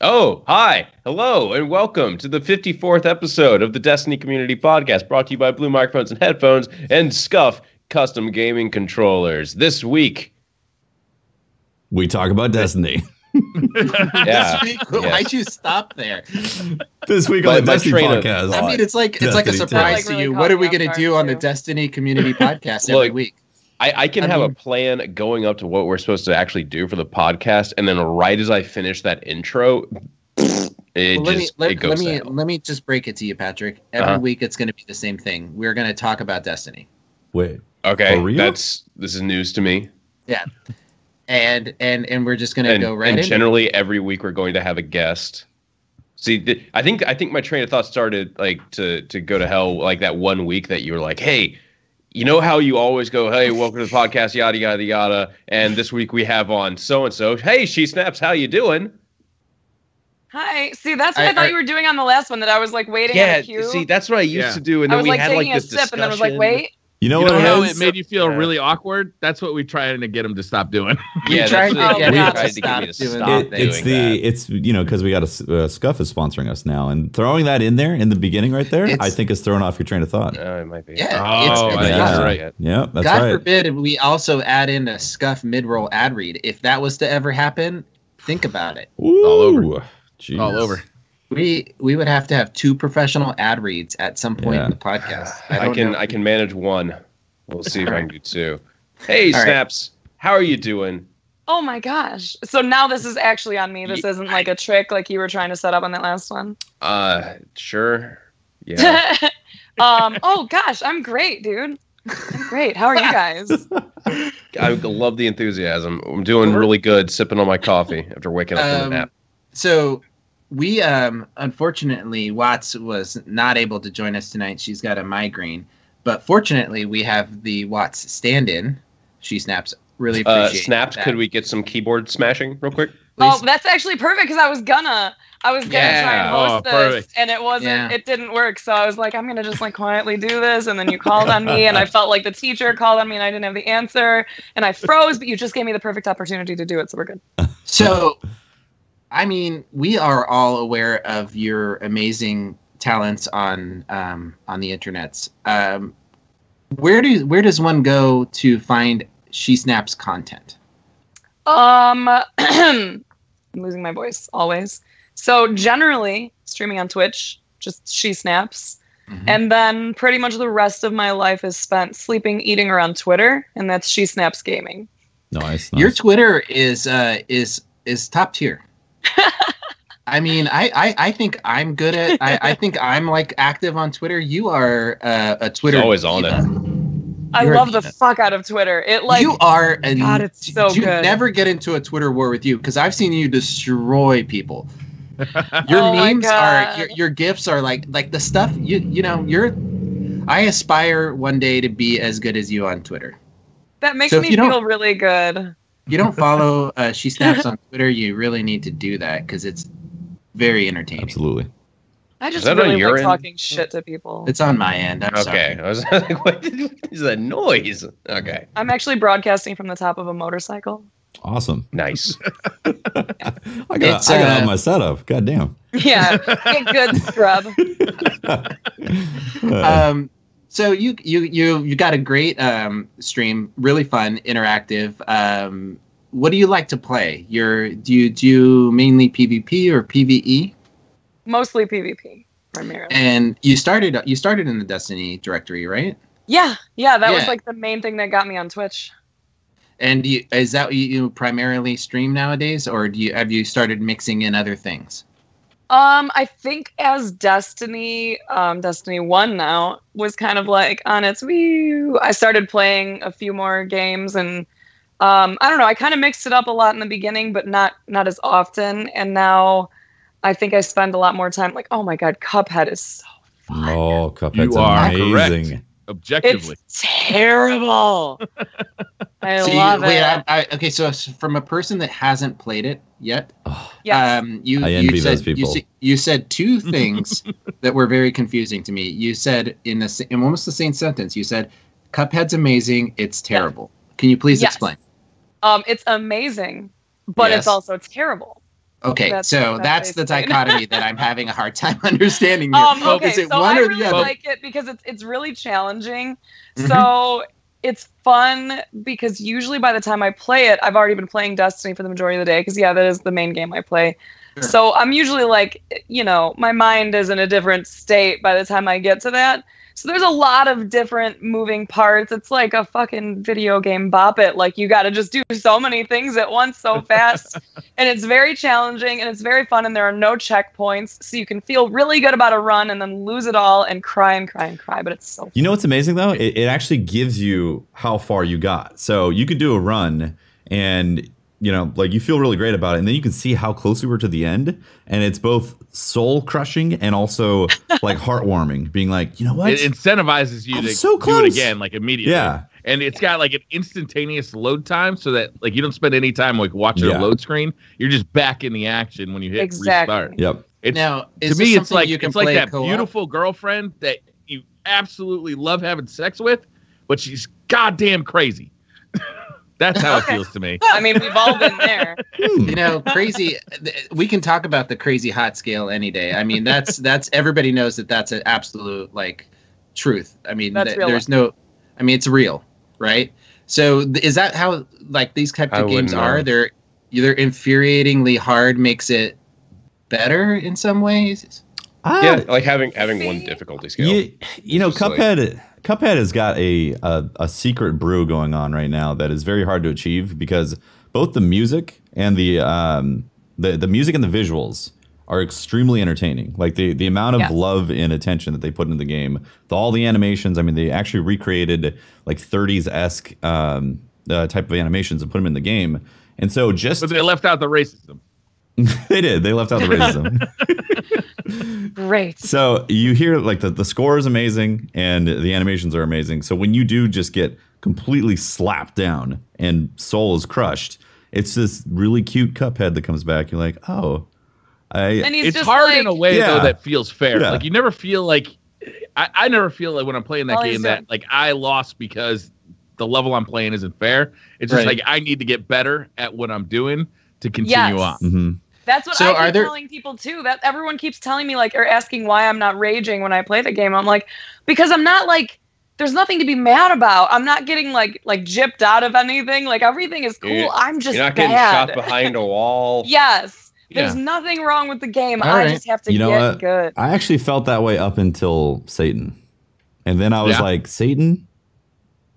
Oh, hi, hello, and welcome to the 54th episode of the Destiny Community Podcast, brought to you by Blue Microphones and Headphones and Scuf Custom Gaming Controllers. This week, we talk about Destiny. Yeah. This week, why'd you stop there? This week on the Destiny podcast. I mean, it's like a surprise to you. What are we going to do on the Destiny Community Podcast every week? I can have a plan going up to what we're supposed to actually do for the podcast, and then right as I finish that intro, let me just break it to you, Patrick. Every week it's going to be the same thing. We're going to talk about Destiny. Wait. Okay, this is news to me. Yeah. And we're just going to go right in. And generally every week we're going to have a guest. See, I think my train of thought started like to go to hell like that one week that you were like, hey, you know how you always go, hey, welcome to the podcast, yada, yada, yada. And this week we have on so-and-so. Hey, SheSnaps, how you doing? Hi. See, that's what I thought you were doing on the last one, that I was like waiting on the queue. See, that's what I used to do. And then I was we like had taking like a this sip discussion. and then I was like, wait. You know what? How it made you feel really awkward? That's what we trying to get him to stop doing. Yeah, tried to get get him to stop doing it's because we got Scuf is sponsoring us now, and throwing that in there in the beginning right there, I think is throwing off your train of thought. It might be. Yeah. That's right. Yeah, that's God right. forbid we also add in a Scuf mid-roll ad read. If that was to ever happen, think about it. Ooh, all over. Jeez. All over. We would have to have 2 professional ad reads at some point in the podcast. I can manage 1. We'll see if I can do 2. Hey, Snaps, how are you doing? Oh my gosh. So now this is actually on me. This isn't like a trick like you were trying to set up on that last one. Sure. Yeah. Oh gosh, I'm great, dude. I'm great. How are you guys? I love the enthusiasm. I'm doing really good sipping on my coffee after waking up from the nap. So we unfortunately Watts was not able to join us tonight. She's got a migraine. But fortunately, we have the Watts stand-in. SheSnaps. Really appreciate Snaps, that. could we get some keyboard smashing real quick? Please? Oh, that's actually perfect because I was gonna try and host this, perfect. and it didn't work. So I was like, I'm gonna just like quietly do this, and then you called on me, and I felt like the teacher called on me, and I didn't have the answer, and I froze. But you just gave me the perfect opportunity to do it, so we're good. So, I mean, we are all aware of your amazing talents on the internets. Where does one go to find SheSnaps content? I'm losing my voice always. So generally streaming on Twitch, just SheSnaps. Mm-hmm. And then pretty much the rest of my life is spent sleeping, eating around Twitter, and that's SheSnaps Gaming. Nice. Your Twitter is top tier. I mean, I think I'm good at. I think I'm like active on Twitter. You are a Twitter. She's always on it. I love the fuck out of Twitter. It like you are. God, it's so you good. Never get into a Twitter war with you because I've seen you destroy people. Your memes are your gifs are like the stuff you know. I aspire one day to be as good as you on Twitter. That makes me feel really good. You don't follow SheSnaps on Twitter. You really need to do that because it's very entertaining. Absolutely. I just really like talking shit to people. It's on my end. I'm sorry. I was like, what is that noise? Okay. I'm actually broadcasting from the top of a motorcycle. Awesome. Nice. I got out my setup. God damn. Yeah. Get good, scrub. So you got a great stream, really fun, interactive. What do you like to play? Do you do mainly PvP or PvE? Mostly PvP, primarily. And you started in the Destiny directory, right? Yeah. That was like the main thing that got me on Twitch. And is that what you primarily stream nowadays, or have you started mixing in other things? I think as Destiny 1 now was kind of like on its wheel, I started playing a few more games, and I don't know, I kind of mixed it up a lot in the beginning, but not as often. And now I think I spend a lot more time like, oh my God, Cuphead is so fun. Oh, Cuphead's amazing. Correct. Objectively. It's terrible. I love it. Okay, so from a person that hasn't played it yet, yes. you said 2 things that were very confusing to me. You said in almost the same sentence, you said Cuphead's amazing, it's terrible. Can you please explain? It's amazing, but it's also terrible. Okay, that's the dichotomy that I'm having a hard time understanding. Okay, is it so one I or really the other? like it because it's really challenging. So it's fun because usually by the time I play it, I've already been playing Destiny for the majority of the day because that is the main game I play. Sure. So I'm usually like, my mind is in a different state by the time I get to that. So there's a lot of different moving parts. It's like a fucking video game bop it. Like you got to just do so many things at once so fast. And it's very challenging and it's very fun and there are no checkpoints. So you can feel really good about a run and then lose it all and cry and cry and cry. But it's so fun. You know what's amazing though? It actually gives you how far you got. So you could do a run and like you feel really great about it. And then you can see how close we were to the end. And it's both soul crushing and also like heartwarming, being like, you know what? It incentivizes you to do it again, like immediately. Yeah. And it's got like an instantaneous load time so that like you don't spend any time like watching a load screen. You're just back in the action when you hit restart. Yep. Now, to me, it's like that beautiful girlfriend that you absolutely love having sex with, but she's goddamn crazy. That's how it feels to me. I mean, we've all been there. Crazy. We can talk about the crazy hot scale any day. I mean, that's everybody knows that's an absolute like truth. I mean, there's no. I mean, it's real, right? So is that how like these types of games are? They're either infuriatingly hard makes it better in some ways. Yeah, like having one difficulty scale. Cuphead has got a secret brew going on right now that is very hard to achieve because both the music and the music and the visuals are extremely entertaining. Like the amount of love and attention that they put into the game, all the animations. I mean, they actually recreated like 30s-esque type of animations and put them in the game. And so but they left out the racism. They did. They left out the racism. Great. So you hear like the score is amazing and the animations are amazing. So when you do just get completely slapped down and soul is crushed, it's this really cute Cuphead that comes back. You're like, oh, it's hard in a way though that feels fair. Like you never feel like I never feel like when I'm playing that game that like I lost because the level I'm playing isn't fair. It's just like I need to get better at what I'm doing to continue on. Mm-hmm. That's what I keep telling people too. That everyone keeps telling me like or asking why I'm not raging when I play the game. I'm like, because I'm not like there's nothing to be mad about. I'm not getting like gypped out of anything. Like everything is cool. I'm just you're not getting shot behind a wall. Yes. There's nothing wrong with the game. I just have to get good. I actually felt that way up until Satan. And then I was like, Satan,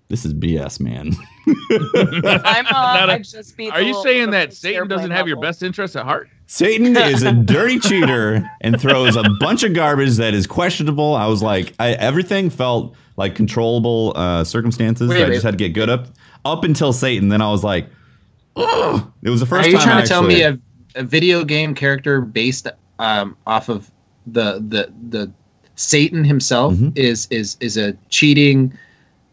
this is BS, man. I just beat Are you saying that Satan doesn't have your best interests at heart? Satan is a dirty cheater and throws a bunch of garbage that is questionable. I was like, everything felt like controllable circumstances that I just had to get good up until Satan. Then I was like, oh, it was the first time. Are you trying to tell me a video game character based off of the Satan himself is a cheating,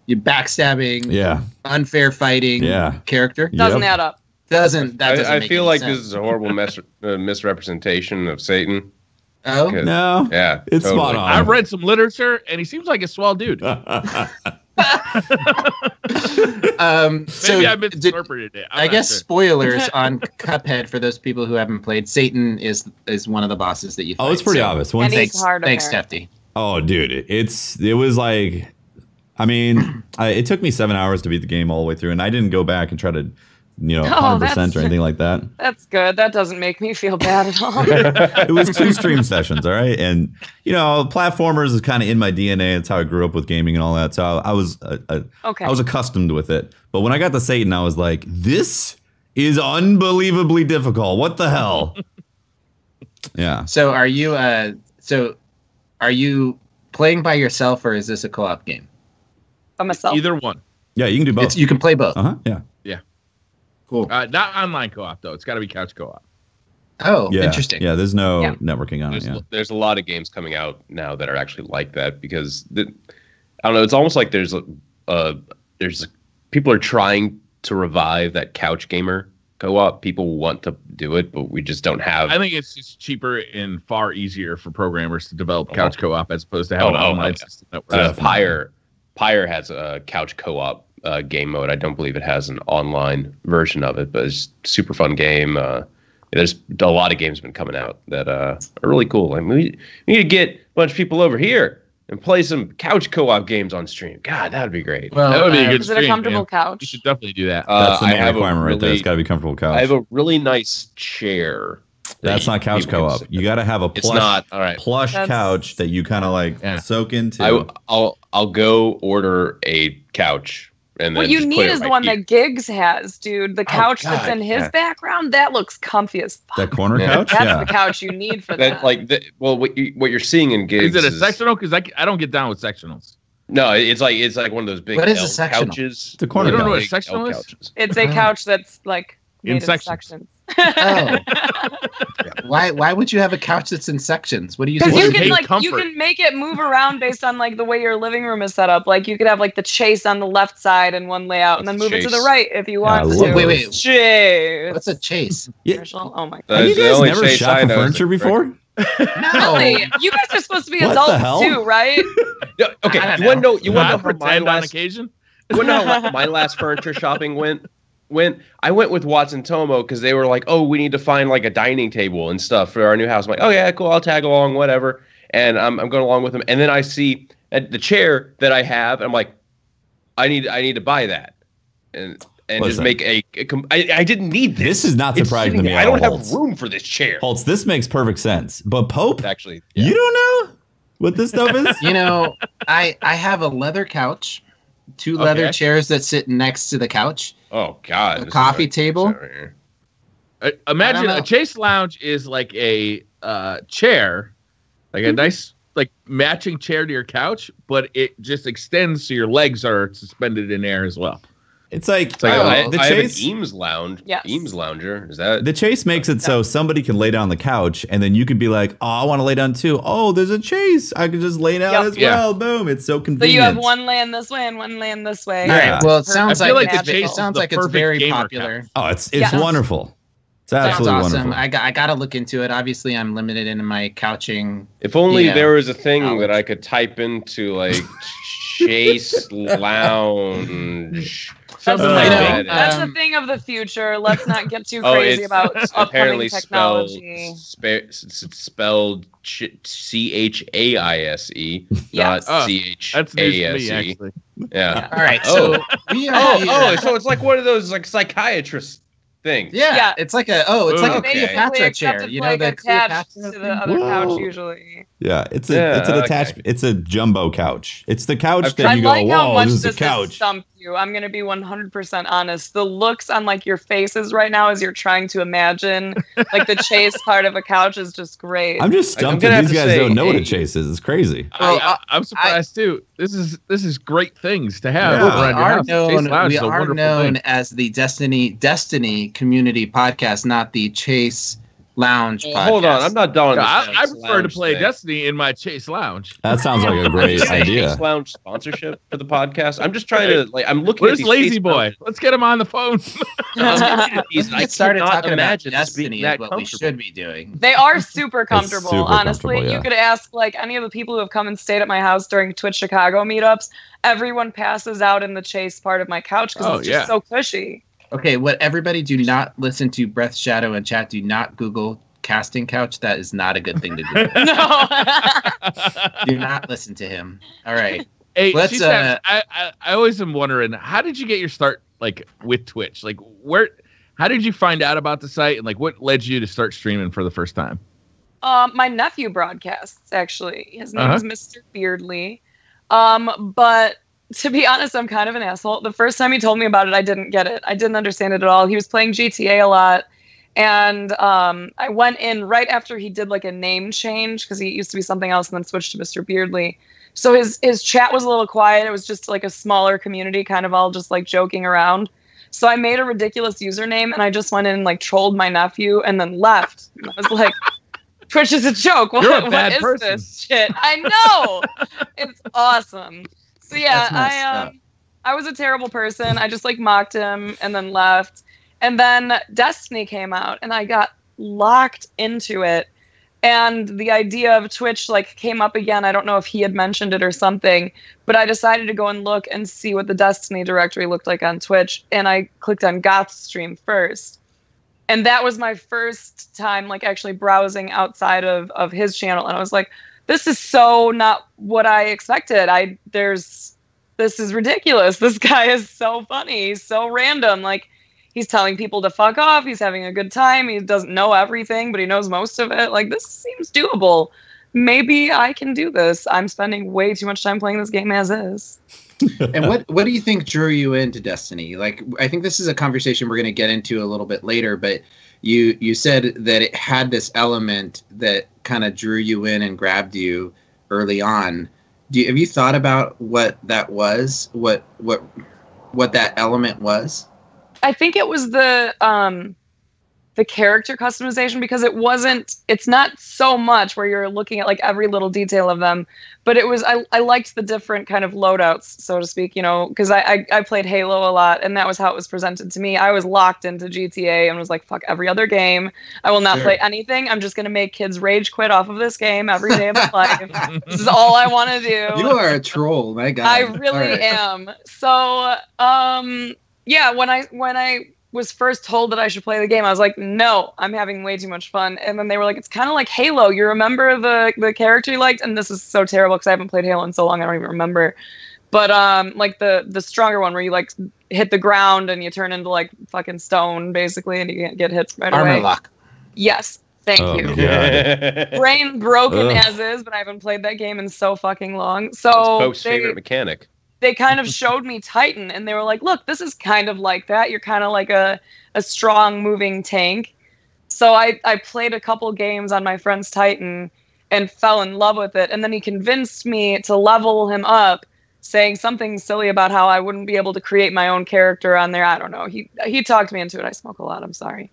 backstabbing, unfair fighting character? Doesn't add up. I feel like this is a horrible misrepresentation of Satan. Oh no, yeah, it's spot on. I've read some literature, and he seems like a swell dude. So maybe I misinterpreted it. I guess spoilers on Cuphead for those people who haven't played. Satan is one of the bosses that you fight. Oh, it's pretty obvious. Thanks, Tefty. Oh, dude, it was like, I mean, it took me 7 hours to beat the game all the way through, and I didn't go back and try to 100% or anything like that. That's good. That doesn't make me feel bad at all. It was 2 stream sessions, all right? And, platformers is kind of in my DNA. It's how I grew up with gaming and all that. So I was I was accustomed with it. But when I got to Satan, I was like, this is unbelievably difficult. What the hell? Yeah. So are you playing by yourself or is this a co-op game? By myself. Either one. Yeah, you can do both. You can play both. Yeah. Cool. Not online co-op though. It's got to be couch co-op. Oh, interesting. Yeah, there's no networking on it. There's a lot of games coming out now that are actually like that because I don't know. It's almost like there's people are trying to revive that couch gamer co-op. People want to do it, but we just don't have. I think it's just cheaper and far easier for programmers to develop couch co-op as opposed to having an online system. Pyre has a couch co-op game mode. I don't believe it has an online version of it, but it's a super fun game. there's a lot of games been coming out that are really cool. I mean, we need to get a bunch of people over here and play some couch co-op games on stream. God, that would be great. Well, that would be a good is stream. Is it a comfortable couch? You should definitely do that. That's the main requirement right there. It's got to be comfortable couch. I have a really nice chair. That's not couch co-op. You got to have a plush, plush couch that you kind of like soak into. I'll go order a couch. And what you need is the one that Giggs has, dude. The couch that's in his background, that looks comfy as fuck. That corner couch? That's the couch you need for that. What you're seeing in Giggs is it a sectional? Because I don't get down with sectionals. No, it's like one of those big couches. It's a corner couch. You don't know what a sectional is? It's a couch that's like in sections. Oh. Why would you have a couch that's in sections? What do you? Because you can make it move around based on like the way your living room is set up. Like you could have like the chase on the left side in one layout, and then move it to the right if you want to. Wait. Chase. What's a chase? Oh my god! Have you guys never shop for furniture before? No. Really? You guys are supposed to be adults too, right? Okay. You want to know how my last furniture shopping went? I went with Watson Tomo because they were like, oh, we need to find like a dining table and stuff for our new house. I'm like, oh yeah, cool, I'll tag along, whatever. And I'm going along with them. And then I see the chair that I have, and I'm like, I need to buy that. And just make I didn't need this. This is not surprising to me. I don't have room for this chair. Holtz, this makes perfect sense. But Pope, actually, you don't know what this stuff is? I have a leather couch, 2 leather chairs that sit next to the couch. Oh God! A coffee table. Imagine a Chase Lounge is like a chair, like a nice like matching chair to your couch, but it just extends so your legs are suspended in air as well. It's like I have an Eames lounge. Yes. Eames lounger. Is that the Chase makes it so somebody can lay down on the couch, and then you can be like, "Oh, I want to lay down too." Oh, there's a Chase. I can just lay down as well. Boom! It's so convenient. So you have one laying this way and one laying this way. All right. Well, it sounds like it's very popular. Couch. Oh, it's wonderful. It's absolutely awesome. wonderful. I got to look into it. Obviously, I'm limited in my couching. If only there was a thing that I could type into like Chase Lounge. That's a thing of the future. Let's not get too crazy about upcoming technology. Spelled CHAISE, not CHASE. That's news to me, actually. Yeah. All right. So we are. So it's like one of those like psychiatrist things. Yeah. It's like a Cleopatra chair. The Cleopatra to the other couch usually. Yeah, it's an attachment. It's a jumbo couch. It's the couch that you go, whoa, this is a couch. I'm going to be 100% honest. The looks on like your faces right now as you're trying to imagine like the Chase part of a couch is just great. I'm just stumped that these guys don't know what a Chase is. It's crazy. I'm surprised too. This is great things to have. We are known as the Destiny community podcast, not the Chase Lounge podcast. Hold on, I'm not done. I prefer to play Destiny in my Chase Lounge. That sounds like a great idea. Chase Lounge sponsorship for the podcast. I'm just trying to I'm looking. Where's Lazy Boy? Let's get him on the phone. I started talking about Destiny is what we should be doing. They are super comfortable. Honestly, you could ask like any of the people who have come and stayed at my house during Twitch Chicago meetups. Everyone passes out in the Chase part of my couch because it's just so cushy. Okay, everybody do not listen to Breath Shadow and chat. Do not Google casting couch. That is not a good thing to do. No. Do not listen to him. All right. Hey, I always am wondering, how did you get your start like with Twitch? Like how did you find out about the site and like what led you to start streaming for the first time? My nephew broadcasts actually. His name is Mr. Beardley. But to be honest, I'm kind of an asshole. The first time he told me about it, I didn't get it. I didn't understand it at all. He was playing GTA a lot. And I went in right after he did like a name change because he used to be something else and then switched to Mr. Beardley. So his chat was a little quiet. It was just like a smaller community, kind of all just like joking around. So I made a ridiculous username and I just went in and like trolled my nephew and then left. And I was like, Twitch is a joke. What is this shit? I know. It's awesome. So yeah, I was a terrible person. I just like mocked him and then left. And then Destiny came out and I got locked into it. And the idea of Twitch like came up again. I don't know if he had mentioned it or something, but I decided to go and look and see what the Destiny directory looked like on Twitch. And I clicked on Goth's stream first. And that was my first time like actually browsing outside of his channel. And I was like, this is so not what I expected. This is ridiculous. This guy is so funny. He's so random. Like, he's telling people to fuck off. He's having a good time. He doesn't know everything, but he knows most of it. Like, this seems doable. Maybe I can do this. I'm spending way too much time playing this game as is. And what do you think drew you into Destiny? Like, I think this is a conversation we're going to get into a little bit later, but you said that it had this element that kind of drew you in and grabbed you early on. Have you thought about what that was? What that element was? I think it was the character customization, because it's not so much where you're looking at like every little detail of them, but it was, I liked the different kind of loadouts, so to speak, you know, because I played Halo a lot, and that was how it was presented to me. I was locked into GTA and was like, fuck every other game. I will not play anything. I'm just going to make kids rage quit off of this game every day of my life. This is all I want to do. You are a troll, my God. I really am. So, yeah, when I was first told that I should play the game, I was like, no, I'm having way too much fun. And then they were like, it's kind of like Halo. You remember the character you liked? And this is so terrible because I haven't played Halo in so long, I don't even remember. But like the stronger one where you like hit the ground and you turn into like fucking stone, basically, and you get hit right away. Armor lock. Yes. Thank you. Brain broken as is, but I haven't played that game in so fucking long. So that's Pope's favorite mechanic. They kind of showed me Titan, and they were like, look, this is kind of like that. You're kind of like a strong moving tank. So I played a couple games on my friend's Titan and fell in love with it. And then he convinced me to level him up, saying something silly about how I wouldn't be able to create my own character on there. I don't know. He talked me into it. I smoke a lot. I'm sorry.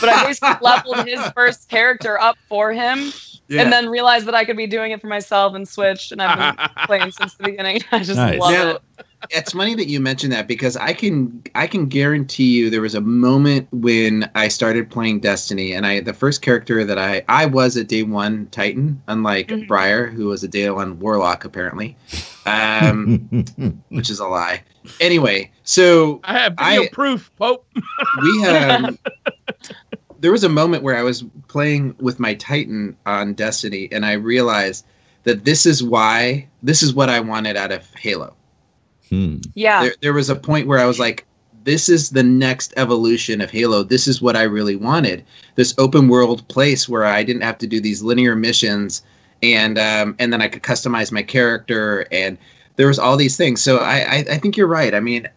But I basically leveled his first character up for him. Yeah. And then realized that I could be doing it for myself and switched, and I've been playing since the beginning. I just love it. It's funny that you mentioned that, because I can guarantee you there was a moment when I started playing Destiny, and the first character that I was a day one Titan, unlike Briar, who was a day one Warlock apparently, which is a lie. Anyway, so I have video proof, Pope. There was a moment where I was playing with my Titan on Destiny, and I realized that this is what I wanted out of Halo. Yeah. There was a point where I was like, this is the next evolution of Halo. This is what I really wanted. This open world place where I didn't have to do these linear missions, and then I could customize my character, and there was all these things. So I think you're right. I mean,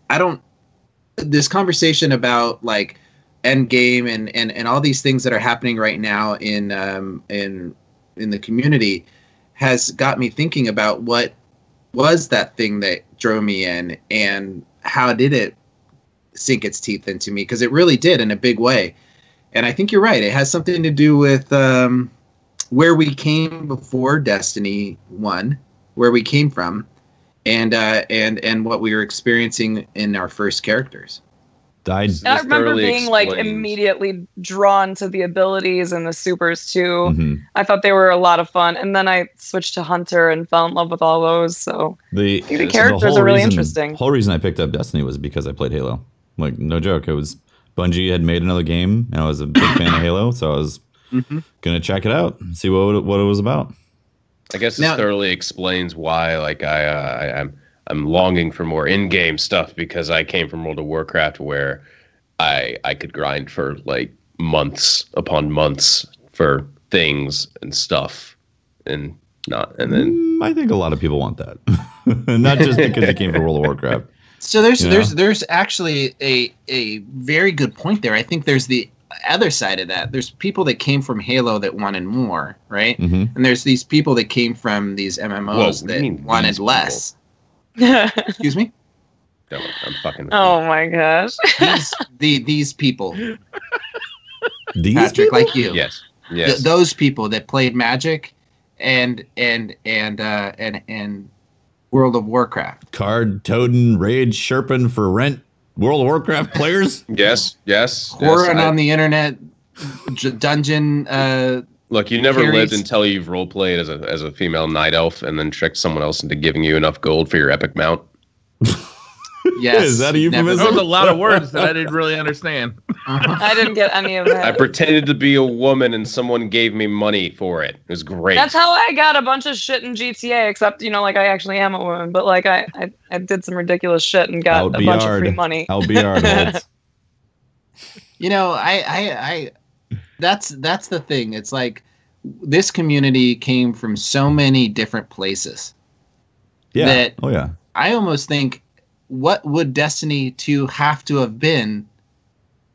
this conversation about like end game and all these things that are happening right now in the community has got me thinking about what was that thing that drew me in, and how did it sink its teeth into me, because it really did in a big way. And I think you're right. It has something to do with where we came before Destiny 1, where we came from, and what we were experiencing in our first characters. I remember being like immediately drawn to the abilities and the supers too. Mm-hmm. I thought they were a lot of fun, and then I switched to Hunter and fell in love with all those. So the characters are really interesting. The whole reason I picked up Destiny was because I played Halo. Like, no joke. It was Bungie had made another game, and I was a big fan of Halo, so I was gonna check it out, see what it was about. I guess this thoroughly explains why, like, I'm longing for more in-game stuff, because I came from World of Warcraft where I could grind for like months upon months for things and stuff, and then I think a lot of people want that, not just because it came from World of Warcraft. So there's actually a very good point there. I think there's the other side of that. There's people that came from Halo that wanted more, right? Mm-hmm. And there's these people that came from these MMOs that wanted less. Excuse me? No, I'm fucking. Oh my gosh! These people. These Patrick, people? like you. Yes. Those people that played Magic and World of Warcraft. Card-toting, rage sherping for rent World of Warcraft players? Yes. Whoring on the internet, dungeon. Look, you never lived until you've role-played as a female night elf and then tricked someone else into giving you enough gold for your epic mount. Yes. Is that a euphemism? That was a lot of words that I didn't really understand. I didn't get any of that. I pretended to be a woman and someone gave me money for it. It was great. That's how I got a bunch of shit in GTA, except, like, I actually am a woman, but, like, I did some ridiculous shit and got a bunch of free money. I'll be hard. That's the thing. It's like this community came from so many different places. Yeah. I almost think, what would Destiny 2 have to have been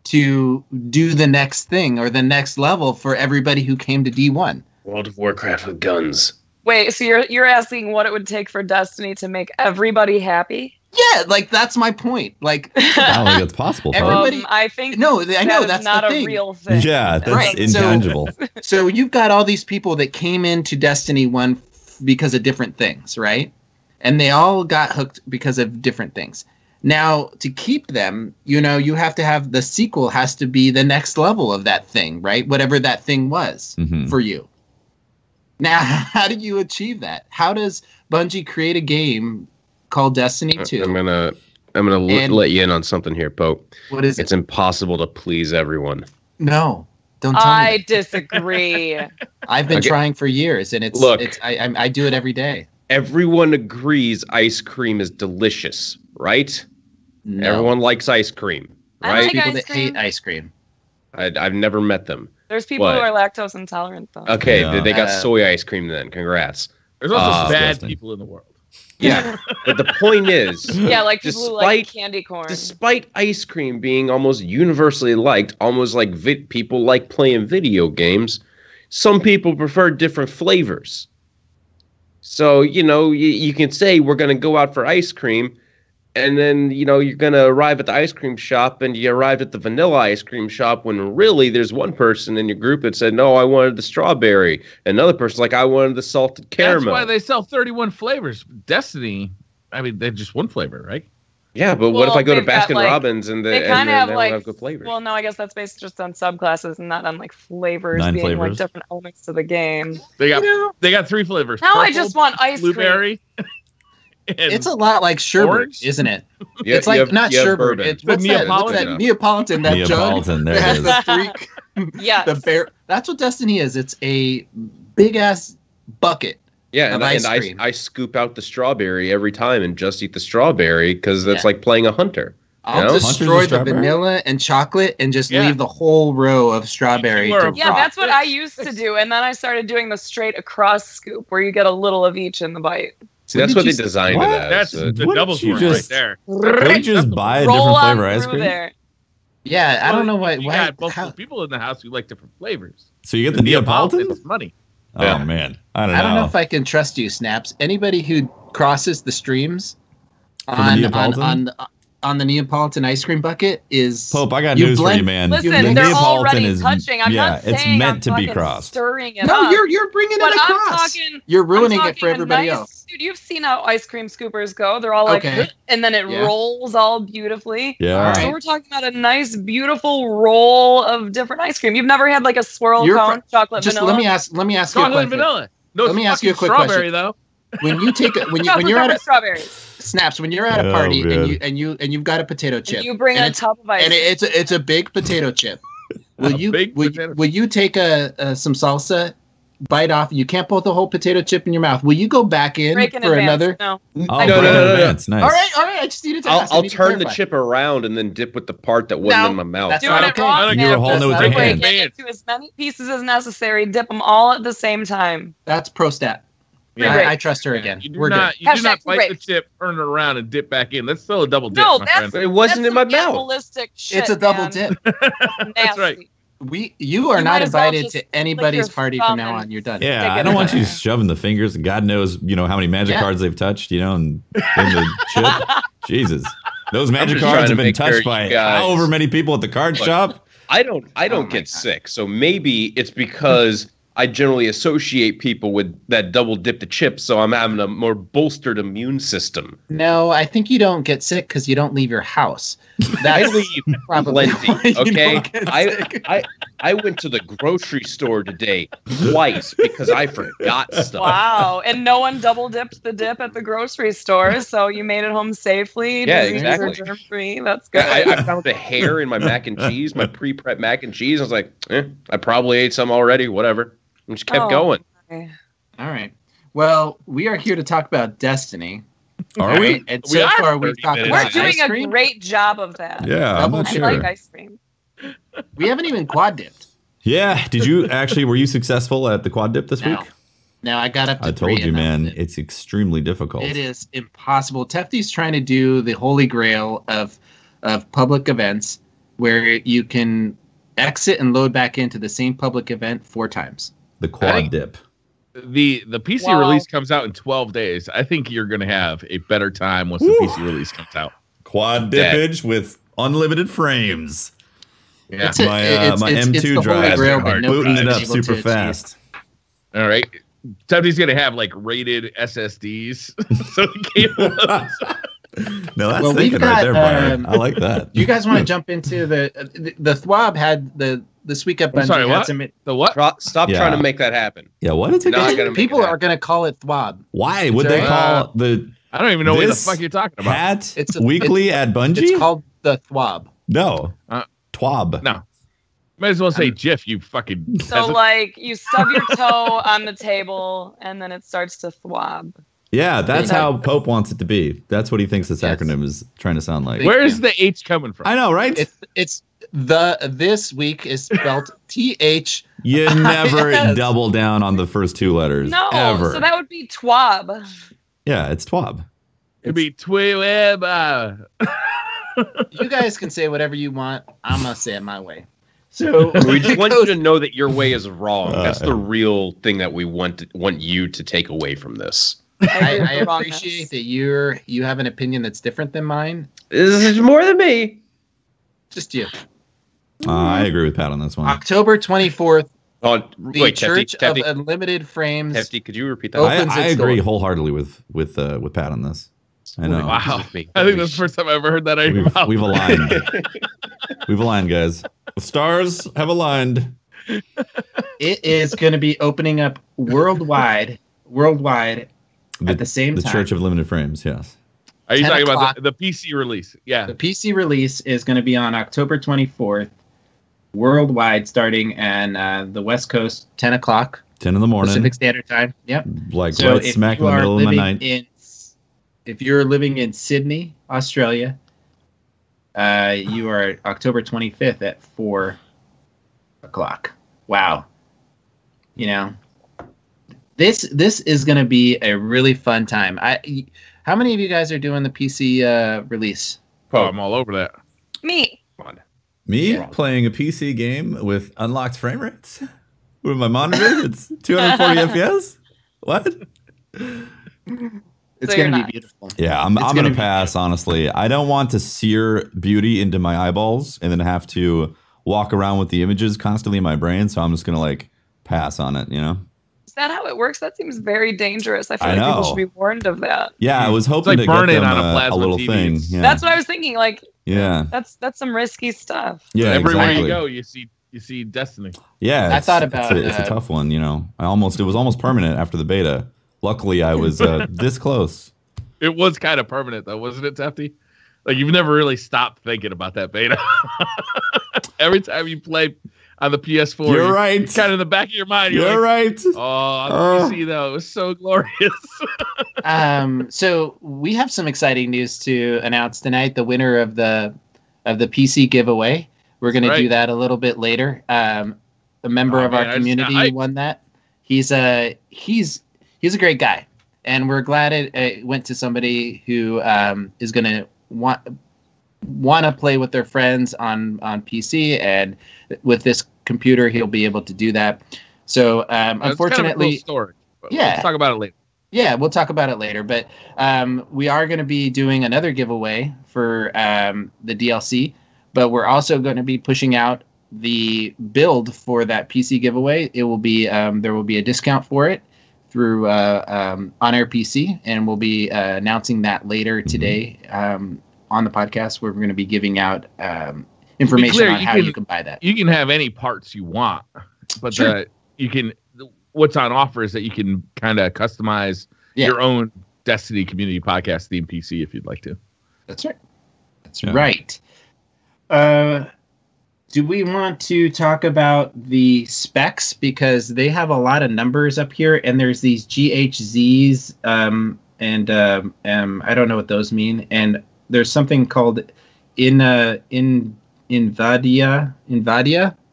to do the next thing or the next level for everybody who came to D1? World of Warcraft with guns. Wait, so you're asking what it would take for Destiny to make everybody happy? Yeah, like, that's my point. Like, I don't think that's possible. Everybody, I think I know that's not the a thing. real thing. Yeah, that's intangible. So you've got all these people that came into Destiny 1 because of different things, right? And they all got hooked because of different things. Now, to keep them, you have to have the sequel has to be the next level of that thing, right? Whatever that thing was for you. Now, how do you achieve that? How does Bungie create a game called Destiny 2? I'm gonna let you in on something here, Pope. What is it? It's impossible to please everyone. No, don't tell me. I disagree. I've been trying for years, and I do it every day. Everyone agrees ice cream is delicious, right? No. Everyone likes ice cream, I right? like People ice that hate cream. ice cream. I've never met them. There's people who are lactose intolerant, though. Okay, Yeah. they got soy ice cream then. Congrats. There's also bad disgusting. people in the world. Yeah, but the point is, Yeah, like people who like candy corn. despite ice cream being almost universally liked, almost like people like playing video games, some people prefer different flavors. So, you can say we're going to go out for ice cream, and then, you're going to arrive at the ice cream shop, and you arrived at the vanilla ice cream shop when really there's one person in your group that said, no, I wanted the strawberry. Another person's like, I wanted the salted caramel. That's why they sell 31 flavors. Destiny, they're just one flavor, right? Yeah, but what if I go to they've got, Baskin Robbins and they don't have good flavors? Well, no, I guess that's based just on subclasses and not on like flavors 9 being flavors. like different elements to the game. They got 3 flavors. Now Purple, I just want ice blueberry. It's a lot like sherbet, Orange? isn't it? Yeah, It's like not sherbet. bourbon. It's what's that? What's that Neapolitan? That jug Neapolitan, there that it has is. the 3. Yes. The bear. That's what Destiny is. It's a big ass bucket. Yeah, of and ice cream. I scoop out the strawberry every time and just eat the strawberry because that's like playing a hunter. I'll destroy the vanilla and chocolate and just leave the whole row of strawberry. Yeah, that's what I used to do, and then I started doing the straight across scoop where you get a little of each in the bite. See, that's what they designed it as. That's the double sword right there. Don't you just buy a Roll different on flavor ice through cream? there. Yeah, I don't know why. You got multiple people in the house who like different flavors. So you get the Neapolitan? It's money. Oh, Yeah. man. I don't I don't know if I can trust you, Snaps. Anybody who crosses the streams For the Neapolitan? on the Neapolitan ice cream bucket is Pope, I got news for you, man. Listen, You they're mix- already touching. I'm not it's saying meant I'm to be fucking crossed. stirring it No, up. you're bringing But it I'm across. talking- You're ruining I'm it for talking a everybody nice- else. Dude, you've seen how ice cream scoopers go. They're all like, Okay. and then it Yeah. rolls all beautifully. Yeah. All So right. we're talking about a nice, beautiful roll of different ice cream. You've never had like a swirl You're cone, chocolate Just vanilla? let me ask you a Chocolate question. and vanilla. No, Let me ask you a quick strawberry, question. though. When you take a, when Chocolate you're at covered a strawberries. Snaps, when you're at a Oh, party man. and you've got a potato chip And you bring and a it's, tub of ice and cream. it's a big potato chip. Will you big potato will you take some salsa, bite off? You can't put the whole potato chip in your mouth. Will you go back in Break in for advance. another? No. Oh, No, break no, in no, no. advance. Nice. All right. I just needed to ask. I I'll need to turn the clarify. chip around and then dip with the part that wasn't No, in my mouth. that's Doing not it okay. wrong. You're man. holding it with your Break hand. it into as many pieces as necessary. Dip them all at the same time. That's pro stat. Yeah. I trust her again. You do We're not good. you do not Hashtag bite break. the chip, turn it around, and dip back in. That's still a double dip, No, my that's friend. It wasn't in my some mouth. cannibalistic shit, It's a double man. dip. Nasty. That's right. You are You not might as well invited just to anybody's your party from thumb now and on. You're done. Yeah, Stick I it don't in want you there. shoving the fingers. God knows, how many magic Yeah. cards they've touched, and in the chip. Jesus. Those magic just cards trying have to been make sure touched you by guys- however many people at the card Look, shop. I don't my get God. sick. So maybe it's because I generally associate people with that double dip the chips, so I'm having a more bolstered immune system. No, I think you don't get sick because you don't leave your house. I leave plenty. Okay, I went to the grocery store today twice because I forgot stuff. Wow, and no one double dipped the dip at the grocery store, so you made it home safely. Yeah, exactly. Germ free. That's good. I found a hair in my mac and cheese, my pre-prep mac and cheese. I was like, I probably ate some already. Whatever. And just kept going. Okay. All right. Well, we are here to talk about Destiny. Are we? And so far, we've talked about We're ice doing cream. a great job of that. Yeah, I'm not I sure. like ice cream. We haven't even quad dipped. Yeah. Did you actually? Were you successful at the quad dip this week? No, I got up to I told 3 you, and man. that's it. It's extremely difficult. It is impossible. Tefty's trying to do the holy grail of public events where you can exit and load back into the same public event 4 times. The quad dip. The PC release comes out in 12 days. I think you're going to have a better time once the PC release comes out. Quad dippage with unlimited frames. Yeah. My M2 drive booting it up super fast. All right. Somebody's going to have like rated SSDs. So the game No, that's thinking right there, Byron. I like that. Do you guys want to jump into the Thwob had the Sweet Up Bungie? Sorry, what? The what? Stop trying to make that happen. Yeah, what is it? People are going to call it Thwob. Why would they call the? I don't even know what the fuck you're talking about. Hat weekly at Bungie? It's called the Thwob. No, Twab. No. Might as well say GIF, you fucking. So like you stub your toe on the table and then it starts to thwob. Yeah, that's how Pope wants it to be. That's what he thinks this acronym is trying to sound like. Where is the H coming from? I know, right? It's this week is spelled TH. You never double down on the first 2 letters. No, ever. so that would be twab. Yeah, it's Twab. It'd be Twab. You guys can say whatever you want. I'm gonna say it my way. So we just want you to know that your way is wrong. That's the real thing that we want you to take away from this. I appreciate that you have an opinion that's different than mine. This is more than me. Just you. I agree with Pat on this one. October 24th. Oh, the Church of Unlimited Frames. Hefty, could you repeat that? I agree wholeheartedly with Pat on this. I know. Wow. I think that's the first time I ever heard that. We've aligned. We've aligned, guys. The stars have aligned. It is going to be opening up worldwide at the same time. The Church of Limited Frames, yes. Are you talking about the PC release? Yeah. The PC release is going to be on October 24th, worldwide, starting on the West Coast, 10 o'clock. 10 in the morning. Pacific Standard Time. Yep. Like so right smack in the middle of the night. If you're living in Sydney, Australia, you are October 25th at 4 o'clock. Wow. You know, this is going to be a really fun time. How many of you guys are doing the PC release? Oh, I'm all over that. Me. Me playing a PC game with unlocked frame rates with my monitor. It's 240 FPS. What? It's going to be beautiful. Yeah, I'm going to pass, honestly. I don't want to sear beauty into my eyeballs and then have to walk around with the images constantly in my brain. So I'm just going to like pass on it, you know? Is that how it works? That seems very dangerous. I feel like people should be warned of that. Yeah, I was hoping to get them a little TV. thing. Yeah. That's what I was thinking. Like, yeah, that's some risky stuff. Yeah, everywhere you go, you see Destiny. Yeah, I thought about it's a tough one. You know, it was almost permanent after the beta. Luckily, I was this close. It was kind of permanent though, wasn't it, Tefty? Like you've never really stopped thinking about that beta. Every time you play on the PS4, you're right. Kind of in the back of your mind, you're like, right. Oh, on the PC though, it was so glorious. So we have some exciting news to announce tonight. The winner of the PC giveaway. We're going to do that a little bit later. A member of our community won that. He's a great guy, and we're glad it went to somebody who is going to want to play with their friends on PC, and with this computer he'll be able to do that. So unfortunately, kind of a cool story, let's talk about it later. Yeah, we'll talk about it later. But we are going to be doing another giveaway for the DLC, but we're also going to be pushing out the build for that PC giveaway, it will be there will be a discount for it through On Air PC, and we'll be announcing that later today on the podcast, where we're going to be giving out information on how you can buy that. You can have any parts you want, but what's on offer is that you can kind of customize your own Destiny community podcast theme PC if you'd like to. That's right. That's right. Do we want to talk about the specs? Because they have a lot of numbers up here, and there's these GHZs, and I don't know what those mean. And there's something called Invadia.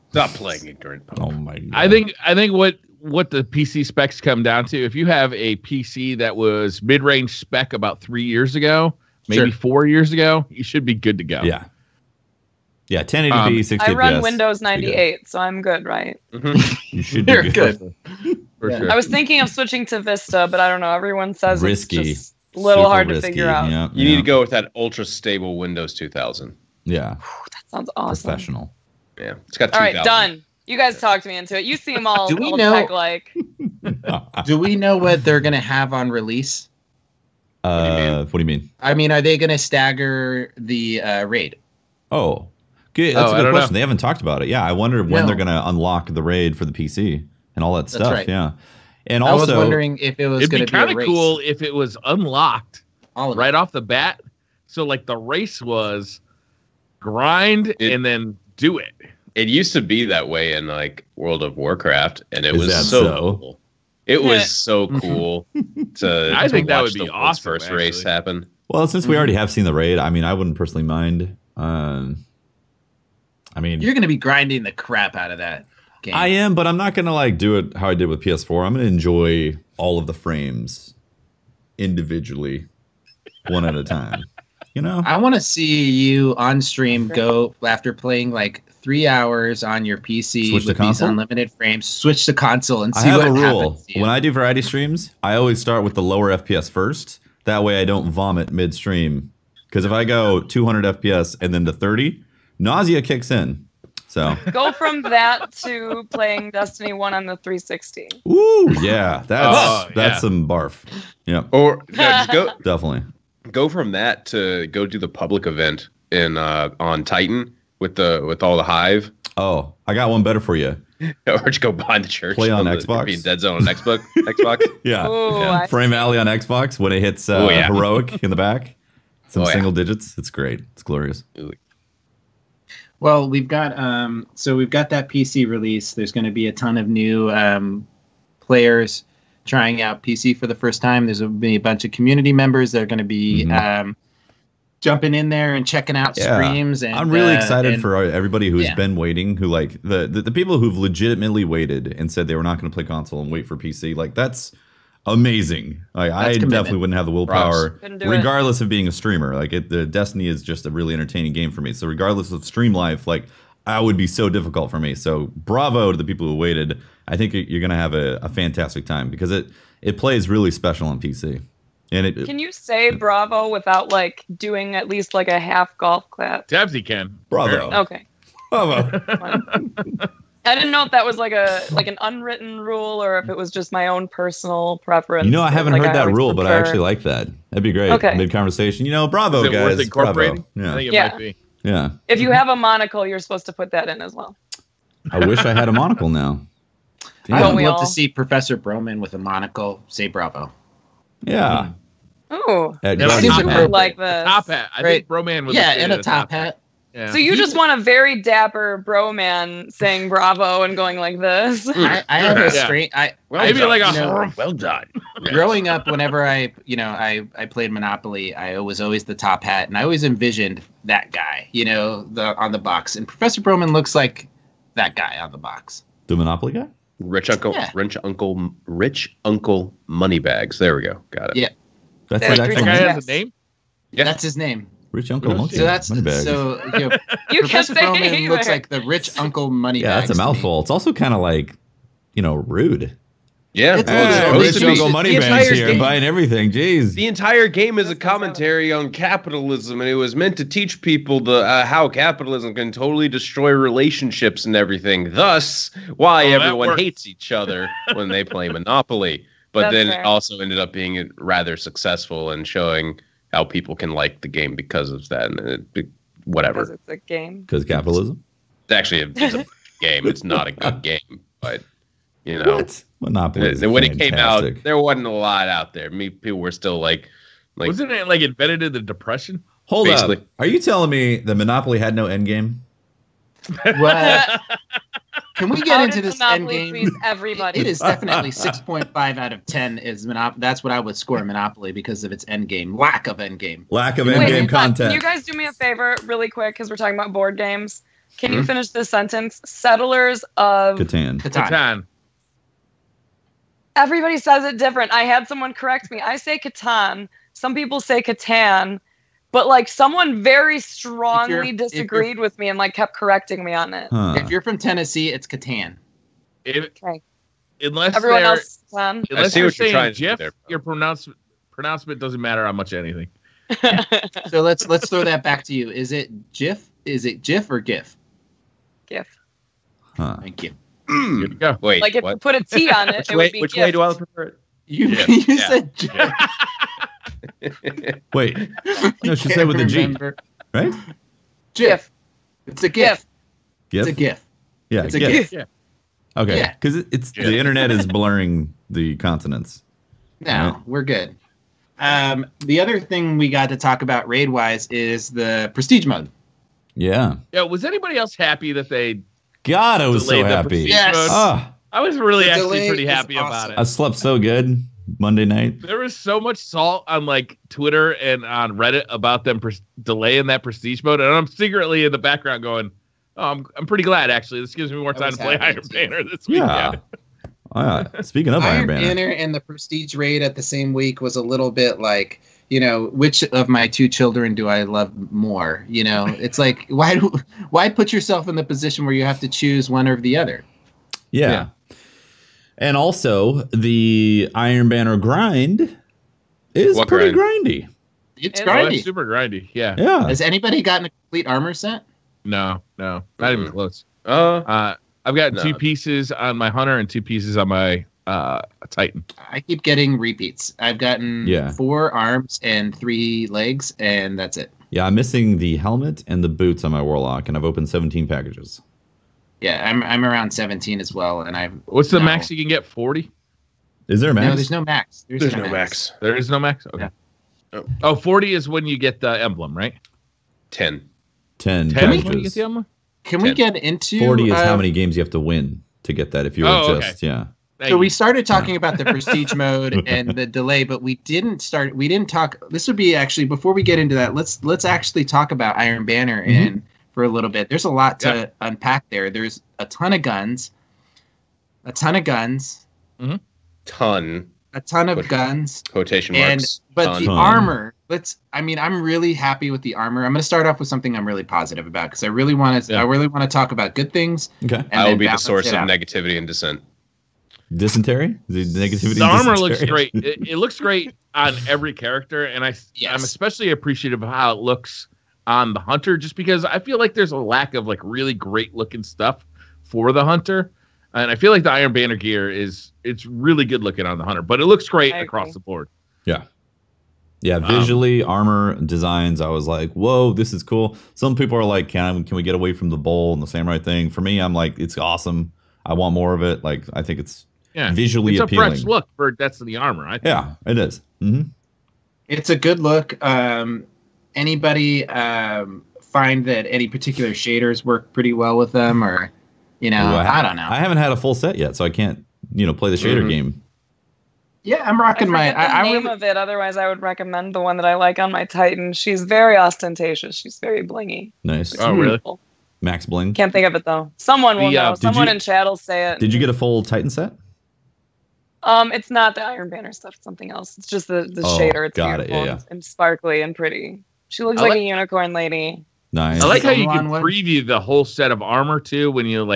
Stop playing ignorant. Oh my God. I think what the PC specs come down to, if you have a PC that was mid-range spec about 3 years ago, maybe 4 years ago, you should be good to go. Yeah. Yeah, 1080p, 60 FPS. I run Windows 98, so I'm good, right? You should be good. For sure. I was thinking of switching to Vista, but I don't know. Everyone says risky. It's just a little Super hard to risky. figure out. Yeah, You need to go with that ultra stable Windows 2000. Yeah. That sounds awesome. Professional. Yeah, it's got 2000. All right, done. You guys talked me into it. You seem all tech-like. Do we know what they're going to have on release? What do you mean? I mean, are they going to stagger the raid? Oh, good. That's a good question. They haven't talked about it. Yeah, I wonder when they're going to unlock the raid for the PC and all that stuff. Right. Yeah, and I also was wondering if it was going to be kind of cool if it was unlocked right off the bat. So like the race was grind and then do it. It used to be that way in like World of Warcraft, and it was so cool. It was so cool to. I think that would be the awesome. First race happen. Well, since we already have seen the raid, I mean, I wouldn't personally mind. I mean, you're going to be grinding the crap out of that game. I am, but I'm not going to like do it how I did with PS4. I'm going to enjoy all of the frames individually, one at a time. You know, I want to see you on stream go after playing like 3 hours on your PC with these unlimited frames. Switch to console and see what happens. I have a rule. When I do variety streams, I always start with the lower FPS first. That way I don't vomit midstream. Because if I go 200 FPS and then to 30, nausea kicks in. So go from that to playing Destiny 1 on the 360. Ooh, yeah. That's some barf. Yeah. Or just go definitely. Go from that to go do the public event in on Titan with all the Hive. Oh, I got one better for you. Or just go behind the church. Play on Xbox. Being Dead Zone on Xbox. Yeah. Ooh, yeah. Frame Alley on Xbox when it hits heroic in the back. Some single digits. It's great. It's glorious. Well, we've got that PC release. There's going to be a ton of new players trying out PC for the first time. There's going to be a bunch of community members that are going to be jumping in there and checking out streams. And I'm really excited for everybody who's been waiting, who like the people who've legitimately waited and said they were not going to play console and wait for PC. Like that's amazing. Like I definitely wouldn't have the willpower, regardless of being a streamer. Like the Destiny is just a really entertaining game for me. So regardless of stream life, like I would be so difficult for me. So bravo to the people who waited. I think you're going to have a fantastic time because it plays really special on PC. And can you say bravo without like doing at least like a half golf clap? Tabsy can. Bravo. Okay. Bravo. I didn't know if that was like an unwritten rule or if it was just my own personal preference. You know, I haven't heard that rule, but I actually like that. That'd be great. Okay. Mid-conversation. You know, bravo, Is it guys. worth incorporating? Bravo. Yeah. I think it might be. Yeah. If you have a monocle, you're supposed to put that in as well. I wish I had a monocle now. I would love to see Professor Broman with a monocle say bravo. Yeah. Oh, yeah, like the top hat. I think Broman would. Yeah, and a top hat. Yeah. So you just want a very dapper Broman saying bravo and going like this. I have a straight. Maybe like a well done. Growing up, whenever I played Monopoly, I was always the top hat, and I always envisioned that guy, on the box. And Professor Broman looks like that guy on the box. The Monopoly guy? Rich Uncle Moneybags. There we go. Got it. Yeah. That's that guy has a name? Yeah. That's his name. Rich Uncle Moneybags. So that's Moneybags. Professor Broman looks like the rich Uncle Moneybags. Yeah, that's a mouthful. It's also kind of like, rude. Yeah, rich Uncle Moneybags here buying everything. Jeez. The entire game is a commentary on capitalism, and it was meant to teach people how capitalism can totally destroy relationships and everything. Thus, why everyone hates each other when they play Monopoly. But then it also ended up being rather successful and showing how people can like the game because of that. And whatever. Because it's a game. Because capitalism. It's actually a game. It's not a good game, but you know. What? Monopoly. When it came out, there wasn't a lot out there. People were still like wasn't it like invented in the Depression? Hold up. Are you telling me the Monopoly had no end game? What? Can we get into this end game? Please, everybody. It is definitely 6.5 out of 10 is Monopoly. That's what I would score Monopoly because of its end game. Lack of end game. Lack of end game content. Can you guys do me a favor really quick because we're talking about board games? Can you finish this sentence? Settlers of Catan. Everybody says it different. I had someone correct me. I say Catan. Some people say Catan. But like someone very strongly disagreed with me and like kept correcting me on it. If you're from Tennessee, it's Catan. Okay. Unless everyone else unless you're saying Jeff, your pronouncement doesn't matter on much anything. So let's throw that back to you. Is it GIF? Is it GIF or GIF? GIF. Thank you. Here we go. Wait, like if you put a T on it, it would be which GIF. way do I prefer it? You said GIF. Wait. No, she said with a G. Right? GIF. It's a GIF. GIF? It's a GIF. Yeah, it's a GIF. Yeah. Okay, because it's the internet is blurring the consonants. No, we're good. The other thing we got to talk about raid-wise is the prestige mode. Yeah. Yeah. Was anybody else happy that they? God, I was so happy. Yes. I was really actually pretty happy about it. I slept so good Monday night. There was so much salt on like Twitter and on Reddit about them delaying that prestige mode, and I'm secretly in the background going, "Oh, I'm pretty glad actually. This gives me more time to play Iron Banner this week." Yeah. Speaking of Iron Banner and the prestige raid at the same week was a little bit like, you know, which of my two children do I love more? You know, it's like why put yourself in the position where you have to choose one or the other? Yeah. And also, the Iron Banner grind is pretty grindy. It's grindy. It's super grindy. Yeah. Has anybody gotten a complete armor set? No, not even close. I've got 2 pieces on my Hunter and 2 pieces on my Titan. I keep getting repeats. I've gotten 4 arms and 3 legs, and that's it. Yeah, I'm missing the helmet and the boots on my Warlock, and I've opened 17 packages. Yeah, I'm around 17 as well, and I've. What's the max you can get? 40? Is there a max? No, there's no max. There's no max. There is no max. Okay. Yeah. 40 is when you get the emblem, right? 10. 10 when you get the emblem? Can we get into 40 is how many games you have to win to get that if you were So we started talking about the prestige mode and the delay, but we didn't talk. This would be actually before we get into that. Let's actually talk about Iron Banner and for a little bit. There's a lot to unpack there. There's a ton of guns. A ton of guns. Quotation marks. But the armor. I'm really happy with the armor. I'm going to start off with something I'm really positive about because I really want to talk about good things. Okay. I will be the source of negativity and dissent. Dysentery? The negativity. The armor looks great. It looks great on every character, and I'm especially appreciative of how it looks on the Hunter, just because I feel like there's a lack of like really great looking stuff for the Hunter, and I feel like the Iron Banner gear it's really good looking on the Hunter, but it looks great across the board. Yeah, visually, armor designs, I was like, whoa, this is cool. Some people are like, can we get away from the bowl and the samurai thing? For me, I'm like, it's awesome. I want more of it. Like, I think it's visually appealing. It's a fresh look for Destiny armor, I think. Yeah, it is. It's a good look. Anybody find that any particular shaders work pretty well with them, or, you know, I don't know. I haven't had a full set yet, so I can't, play the shader game. Yeah, I'm rocking the name of it. Otherwise, I would recommend the one that I like on my Titan. She's very ostentatious. She's very blingy. Nice. Oh, really? Max bling. Can't think of it though. Someone will know. Someone in chat will say it. Did you get a full Titan set? It's not the Iron Banner stuff. It's something else. It's just the shader. It's got it. Yeah. And sparkly and pretty. She looks like a unicorn lady. Nice. I like how you can preview the whole set of armor too when you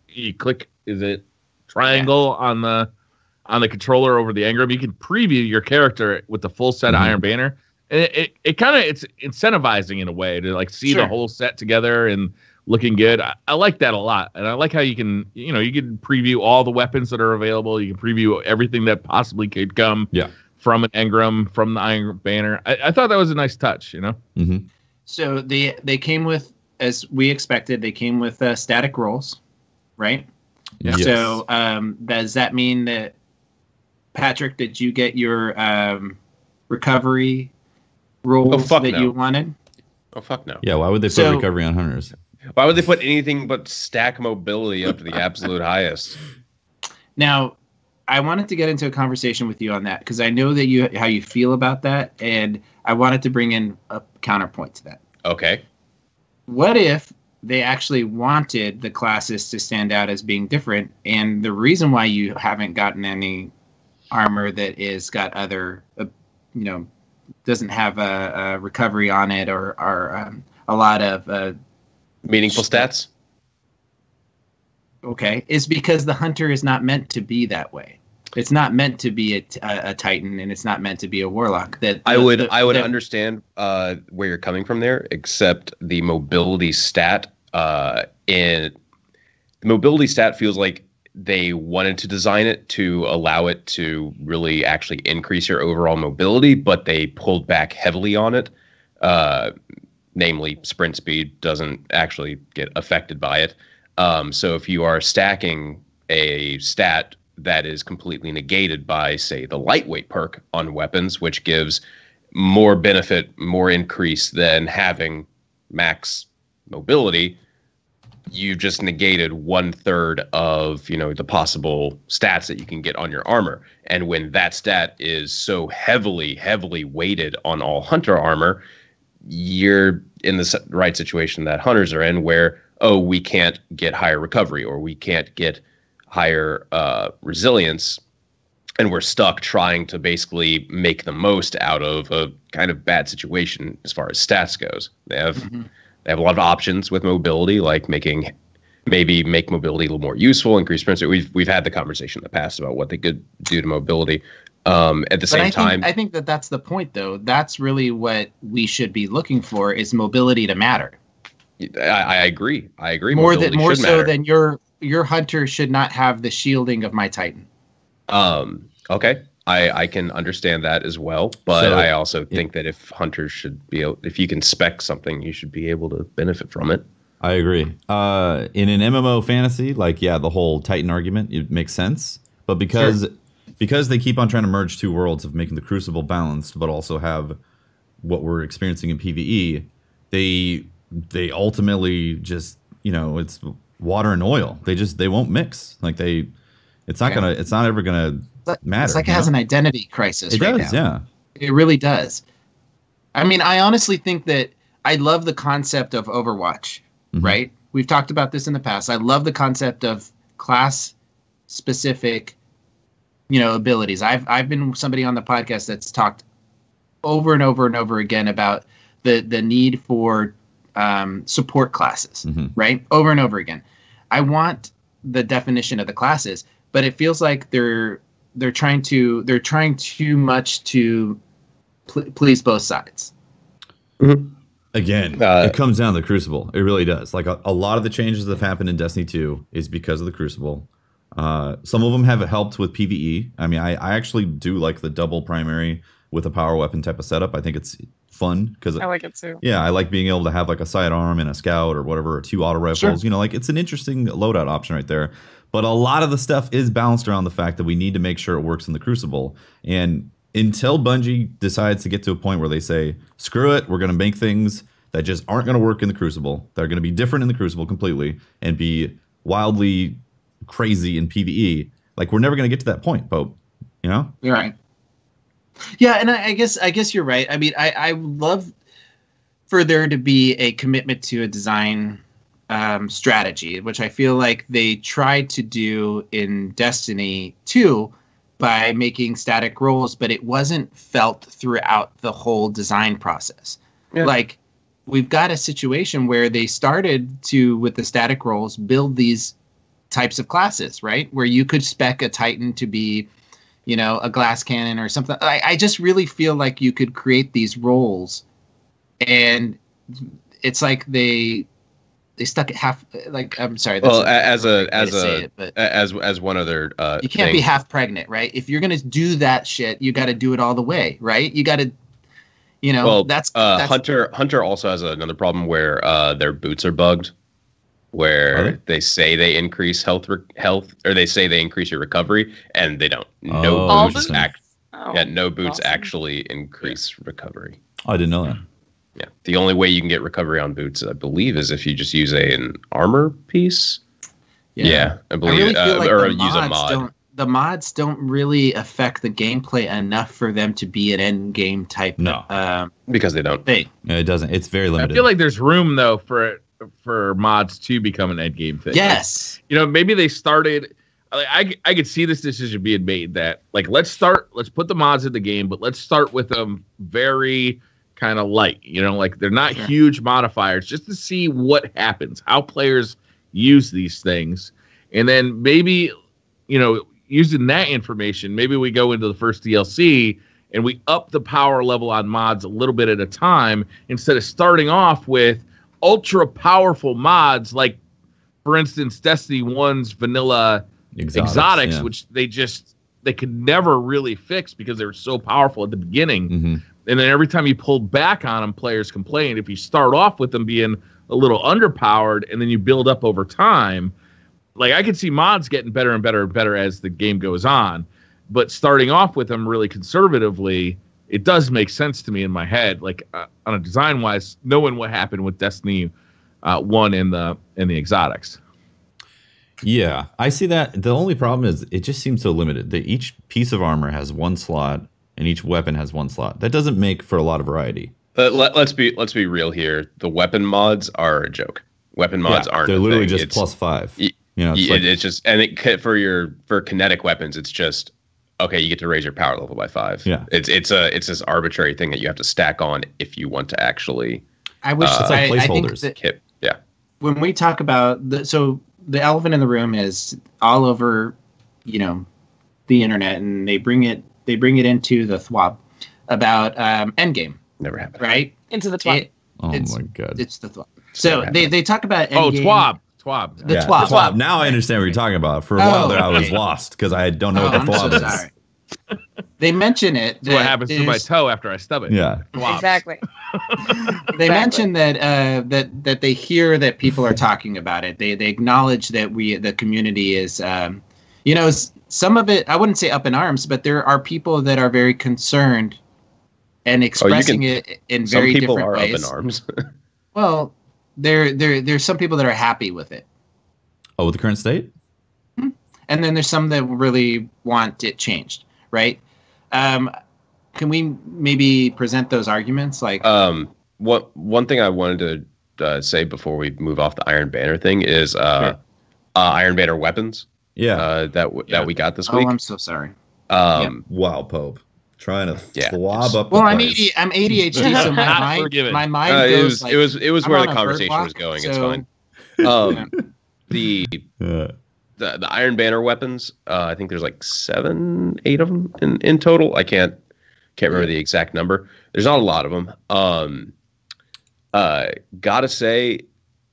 you click. Is it triangle on the on the controller over the engram. You can preview your character with the full set of Iron Banner. And it kind of, it's incentivizing in a way to like see the whole set together and looking good. I like that a lot. And I like how you can preview all the weapons that are available. You can preview everything that possibly could come from an engram, from the Iron Banner. I thought that was a nice touch, you know? Mm-hmm. So they came with, as we expected, they came with static rolls, right? Yeah. Yes. So does that mean that, Patrick, did you get your recovery rolls you wanted? Oh, fuck no. Yeah, why would they put recovery on hunters? Why would they put anything but stack mobility up to the absolute highest? Now, I wanted to get into a conversation with you on that because I know that how you feel about that, and I wanted to bring in a counterpoint to that. Okay. What if they actually wanted the classes to stand out as being different, and the reason why you haven't gotten any armor that is got other, doesn't have a recovery on it or a lot of meaningful stats? Okay, is because the hunter is not meant to be that way. It's not meant to be a Titan, and it's not meant to be a Warlock. I would understand where you're coming from there, except the mobility stat. The mobility stat feels like they wanted to design it to allow it to really actually increase your overall mobility, but they pulled back heavily on it. Namely, sprint speed doesn't actually get affected by it. So if you are stacking a stat that is completely negated by, say, the lightweight perk on weapons, which gives more benefit, more increase than having max mobility, you just negated 1/3 of, the possible stats that you can get on your armor. And when that stat is so heavily weighted on all hunter armor, you're in the right situation that hunters are in where, we can't get higher recovery or we can't get higher resilience, and we're stuck trying to basically make the most out of a kind of bad situation as far as stats goes. They have a lot of options with mobility, like make mobility a little more useful, increase sprint. We've had the conversation in the past about what they could do to mobility. At the same time, I think that's the point, though. That's really what we should be looking for, is mobility to matter. I agree. More so than your hunter should not have the shielding of my Titan. Okay. I can understand that as well, but I also think that if hunters should be able, if you can spec something, you should be able to benefit from it. I agree. In an MMO fantasy, the whole Titan argument, it makes sense, but because they keep on trying to merge two worlds of making the Crucible balanced, but also have what we're experiencing in PvE, they ultimately just, it's water and oil. They won't mix. It's not ever gonna matter. It's like it has an identity crisis right now. Yeah. It really does. I mean, I honestly think that I love the concept of Overwatch, right? We've talked about this in the past. I love the concept of class specific, abilities. I've been somebody on the podcast that's talked over and over and over again about the need for support classes, right? Over and over again. I want the definition of the classes, but it feels like they're trying too much to please both sides. Again, it comes down to the Crucible. It really does. Like a lot of the changes that have happened in Destiny 2 is because of the Crucible. Some of them have helped with PvE. I mean, I actually do like the double primary with a power weapon type of setup. I think it's fun because I like it too. Yeah, I like being able to have like a sidearm and a scout or whatever, or 2 auto rifles. Sure. It's an interesting loadout option right there. But a lot of the stuff is balanced around the fact that we need to make sure it works in the Crucible. And until Bungie decides to get to a point where they say, screw it, we're going to make things that just aren't going to work in the Crucible, that are going to be different in the Crucible completely, and be wildly crazy in PvE, we're never going to get to that point, Pope. You're right. Yeah, and I guess you're right. I mean, I would love for there to be a commitment to a design strategy, which I feel like they tried to do in Destiny 2 by making static rolls, but it wasn't felt throughout the whole design process. Yeah. We've got a situation where they started to, with the static rolls, build these types of classes, right? Where you could spec a Titan to be you know, a glass cannon or something. I just really feel like you could create these roles, and it's like they stuck it half. Like, I'm sorry. Well, as one other, you can't be half pregnant, right? If you're gonna do that shit, you got to do it all the way, right? You got to, you know. Well, that's Hunter also has another problem where their boots are bugged, where they say they increase health, or they say they increase your recovery, and they don't. No boots actually increase recovery. Oh, I didn't know that. Yeah, the only way you can get recovery on boots, I believe, is if you just use an armor piece. Yeah, I believe, or use a mod. The mods don't really affect the gameplay enough for them to be an end game type. No, because they don't. Yeah, it doesn't. It's very limited. I feel like there's room though for mods to become an end game thing. Yes, like, you know, maybe they started. I could see this decision being made that like let's put the mods in the game, but let's start with them very kind of light, you know, like they're not huge modifiers, just to see what happens, how players use these things. And then maybe, you know, using that information, maybe we go into the first DLC and we up the power level on mods a little bit at a time, instead of starting off with ultra powerful mods, like, for instance, Destiny 1's vanilla exotics, which they could never really fix because they were so powerful at the beginning. Mm-hmm. And then every time you pulled back on them, players complained. If you start off with them being a little underpowered and then you build up over time, like I could see mods getting better and better and better as the game goes on. But starting off with them really conservatively, it does make sense to me in my head, like on a design wise, knowing what happened with Destiny 1 in the exotics. Yeah, I see that. The only problem is it just seems so limited. Each piece of armor has one slot, and each weapon has one slot. That doesn't make for a lot of variety. Let's be real here. The weapon mods are a joke. Weapon mods aren't. They're literally just +5. You know, it's just, and for kinetic weapons, it's just okay. You get to raise your power level by 5. Yeah, it's this arbitrary thing that you have to stack on if you want to actually. I wish it's like placeholders. I think when we talk about the elephant in the room is all over, you know, the internet, and they bring it into the THWAB about endgame. Never happened. Right? Into the THWAB. My God. It's the THWAB. So they talk about endgame. THWAB. The THWAB. Now I understand what you're talking about. For a while there, I was lost because I don't know what the THWAB is. Sorry. They mention it. That's what happens to my toe after I stub it. Yeah. Exactly. They mention that they hear that people are talking about it. They acknowledge that the community is, you know, some of it, I wouldn't say up in arms, but there are people that are very concerned and expressing it in very different ways. Some people are up in arms. Well, there's some people that are happy with it. Oh, with the current state? And then there's some that really want it changed, right? Can we maybe present those arguments? Like, one thing I wanted to say before we move off the Iron Banner thing is Iron Banner weapons. Yeah, that we got this week. Oh, I'm so sorry. Wow, Pope, trying to swab up. Well, I'm ADHD, so my mind goes. It was where the conversation was going. It's fine. The Iron Banner weapons, I think there's like 7, 8 of them in total. I can't remember the exact number. There's not a lot of them. Gotta say,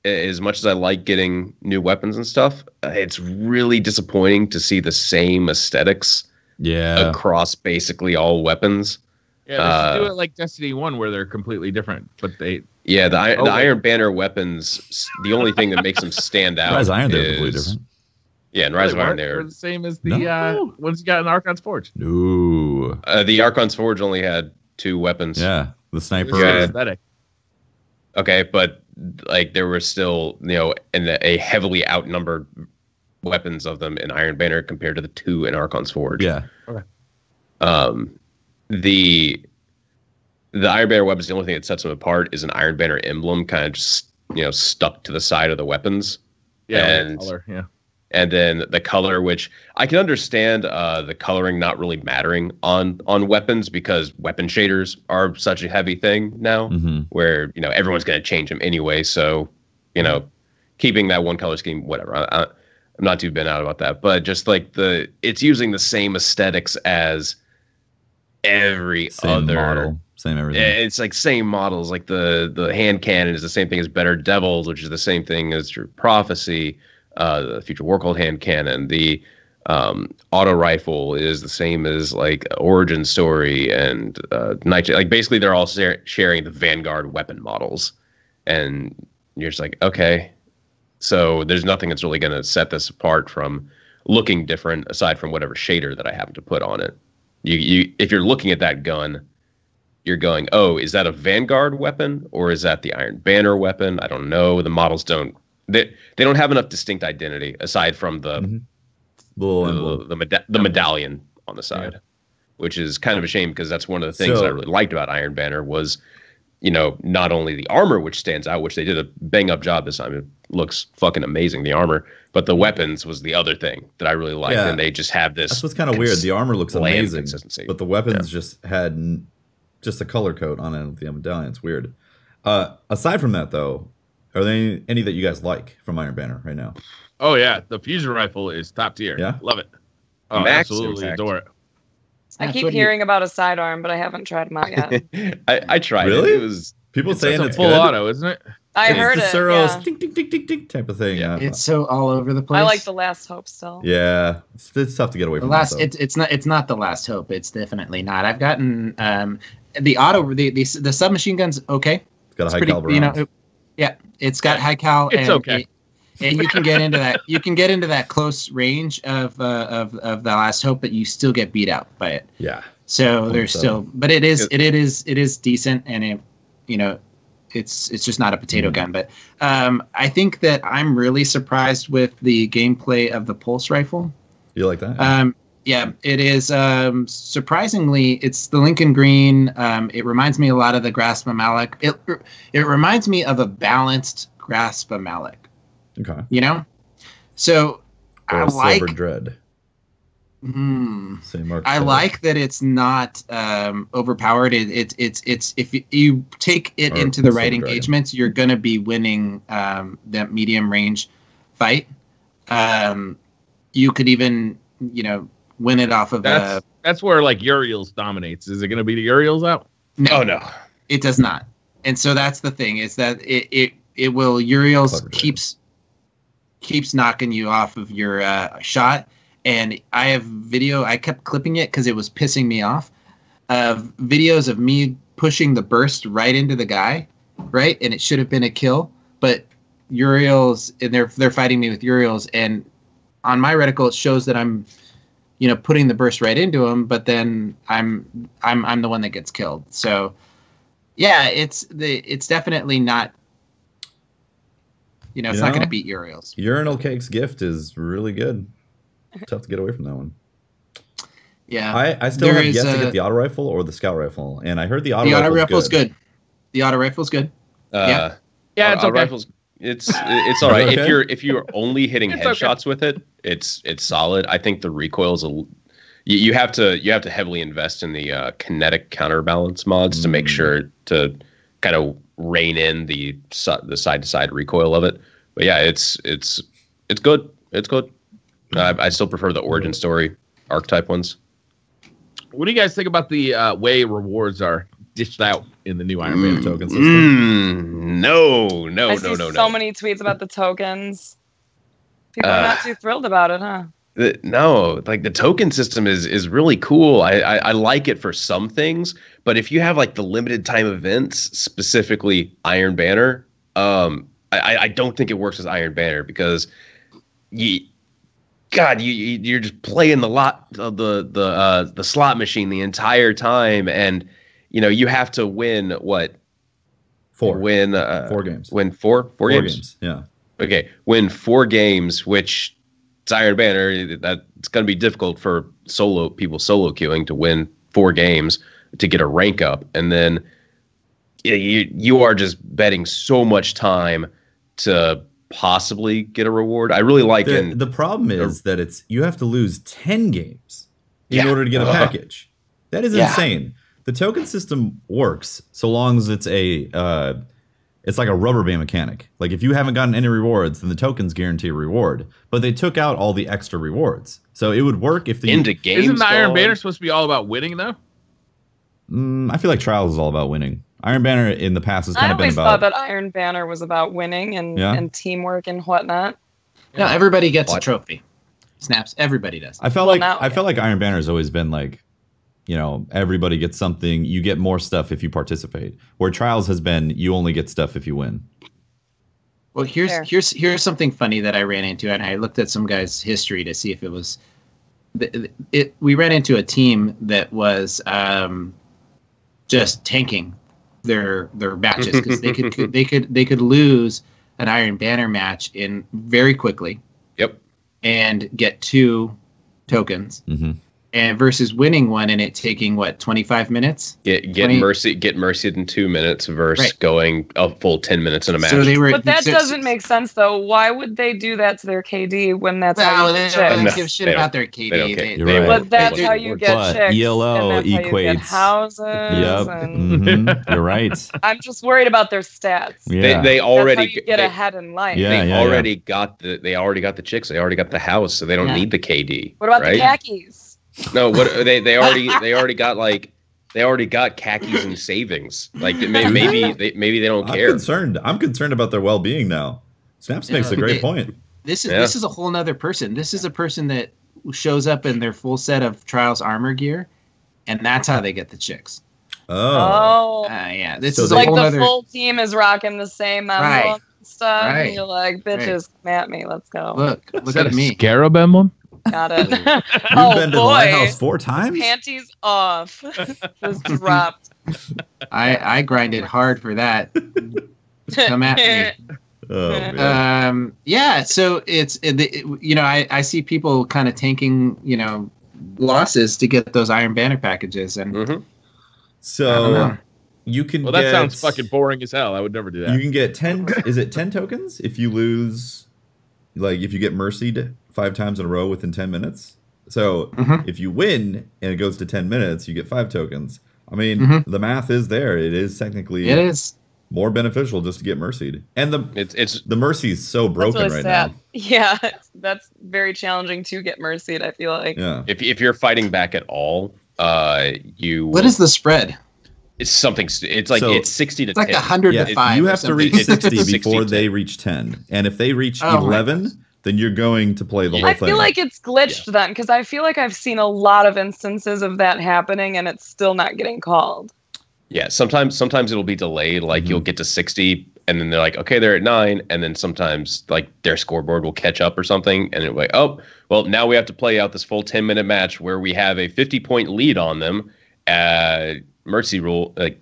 as much as I like getting new weapons and stuff, it's really disappointing to see the same aesthetics across basically all weapons. Yeah, they should do it like Destiny 1 where they're completely different, but they... Yeah, the Iron Banner weapons, the only thing that makes them stand out Rise Iron, they're completely different. Yeah, and Rise of Iron, they're the same as the ones you got in Archon's Forge. No. The Archon's Forge only had 2 weapons. Yeah, the sniper. Aesthetic. Okay, but like there were still, you know, a heavily outnumbered weapons of them in Iron Banner compared to the 2 in Archon's Forge. Yeah. Okay. The Iron Banner weapons, the only thing that sets them apart is an Iron Banner emblem kind of just, you know, stuck to the side of the weapons. Yeah, and color, yeah. And then the color, which I can understand the coloring not really mattering on weapons because weapon shaders are such a heavy thing now where, you know, everyone's going to change them anyway. So, you know, keeping that one color scheme, whatever. I'm not too bent out about that, but just like it's using the same aesthetics as every same other model, same everything. It's like same models. Like the hand cannon is the same thing as Better Devils, which is the same thing as True Prophecy. The Future War hand cannon. The auto rifle is the same as like Origin Story and Night. Like basically, they're all sharing the Vanguard weapon models, and you're just like, okay, so there's nothing that's really going to set this apart from looking different aside from whatever shader that I happen to put on it. You if you're looking at that gun, you're going, oh, is that a Vanguard weapon or is that the Iron Banner weapon? I don't know. The models don't don't have enough distinct identity aside from the medallion on the side, which is kind of a shame because that's one of the things that I really liked about Iron Banner was, you know, not only the armor, which stands out, which they did a bang up job this time. It looks fucking amazing, the armor, but the weapons was the other thing that I really liked. Yeah. And they just have this. That's what's kind of weird. The armor looks amazing, but the weapons just had just a color coat on it. The medallion. It's weird. Aside from that, though, are there any that you guys like from Iron Banner right now? Oh yeah, the fusion rifle is top tier. Yeah, love it. Oh, absolutely adore it. I keep hearing about a sidearm, but I haven't tried them out yet. I tried. Really? It was people saying it's full auto, isn't it? I heard it. Yeah. Ding, ding, ding, ding, ding type of thing. Yeah. It's so all over the place. I like the Last Hope still. Yeah, it's tough to get away from. It's not the Last Hope. It's definitely not. I've gotten the submachine guns. Okay, it's got a high caliber. You know, it's got high cal. It's okay. And you can get into that. You can get into that close range of the Last Hope, but you still get beat out by it. Yeah. So there's still, but it is decent, and it, you know, it's just not a potato gun. But I think that I'm really surprised with the gameplay of the pulse rifle. You like that? Yeah, it is. Surprisingly, it's the Lincoln Green. It reminds me a lot of the Grasp of Malek. It reminds me of a balanced Grasp of Malek. Okay. You know, so or I like Silver Dread. Same mark. I like that it's not overpowered. It's if you take it into the right engagements, you're gonna be winning that medium range fight. You could even, you know, win it off of that's where like Uriel's dominates. Is it gonna be the Uriel's out? No, it does not. And so that's the thing, is that it will Uriel's keeps knocking you off of your shot. And I have video, I kept clipping it because it was pissing me off, of videos of me pushing the burst right into the guy, right? And it should have been a kill, but Uriel's, and they're fighting me with Uriel's, and on my reticle it shows that I'm, you know, putting the burst right into him, but then I'm the one that gets killed. So yeah, it's definitely not, you know, it's not going to beat Uriel's. Urinal Cake's gift is really good. Tough to get away from that one. Yeah, I still have yet to get the auto rifle or the scout rifle, and I heard the auto rifle's good. The auto rifle's good. Yeah, it's okay. Rifle's, it's all right. Okay. If you're only hitting headshots with it, it's solid. I think the recoil's you have to heavily invest in the kinetic counterbalance mods to make sure to kind of rein in the side to side recoil of it. But yeah, it's good. It's good. I still prefer the Origin Story archetype ones. What do you guys think about the way rewards are dished out in the new Iron Banner token system? No. I see so many tweets about the tokens. People are not too thrilled about it, huh? No, like the token system is really cool. I like it for some things, but if you have like the limited time events, specifically Iron Banner, I don't think it works as Iron Banner because you're just playing the slot machine the entire time, and you know you have to win four games. Win four games. Yeah. Okay, win 4 games, which it's Iron Banner. That's going to be difficult for people solo queuing to win 4 games to get a rank up, and then you are just betting so much time to possibly get a reward. I really like the problem is that you have to lose 10 games in order to get a package. That is insane. The token system works so long as it's it's like a rubber band mechanic. Like if you haven't gotten any rewards, then the tokens guarantee a reward. But they took out all the extra rewards, so it would work if the into games. Isn't the Iron Banner supposed to be all about winning though? I feel like Trials is all about winning. Iron Banner in the past has kind of been about. I always thought that Iron Banner was about winning and teamwork and whatnot. No, everybody gets a trophy. Snaps. Everybody does. I felt like Iron Banner has always been like, you know, everybody gets something. You get more stuff if you participate. Where Trials has been, you only get stuff if you win. Well, here's something funny that I ran into, and I looked at some guy's history to see if it was. We ran into a team that was just tanking their matches because they could lose an Iron Banner match in very quickly. Yep. And get 2 tokens. Mm-hmm. And versus winning one and it taking what 25 minutes? Get mercied in 2 minutes versus going a full 10 minutes in a match. So but that doesn't make sense though. Why would they do that to their KD when that's how you get chicks? They don't give a shit about their KD. But that's how you get chicks. ELO equates. How you get houses. Yep. You're right. I'm just worried about their stats. Yeah. They already that's how you get ahead in life. They already got the chicks. They already got the house, so they don't need the KD. What about the khakis? No, what they already got khakis and savings. Like maybe they don't care. I'm concerned about their well-being now. Snaps makes a great point. This is a whole nother person. This is a person that shows up in their full set of Trials armor gear, and that's how they get the chicks. Yeah. This is like the full team is rocking the same emblem stuff. Right. And you're like, bitches, come at me. Let's go. Look at me. Scarab emblem. Got it. You've been to the lighthouse 4 times? Panties off. Just dropped. I grinded hard for that. Come at me. Oh, man. Yeah, so I see people kind of tanking, losses to get those Iron Banner packages. And so you can that sounds fucking boring as hell. I would never do that. You can get 10, is it 10 tokens if you lose, like if you get mercied 5 times in a row within 10 minutes. So if you win and it goes to 10 minutes, you get 5 tokens. I mean, the math is there. It is technically more beneficial just to get mercied. And the mercy is so broken really now. Yeah, that's very challenging to get mercied, I feel like. Yeah. If you're fighting back at all, What is the spread? It's something. It's like it's 60 to 10. It's like 100 to 5. You have to reach 60 before they reach 10, and if they reach 11. Then you're going to play the whole thing. I feel like it's glitched then, because I feel like I've seen a lot of instances of that happening, and it's still not getting called. Yeah, sometimes it'll be delayed. Like you'll get to 60, and then they're like, okay, they're at 9, and then sometimes like their scoreboard will catch up or something, and it's like, oh, well, now we have to play out this full 10-minute match where we have a 50-point lead on them. Mercy rule, like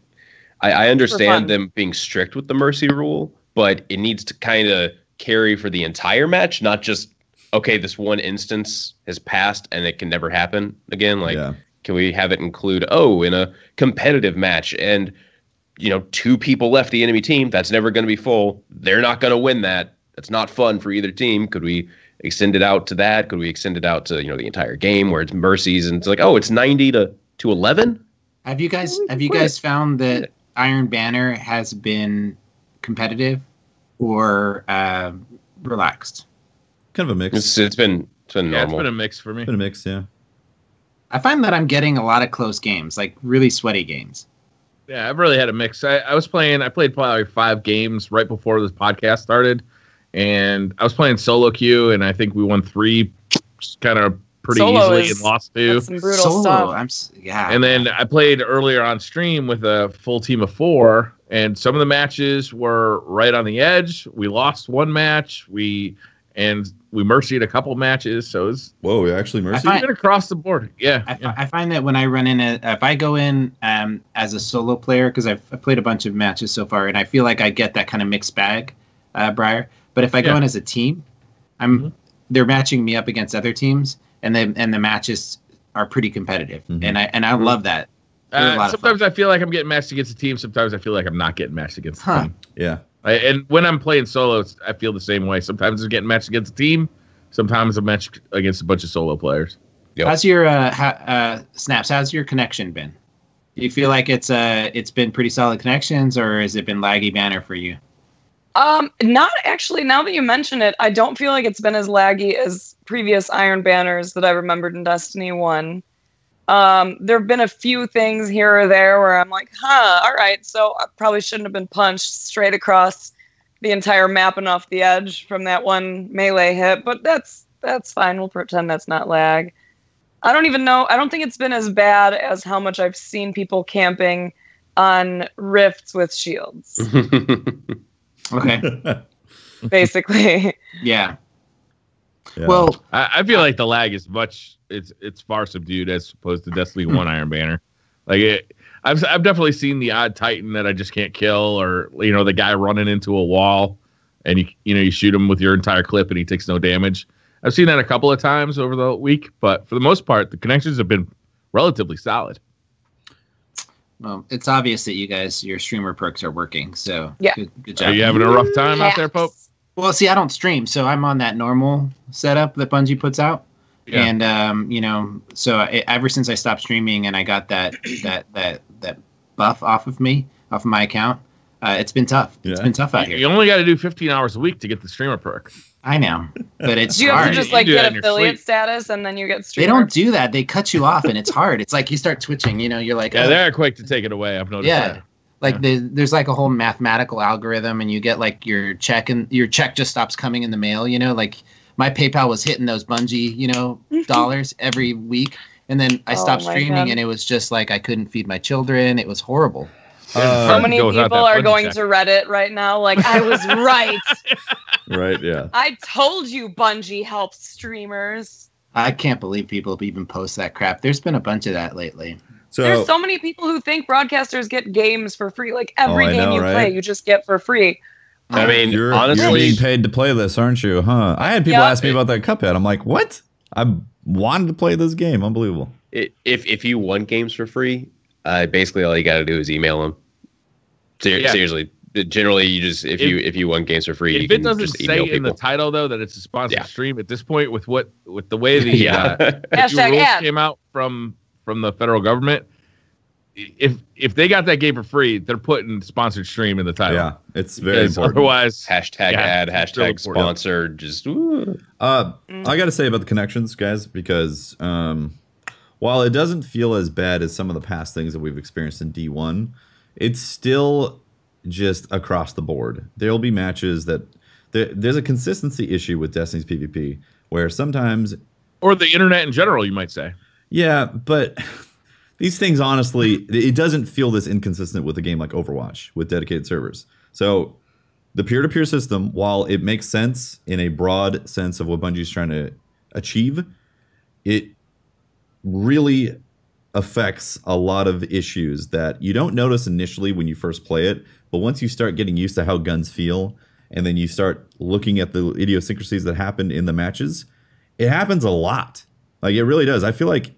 I understand them being strict with the mercy rule, but it needs to kind of carry for the entire match, not just this one instance has passed and it can never happen again. Like, can we have it include in a competitive match and 2 people left the enemy team, that's never going to be full, they're not going to win that, that's not fun for either team. Could we extend it out to that? Could we extend it out to the entire game where it's mercies and it's like, it's 90 to 11? Have you guys found that Iron Banner has been competitive or relaxed? Kind of a mix. It's been normal. It's been a mix for me. Been a mix, yeah. I find that I'm getting a lot of close games, like really sweaty games. Yeah, I've really had a mix. I played probably 5 games right before this podcast started, and I was playing solo queue, and I think we won 3 kind of pretty easily and lost 2. That's some brutal stuff. And then I played earlier on stream with a full team of 4, and some of the matches were right on the edge. We lost 1 match. We mercied a couple matches. So it's we actually mercied across the board. Yeah. I find that when I run in if I go in as a solo player, because I've played a bunch of matches so far, and I feel like I get that kind of mixed bag, Briar. But if I go in as a team, they're matching me up against other teams, and the matches are pretty competitive, and I love that. Sometimes I feel like I'm getting matched against a team. Sometimes I feel like I'm not getting matched against a team. Yeah. And when I'm playing solo, I feel the same way. Sometimes I'm getting matched against a team. Sometimes I'm matched against a bunch of solo players. Yep. How's your Snaps? How's your connection been? Do you feel like it's been pretty solid connections, or has it been laggy Banner for you? Not actually. Now that you mention it, I don't feel like it's been as laggy as previous Iron Banners that I remembered in Destiny 1. There have been a few things here or there where I'm like, all right, so I probably shouldn't have been punched straight across the entire map and off the edge from that one melee hit, but that's fine. We'll pretend that's not lag. I don't even know. I don't think it's been as bad as how much I've seen people camping on rifts with shields. Okay. Basically. Yeah. Well, I feel like the lag is it's far subdued as opposed to Destiny 1 Iron Banner. Like I've definitely seen the odd Titan that I just can't kill, or the guy running into a wall and you shoot him with your entire clip and he takes no damage. I've seen that a couple of times over the week, but for the most part, the connections have been relatively solid. Well, it's obvious that your streamer perks are working. So yeah, good job. Are you having a rough time out there, Pope? Well, see, I don't stream, so I'm on that normal setup that Bungie puts out. Yeah. And so ever since I stopped streaming and I got that buff off of my account, it's been tough. Yeah. It's been tough out here. You only got to do 15 hours a week to get the streamer perk. I know, but it's do you hard. have to just get affiliate status and then you get streamer? They don't do that. They cut you off, and it's hard. It's like you start twitching. You're like, they're quick to take it away. I've noticed. Yeah. That. There's like a whole mathematical algorithm, and you get like your check, and your check just stops coming in the mail. Like my PayPal was hitting those Bungie, dollars every week, and then I stopped streaming, and it was just like I couldn't feed my children. It was horrible. How many people are going to Reddit right now? Like, I was right. Right, yeah. I told you Bungie helps streamers. I can't believe people even post that crap. There's been a bunch of that lately. There's so many people who think broadcasters get games for free. Like, every game you play, you just get for free. I mean, honestly, you're being paid to play this, aren't you? Huh? I had people ask me about that Cuphead. I'm like, what? I wanted to play this game. Unbelievable. If you want games for free, basically all you got to do is email them. Seriously, generally you just if you want games for free, if it doesn't say in the title though that it's a sponsored stream at this point with the way the hashtag rules ad came out from the federal government, if they got that game for free, they're putting sponsored stream in the title. Yeah, it's very important. Otherwise, hashtag ad, hashtag sponsor. Just I got to say about the connections, guys, because while it doesn't feel as bad as some of the past things that we've experienced in D1, it's still just across the board. There'll be matches that there's a consistency issue with Destiny's PvP where sometimes, or the internet in general, you might say. Yeah, but these things, honestly, it doesn't feel this inconsistent with a game like Overwatch with dedicated servers. So the peer-to-peer system, while it makes sense in a broad sense of what Bungie's trying to achieve, it really affects a lot of issues that you don't notice initially when you first play it, but once you start getting used to how guns feel, and then you start looking at the idiosyncrasies that happen in the matches, it happens a lot. Like, it really does. I feel like,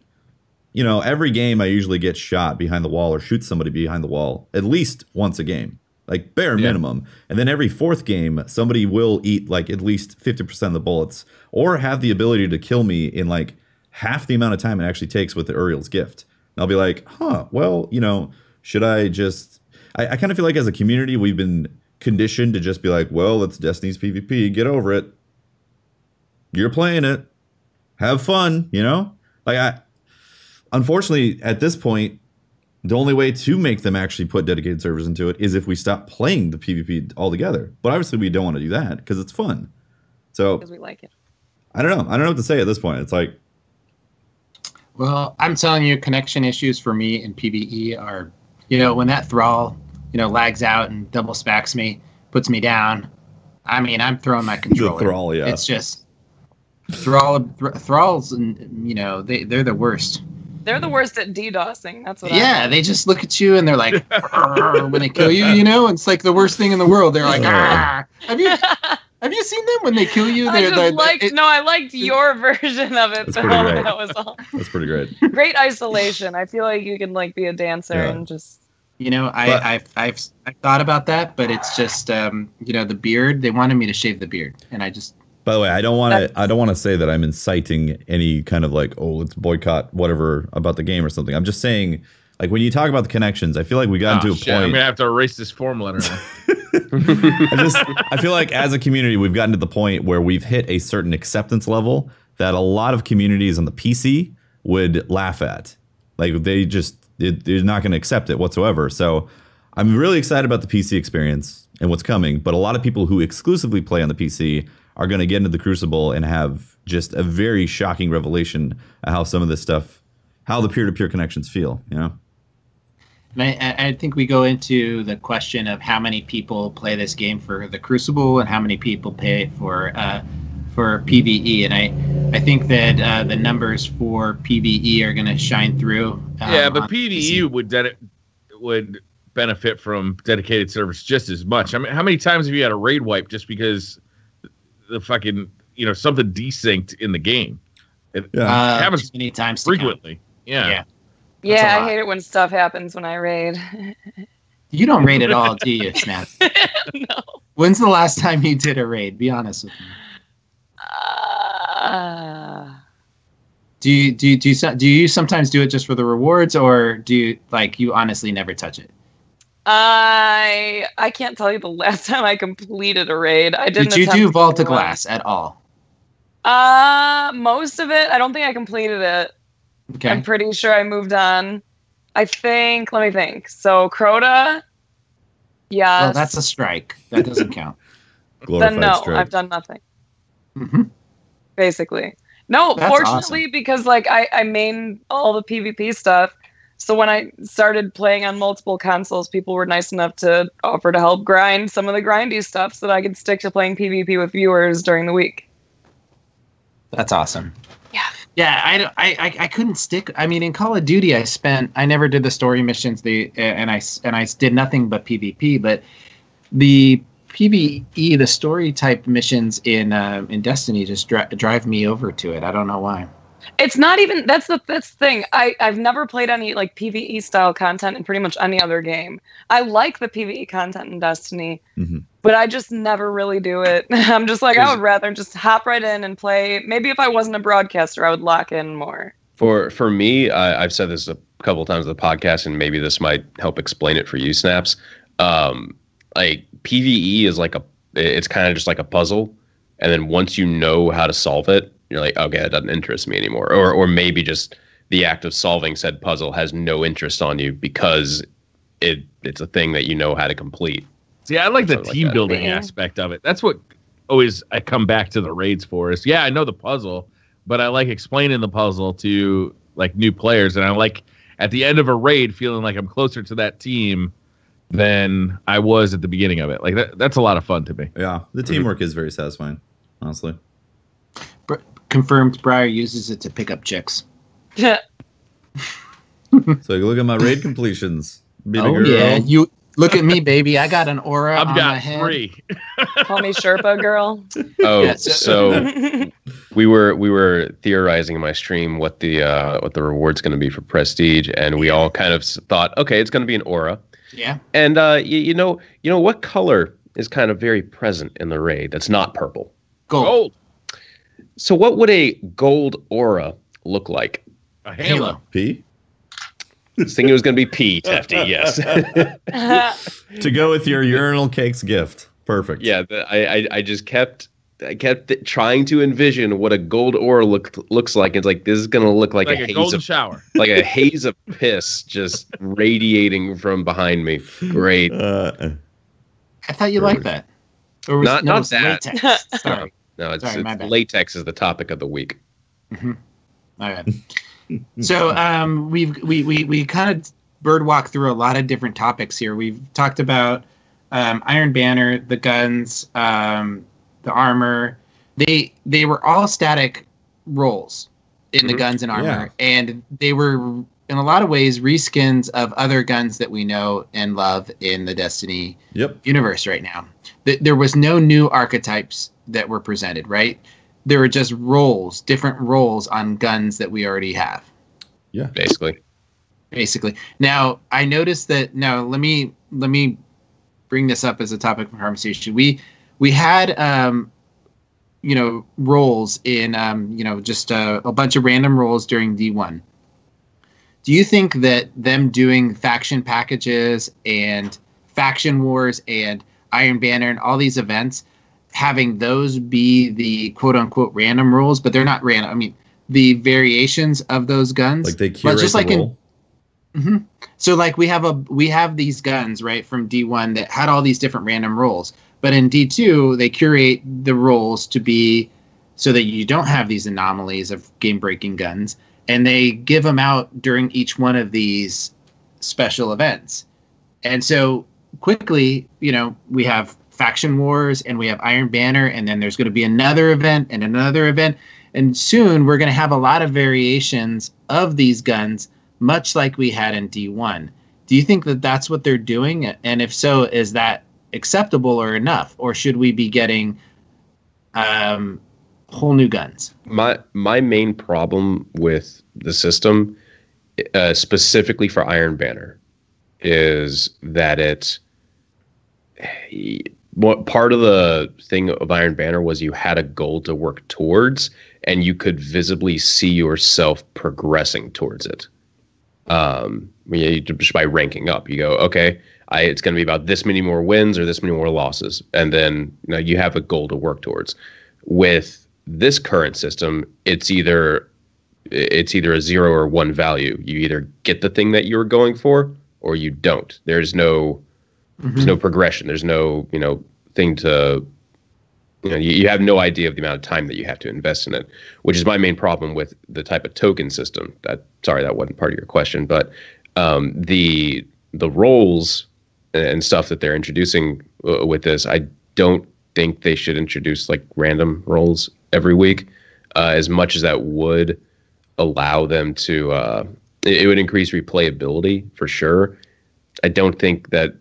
every game I usually get shot behind the wall or shoot somebody behind the wall at least once a game, like bare minimum. And then every fourth game, somebody will eat like at least 50% of the bullets or have the ability to kill me in like half the amount of time it actually takes with the Uriel's gift. And I'll be like, well, should I just... I kind of feel like as a community, we've been conditioned to just be like, well, it's Destiny's PvP, get over it. You're playing it. Have fun, Like, unfortunately, at this point, the only way to make them actually put dedicated servers into it is if we stop playing the PvP altogether. But obviously, we don't want to do that because it's fun. So, because we like it. I don't know. I don't know what to say at this point. It's like... Well, I'm telling you, connection issues for me in PvE are, when that Thrall, lags out and double spacks me, puts me down. I mean, I'm throwing my controller. The Thrall, yeah. It's just Thralls, and they're the worst. They're the worst at DDoSing. That's what. They just look at you and they're like, when they kill you, it's like the worst thing in the world. They're like, Have you seen them when they kill you? I liked your version of it. That's pretty great. That was all. That's pretty great. Great isolation. I feel like you can be a dancer and just. I've thought about that, but it's just the beard. They wanted me to shave the beard, and I just. By the way, I don't want to say that I'm inciting any kind of like, oh, let's boycott whatever about the game or something. I'm just saying, Like when you talk about the connections, I feel like we got into a point. I'm gonna have to erase this form letter now. I feel like as a community, we've gotten to the point where we've hit a certain acceptance level that a lot of communities on the PC would laugh at. Like they're not going to accept it whatsoever. So I'm really excited about the PC experience and what's coming. But a lot of people who exclusively play on the PC are going to get into the Crucible and have just a very shocking revelation of how some of this stuff, how the peer-to-peer connections feel, you know? I think we go into the question of how many people play this game for the Crucible and how many people pay for PvE, and I think that the numbers for PvE are going to shine through. But PvE would benefit from dedicated servers just as much. I mean, how many times have you had a raid wipe just because the fucking something desynced in the game? It happens many times frequently. Yeah. Yeah, I hate it when stuff happens when I raid. You don't raid at all, do you, Snaps? No. When's the last time you did a raid? Be honest with me. Do you sometimes do it just for the rewards, or do you honestly never touch it? I can't tell you the last time I completed a raid. Did you do Vault of Glass at all? Most of it. I don't think I completed it. Okay. I'm pretty sure I moved on. Let me think. So Crota, yes. Well, that's a strike. That doesn't count. Then no, strike. I've done nothing. Mm-hmm. Basically. No, That's fortunately, awesome. because I main all the PvP stuff. So when I started playing on multiple consoles, people were nice enough to offer to help grind some of the grindy stuff so that I could stick to playing PvP with viewers during the week. That's awesome. Yeah, I couldn't stick. I mean, in Call of Duty, I never did the story missions. And I did nothing but PvP. But the PvE, the story type missions in Destiny, just drive me over to it. I don't know why. it's not even that's the thing. I've never played any like PvE style content in pretty much any other game. I like the PvE content in Destiny, but I just never really do it. I'm just like, I would rather just hop right in and play. Maybe if I wasn't a broadcaster, I would lock in more. For me, I've said this a couple of times on the podcast, and maybe this might help explain it for you, Snaps. Like PvE is like it's kind of just like a puzzle, and then once you know how to solve it, you're like, okay, that doesn't interest me anymore. Or maybe just the act of solving said puzzle has no interest on you because it's a thing that you know how to complete. See, I like the team building aspect of it. That's what always I come back to the raids for is, I know the puzzle, but I like explaining the puzzle to like new players. And I like at the end of a raid feeling like I'm closer to that team than I was at the beginning of it. Like that's a lot of fun to me. Yeah, the teamwork is very satisfying, honestly. Confirmed, Briar uses it to pick up chicks. So you look at my raid completions. Yeah, you look at me, baby. I got an aura. I've on got my head. 3. Call me Sherpa girl. Oh, Yeah, so we were theorizing in my stream what the reward's going to be for prestige, and we all kind of thought, okay, it's going to be an aura. Yeah. And you know what color is kind of very present in the raid that's not purple? Gold. So what would a gold aura look like? A halo. P? I was thinking it was going to be P, Tefty, yes. To go with your urinal cakes gift. Perfect. Yeah, I just kept trying to envision what a gold aura looks like. It's like, this is going to look like a haze golden shower. Like a haze of piss just radiating from behind me. Great. I thought you liked that. Or Not that. Latex. Sorry. No, it's my bad. latex is the topic of the week. Mm-hmm. All right. So we kind of bird walk through a lot of different topics here. We've talked about Iron Banner, the guns, the armor. They were all static rolls in the guns and armor, and they were in a lot of ways reskins of other guns that we know and love in the Destiny universe right now. There was no new archetypes that were presented, right? There were just rolls, different rolls on guns that we already have. Yeah, Basically. Now, I noticed that. Now, let me bring this up as a topic for conversation. We had rolls in just a bunch of random rolls during D1. Do you think that them doing faction packages and faction wars and Iron Banner and all these events, having those be the quote unquote random rules, but they're not random. I mean, the variations of those guns, like they curate just the like role. So like we have these guns, right, from D1 that had all these different random rolls, but in D2 they curate the rolls to be so that you don't have these anomalies of game breaking guns, and they give them out during each one of these special events. And so quickly, you know, we have faction wars and we have Iron Banner, and then there's going to be another event and another event, and soon we're going to have a lot of variations of these guns, much like we had in D1. Do you think that that's what they're doing? And if so, is that acceptable or enough? Or should we be getting whole new guns? My main problem with the system, specifically for Iron Banner, is that part of the thing of Iron Banner was you had a goal to work towards, and you could visibly see yourself progressing towards it. Just by ranking up, you go, okay, it's going to be about this many more wins or this many more losses, and then you have a goal to work towards. With this current system, it's either a 0 or 1 value. You either get the thing that you're going for or you don't. There's no progression. There's no thing to you have no idea of the amount of time that you have to invest in it, which is my main problem with the type of token system. Sorry, that wasn't part of your question, but the roles and stuff that they're introducing with this, I don't think they should introduce like random roles every week, as much as that would allow them to it would increase replayability for sure. I don't think that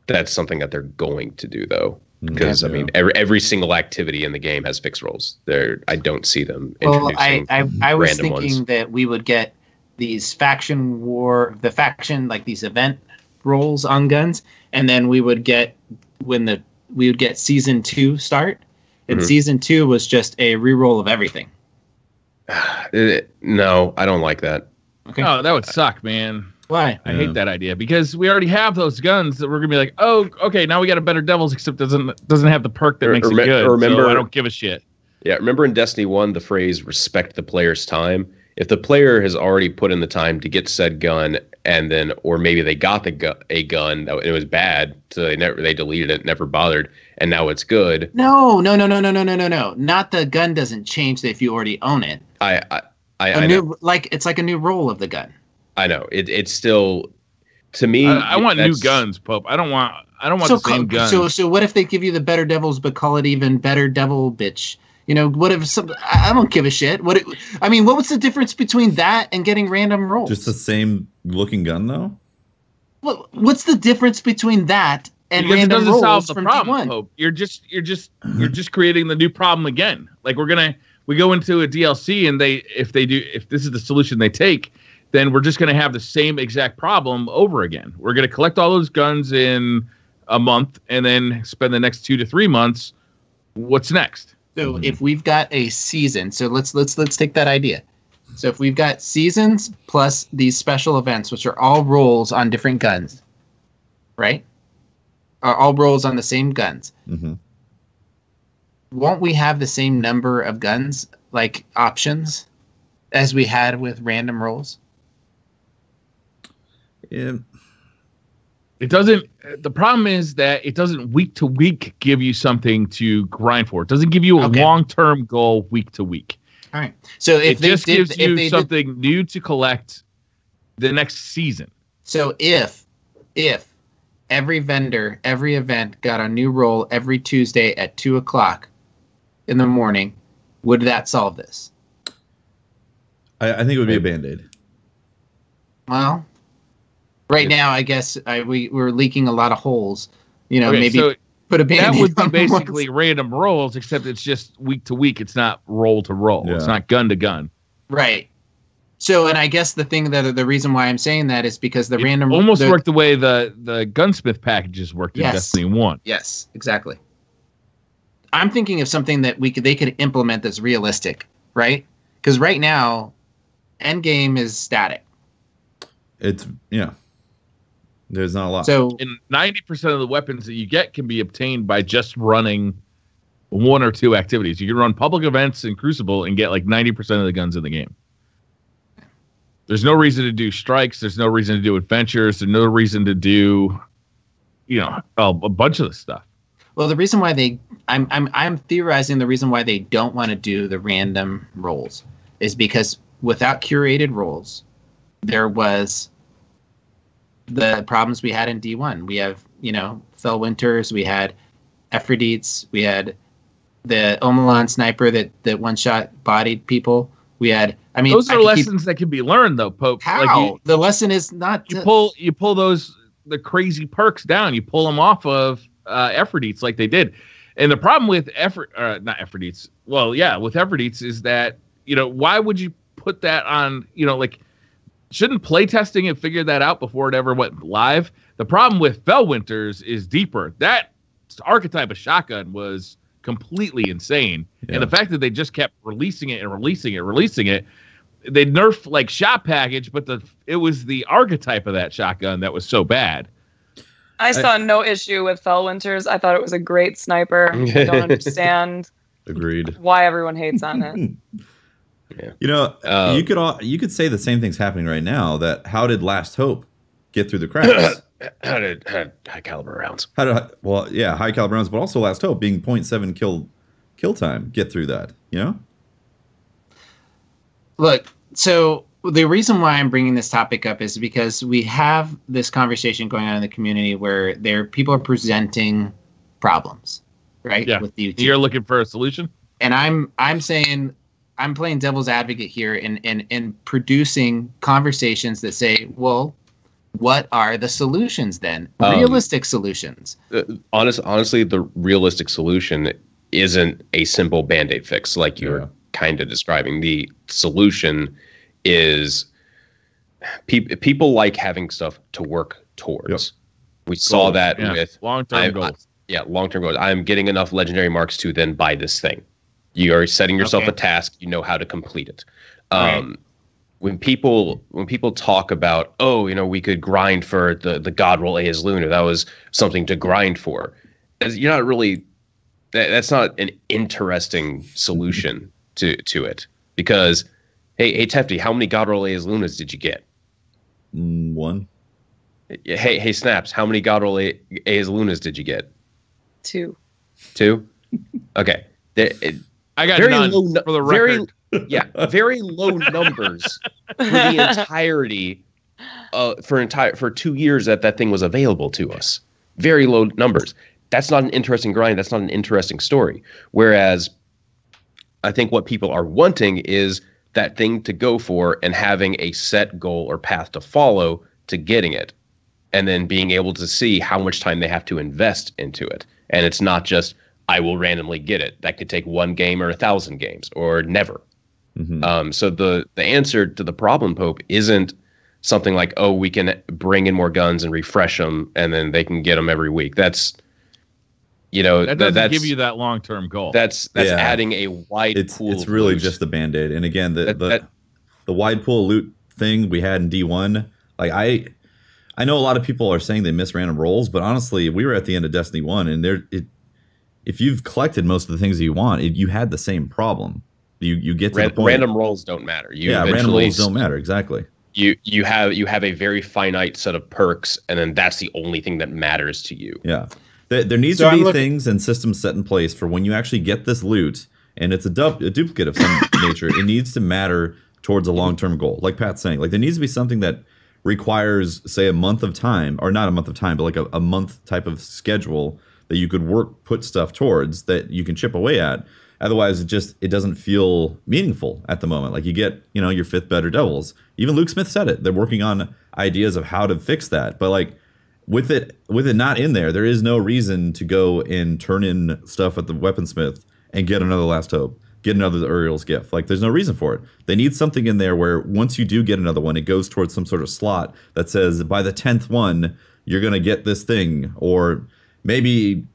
that's something that they're going to do, though, because I mean every single activity in the game has fixed roles. I don't see them introducing I was thinking ones. that we would get these like these event roles on guns, and then we would get season 2 start, and season 2 was just a reroll of everything. No, I don't like that. Okay. Oh, that would suck, man. Why? I hate that idea, because we already have those guns that we're gonna be like, oh, okay, now we got a better Devils, except doesn't have the perk that makes it good. So I don't give a shit. Yeah, remember in Destiny 1 the phrase "respect the player's time." If the player has already put in the time to get said gun, and then, or maybe they got a gun that it was bad, so they deleted it, never bothered, and now it's good. No. Not the gun doesn't change if you already own it. I know. It's like a new roll of the gun. I know. It's still, to me. I want new guns, Pope. I don't want the same gun. So what if they give you the better Devils, but call it even better Devil bitch? What if I don't give a shit. What was the difference between that and getting random rolls? Just the same looking gun, though. What's the difference between that and because random it doesn't rolls solve the from problem, D1? Pope. You're just creating the new problem again. Like we go into a DLC, and if this is the solution they take, then we're just going to have the same exact problem over again. We're going to collect all those guns in a month and then spend the next 2 to 3 months. What's next? So if we've got a season, so let's take that idea. So if we've got seasons plus these special events, which are all rolls on different guns, right? Are all rolls on the same guns. Mm-hmm. Won't we have the same number of guns, like options, as we had with random rolls? Yeah. It doesn't. The problem is that it doesn't week to week give you something to grind for. It doesn't give you a long-term goal week to week. All right. So if it just gives you something new to collect the next season. So if every vendor, every event got a new roll every Tuesday at 2:00 in the morning, would that solve this? I think it would be a Band-Aid. Well, right now, I guess we're leaking a lot of holes. Maybe so put a Band-Aid. That would be basically random rolls, except it's just week to week. It's not roll to roll. Yeah. It's not gun to gun. Right. So, and I guess the reason why I'm saying that is because the random almost worked the way the gunsmith packages worked in Destiny 1. Yes, exactly. I'm thinking of something that they could implement that's realistic, right? Because right now, endgame is static. It's there's not a lot. So, and 90% of the weapons that you get can be obtained by just running one or two activities. You can run public events in Crucible and get like 90% of the guns in the game. There's no reason to do strikes. There's no reason to do adventures. There's no reason to do, a bunch of the stuff. Well, the reason why I'm theorizing the reason why they don't want to do the random rolls is because without curated rolls, there was the problems we had in D1. We have, Fell Winters, we had Ephrodites, we had the Omelon sniper that one-shot bodied people. We had, those are lessons that can be learned though, Pope. How? The lesson is not you pull the crazy perks down. You pull them off of Ephrodites like they did. And the problem with not Ephrodites. Well, yeah, with Ephrodites is that, why would you put that on, shouldn't playtesting have figured that out before it ever went live? The problem with Fellwinters is deeper. That archetype of shotgun was completely insane. Yeah. And the fact that they just kept releasing it, they nerfed like shot package, but it was the archetype of that shotgun that was so bad. I saw no issue with Fellwinters. I thought it was a great sniper. I don't understand why everyone hates on it. Yeah. You could say the same thing's happening right now. That how did Last Hope get through the cracks? How did high caliber rounds? High caliber rounds, but also Last Hope being 0.7 kill time get through that. Look, so the reason why I'm bringing this topic up is because we have this conversation going on in the community where people are presenting problems, right? Yeah. With YouTube. You're looking for a solution, and I'm saying I'm playing devil's advocate here in producing conversations that say, well, what are the solutions then? Realistic solutions. Honestly, the realistic solution isn't a simple Band-Aid fix like you're kind of describing. The solution is people like having stuff to work towards. Yep. We saw that with long-term goals. Long-term goals. I'm getting enough legendary marks to then buy this thing. You are setting yourself a task. You know how to complete it. When people talk about, we could grind for the God roll Aes Luna, that was something to grind for. You're not really. That's not an interesting solution to it, because hey Tefty, how many God roll Aes Lunas did you get? One. Hey Snaps, how many God roll Aes Lunas did you get? Two. Okay. I got none for the record. Very low numbers for the entirety for 2 years that thing was available to us. Very low numbers. That's not an interesting grind. That's not an interesting story. Whereas I think what people are wanting is that thing to go for and having a set goal or path to follow to getting it, and then being able to see how much time they have to invest into it. And it's not just, I will randomly get it. That could take 1 game or 1,000 games or never. Mm-hmm. So the answer to the problem, Pope, isn't something like, we can bring in more guns and refresh them, and then they can get them every week. That's, that doesn't give you that long-term goal. That's adding a wide pool. It's really just the Band-Aid. And again, the wide pool loot thing we had in D1, like I know a lot of people are saying they miss random rolls, but honestly, we were at the end of Destiny 1, and if you've collected most of the things that you want, you had the same problem. You get to the point. Random rolls don't matter. Random rolls don't matter, exactly. You have a very finite set of perks, and then that's the only thing that matters to you. Yeah. There needs to be things and systems set in place for when you actually get this loot, and it's a duplicate of some nature. It needs to matter towards a long-term goal. Like Pat's saying, like there needs to be something that requires, say, a month of time, or not a month of time, but like a month type of schedule that you could put stuff towards that you can chip away at. Otherwise, it doesn't feel meaningful at the moment. Like you get, your 5th Better Devils. Even Luke Smith said it. They're working on ideas of how to fix that. But like with it not in there is no reason to go and turn in stuff at the weaponsmith and get another Last Hope, get another Uriel's Gift. Like there's no reason for it. They need something in there where once you do get another one, it goes towards some sort of slot that says by the 10th one, you're going to get this thing. Or maybe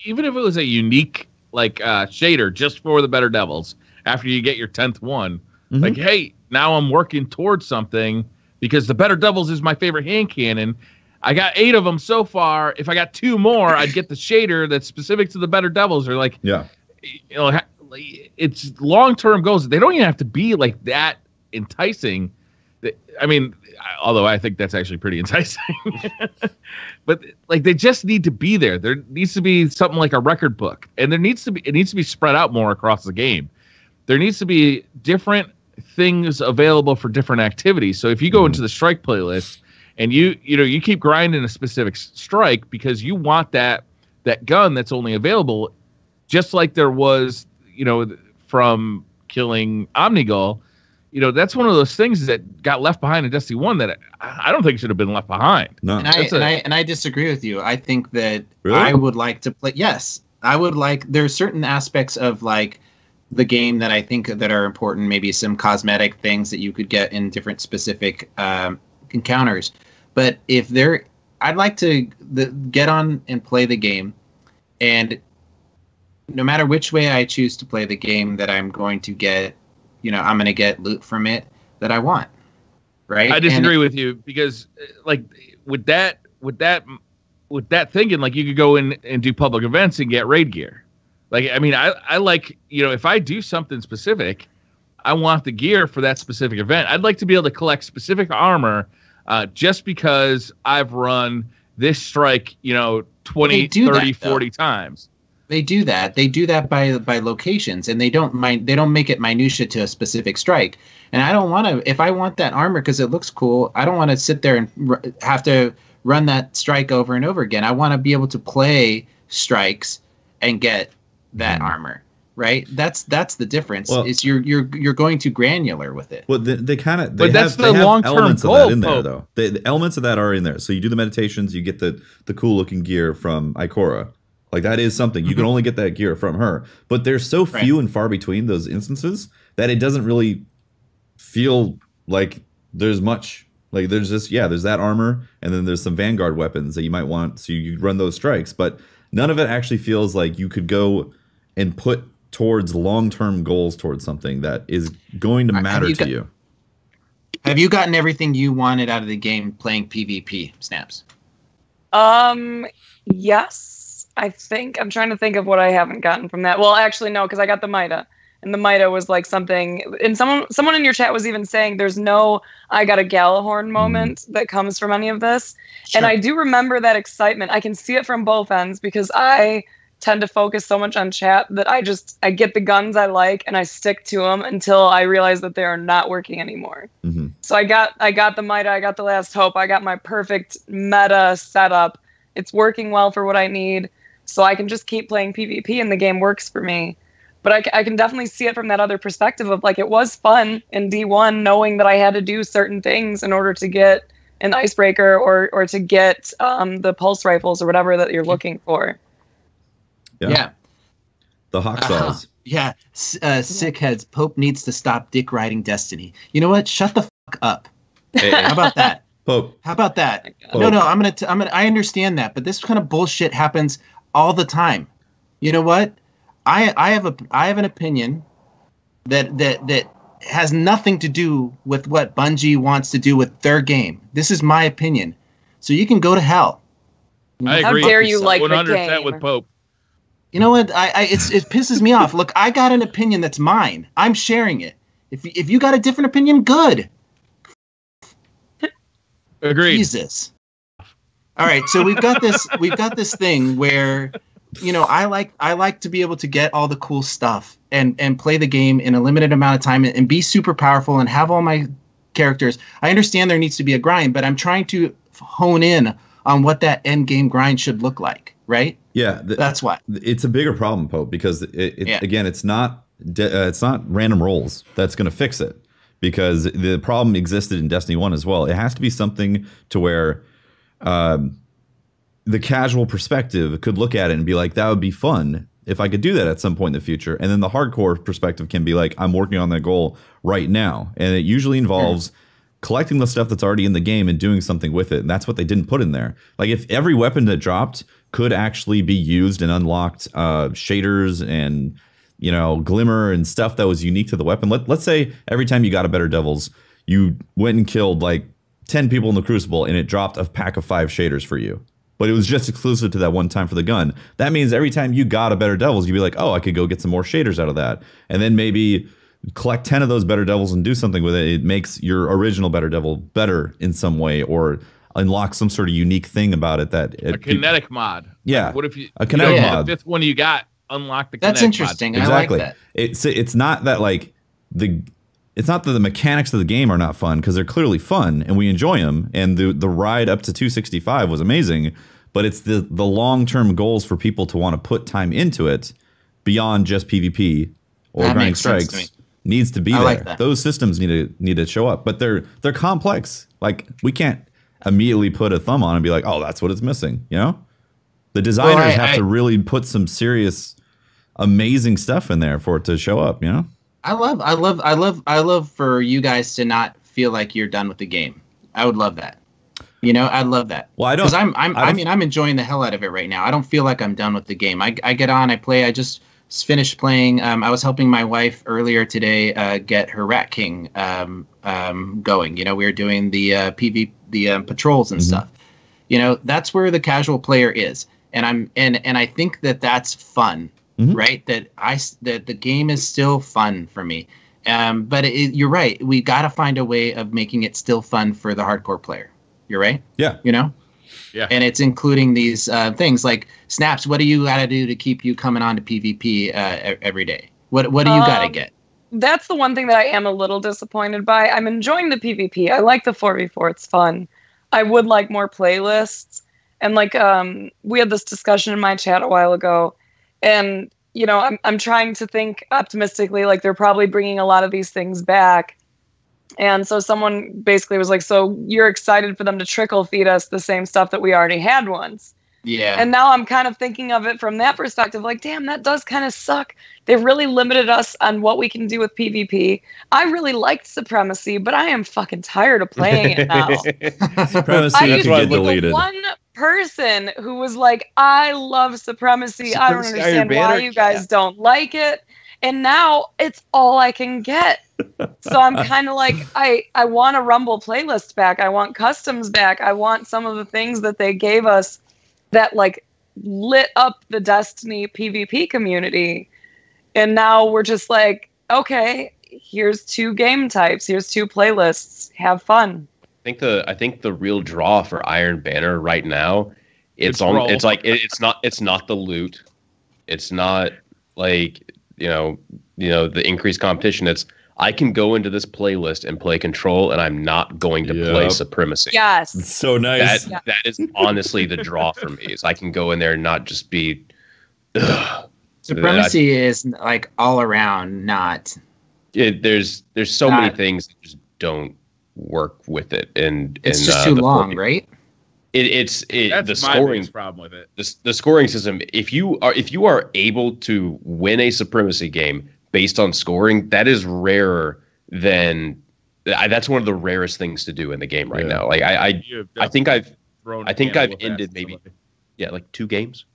even if it was a unique shader just for the Better Devils, after you get your 10th one, like, hey, now I'm working towards something because the Better Devils is my favorite hand cannon. I got 8 of them so far. If I got 2 more, I'd get the shader that's specific to the Better Devils. Or like, yeah, you know, it's long-term goals. They don't even have to be like that enticing. I mean, although I think that's actually pretty enticing, but like they just need to be there. There needs to be something like a record book, and it needs to be spread out more across the game. There needs to be different things available for different activities. So if you go into the strike playlist and you keep grinding a specific strike because you want that gun that's only available, just like there was, from killing Omnigull. That's one of those things that got left behind in Destiny 1 that I don't think should have been left behind. No. And I disagree with you. I think that I would like to play. Yes, I would like. There are certain aspects of like the game that I think that are important. Maybe some cosmetic things that you could get in different specific encounters. But I'd like to get on and play the game, and no matter which way I choose to play the game, that I'm going to get. I'm going to get loot from it that I want, right? I disagree with you because, like, with that thinking, like, you could go in and do public events and get raid gear. Like, I mean, I like, if I do something specific, I want the gear for that specific event. I'd like to be able to collect specific armor just because I've run this strike, 20, 30, 40 times. They do that. They do that by locations, and they don't make it minutia to a specific strike. And I don't want to. If I want that armor because it looks cool, I don't want to sit there and have to run that strike over and over again. I want to be able to play strikes and get that armor. Right. That's the difference. Well, is you're going too granular with it. Well, they kind of. But that's the long-term goal. Of that in there, though. The elements of that are in there. So you do the meditations, you get the cool looking gear from Ikora. Like, that is something. You can only get that gear from her. But there's so few and far between those instances that it doesn't really feel like there's much. Like, there's just, there's that armor, and then there's some Vanguard weapons that you might want, so you run those strikes. But none of it actually feels like you could go and put towards long-term goals towards something that is going to matter to you. Have you gotten everything you wanted out of the game playing PvP, Snaps? Yes. I think I'm trying to think of what I haven't gotten from that. Well, actually, no, because I got the Mida, and the Mida was like something. And someone in your chat was even saying there's no I got a Galahorn moment that comes from any of this. Sure. And I do remember that excitement. I can see it from both ends because I tend to focus so much on chat that I get the guns I like and I stick to them until I realize that they are not working anymore. Mm-hmm. So I got the Mida, I got the Last Hope, I got my perfect meta setup. It's working well for what I need. So I can just keep playing PvP and the game works for me. But I can definitely see it from that other perspective of like, it was fun in D1 knowing that I had to do certain things in order to get an icebreaker or to get the pulse rifles or whatever that you're looking for. Yeah. The hawk saws. Sickheads. Pope needs to stop dick riding Destiny. You know what? Shut the fuck up. How about that? Pope. How about that? Pope. No, I understand that, but this kind of bullshit happens all the time. You know what? I have an opinion that has nothing to do with what Bungie wants to do with their game. This is my opinion. So you can go to hell. I agree. How dare you like the 100% game? with Pope. You know what? It pisses me off. Look, I got an opinion that's mine. I'm sharing it. If you got a different opinion, good. Agreed. Jesus. All right, so we've got this thing where, I like to be able to get all the cool stuff and play the game in a limited amount of time and be super powerful and have all my characters. I understand there needs to be a grind, but I'm trying to hone in on what that end game grind should look like, right? Yeah, that's why it's a bigger problem, Pope, because again, it's not random rolls that's going to fix it, because the problem existed in Destiny 1 as well. It has to be something to where the casual perspective could look at it and be like, that would be fun if I could do that at some point in the future. And then the hardcore perspective can be like, I'm working on that goal right now. And it usually involves collecting the stuff that's already in the game and doing something with it. And that's what they didn't put in there. Like, if every weapon that dropped could actually be used and unlocked shaders and, glimmer and stuff that was unique to the weapon. Let's say every time you got a Better Devils, you went and killed like 10 people in the Crucible and it dropped a pack of 5 shaders for you. But it was just exclusive to that one time for the gun. That means every time you got a Better Devils, you'd be like, oh, I could go get some more shaders out of that. And then maybe collect 10 of those Better Devils and do something with it. It makes your original Better Devil better in some way, or unlock some sort of unique thing about it. A kinetic mod. Yeah. Like, what if you a kinetic mod? The 5th one you got, unlock the kinetic mod. That's interesting. Exactly. I like that. It's not that like it's not that the mechanics of the game are not fun, because they're clearly fun and we enjoy them, and the ride up to 265 was amazing, but it's the long-term goals for people to want to put time into it beyond just PvP or That grinding makes sense to strikes needs to be there. like that. Those systems need to show up, but they're complex. Like, we can't immediately put a thumb on and be like, oh, that's what it's missing, you know? The designers have to really put some serious amazing stuff in there for it to show up, you know? I love for you guys to not feel like you're done with the game. I would love that. You know, I'd love that. Well, I don't. Because I'm enjoying the hell out of it right now. I don't feel like I'm done with the game. I get on, I play. I just finished playing. I was helping my wife earlier today get her Rat King going. You know, we were doing the patrols and stuff. You know, that's where the casual player is, and I think that's fun. Right, that the game is still fun for me, but you're right. We got to find a way of making it still fun for the hardcore player. You're right. Yeah. You know. Yeah. And it's including these things like Snaps. What do you got to do to keep you coming on to PvP every day? What do you got to get? That's the one thing that I am a little disappointed by. I'm enjoying the PvP. I like the 4v4. It's fun. I would like more playlists. And like we had this discussion in my chat a while ago. And, you know, I'm trying to think optimistically, like they're probably bringing a lot of these things back. And so someone basically was like, so you're excited for them to trickle feed us the same stuff that we already had once. Yeah. And now I'm kind of thinking of it from that perspective, like, damn, that does kind of suck. They've really limited us on what we can do with PvP. I really liked Supremacy, but I am fucking tired of playing it now. Supremacy could get deleted. One person who was like, I love Supremacy. I don't understand why you guys don't like it. And now it's all I can get. So I'm kind of like, I want a Rumble playlist back. I want customs back. I want some of the things that they gave us that like lit up the Destiny PvP community. And now we're just like, okay, here's 2 game types. Here's 2 playlists. Have fun. I think the real draw for Iron Banner right now, it's not the loot. It's not like, you know, the increased competition. It's, I can go into this playlist and play Control, and I'm not going to play Supremacy. Yes. It's so nice. That is honestly the draw for me. Is I can go in there and not just be. Supremacy is like all around not. There's so many things that just don't work with it, and it's just too long, right? That's the scoring problem with it. The scoring system. If you are able to win a Supremacy game based on scoring, that is rarer than. That's one of the rarest things to do in the game right now. Like I think I've ended maybe like 2 games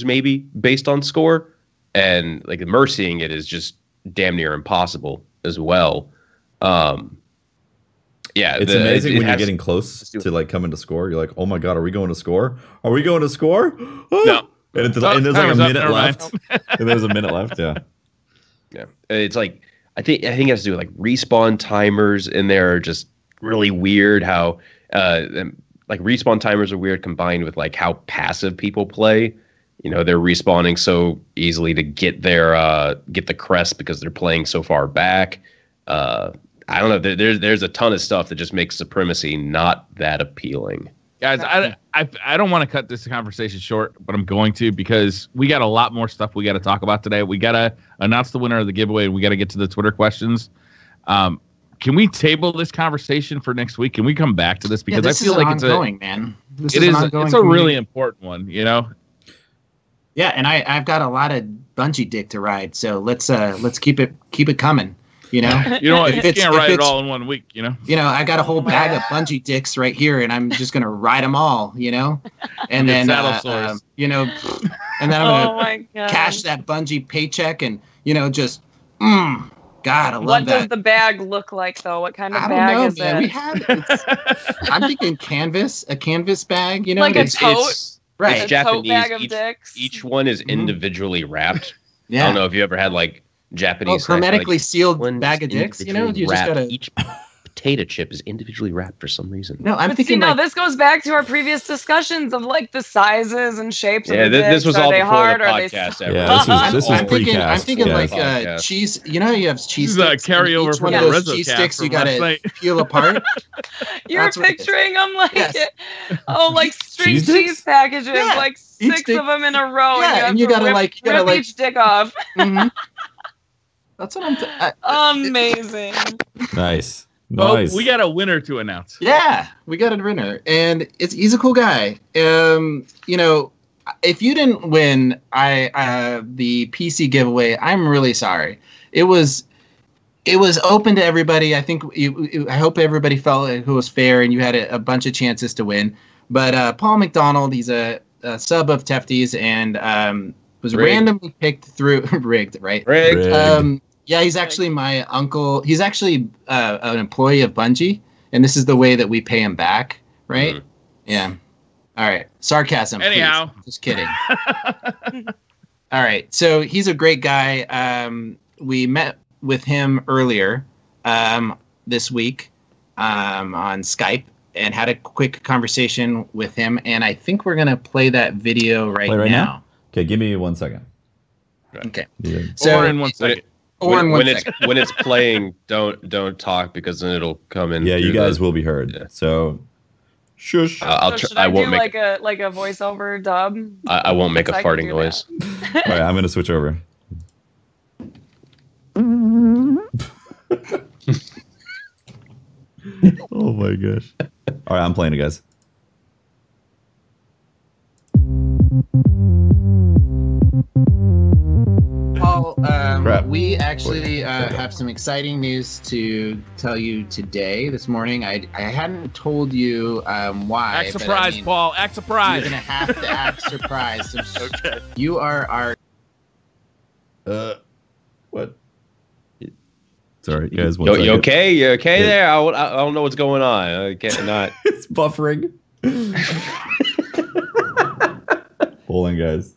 maybe based on score, and like mercying it is just damn near impossible as well. Yeah, it's amazing when you're getting close to like coming to score. You're like, oh my god, are we going to score? Are we going to score? No. And there's like a minute left. And there's a minute left. Yeah. Yeah. It's like I think it has to do with like respawn timers in there are just really weird. How like respawn timers are weird combined with like how passive people play. You know, they're respawning so easily to get the crest because they're playing so far back. I don't know. There's a ton of stuff that just makes Supremacy not that appealing. Guys, I don't want to cut this conversation short, but I'm going to, because we got a lot more stuff we got to talk about today. We got to announce the winner of the giveaway, and we got to get to the Twitter questions. Can we table this conversation for next week? Can we come back to this? Because I feel like it's a really important one, you know? Yeah, and I've got a lot of bungee dick to ride, so let's keep it coming. You know, you can't ride it all in 1 week. You know, I got a whole bag of bungee dicks right here, and I'm just gonna ride them all. You know, and then you know, and then I'm gonna cash that bungee paycheck, and just God, God, I love what that. does the bag look like, though? What kind of I bag don't know, is man. it? We have. I'm thinking a canvas bag. You know, Like a It's right. a Japanese. tote bag of dicks. Each one is individually wrapped. Yeah. I don't know if you ever had like Japanese hermetically sealed one bag of dicks. You know, you just gotta. Each potato chip is individually wrapped for some reason. No, I'm But thinking. see, no, Like, this goes back to our previous discussions of like the sizes and shapes. Yeah, of the this was dicks. all Are they before hard? the Are they podcast. soft? Ever. Yeah, this was I'm thinking precast. like cheese. You know, how you have cheese This is a sticks. and carryover each from one the of those Rizzo cheese cast sticks you from last gotta night. peel apart. You're That's what it is. picturing them like Yes. it. Oh, like string Cheese cheese, sticks? packages, Yeah. like Each 6 dick- of them in a row. Yeah, and you have to rip each dick off. Mhm. That's what I'm. Amazing. Nice. Oh, Nice. we got a winner to announce. Yeah, we got a winner, and he's a cool guy. You know, if you didn't win the PC giveaway, I'm really sorry. It was open to everybody. I think I hope everybody felt it was fair, and you had a bunch of chances to win. But Paul McDonald, he's a sub of Tefty's, and was Rigged. randomly picked through rigged, right? Rigged. Yeah, he's actually my uncle. He's actually an employee of Bungie, and this is the way that we pay him back, right? Mhm. Yeah. All right. Sarcasm. Anyhow. Please. Just kidding. All right. So he's a great guy. We met with him earlier this week on Skype and had a quick conversation with him. And I think we're going to play that video right now. Okay, give me 1 second. Okay. Yeah. So, Or in 1 second. When it's playing, don't talk because then it'll come in. Yeah, you through guys the- will be heard. Yeah. So, shush. I'll So tr- should I I won't do make. like a voiceover dub? I won't make a I can farting do noise. All right, I'm gonna switch over. Oh my gosh. All right, I'm playing it, guys. Paul, Crap. we actually have some exciting news to tell you today, this morning. I hadn't told you why. Act but surprised, I mean, Paul. Act you're surprised. going to have to act surprised. Okay. You are our... What? Sorry, guys. You okay? You okay there? I don't know what's going on. I can't not. It's buffering. Hold on, guys.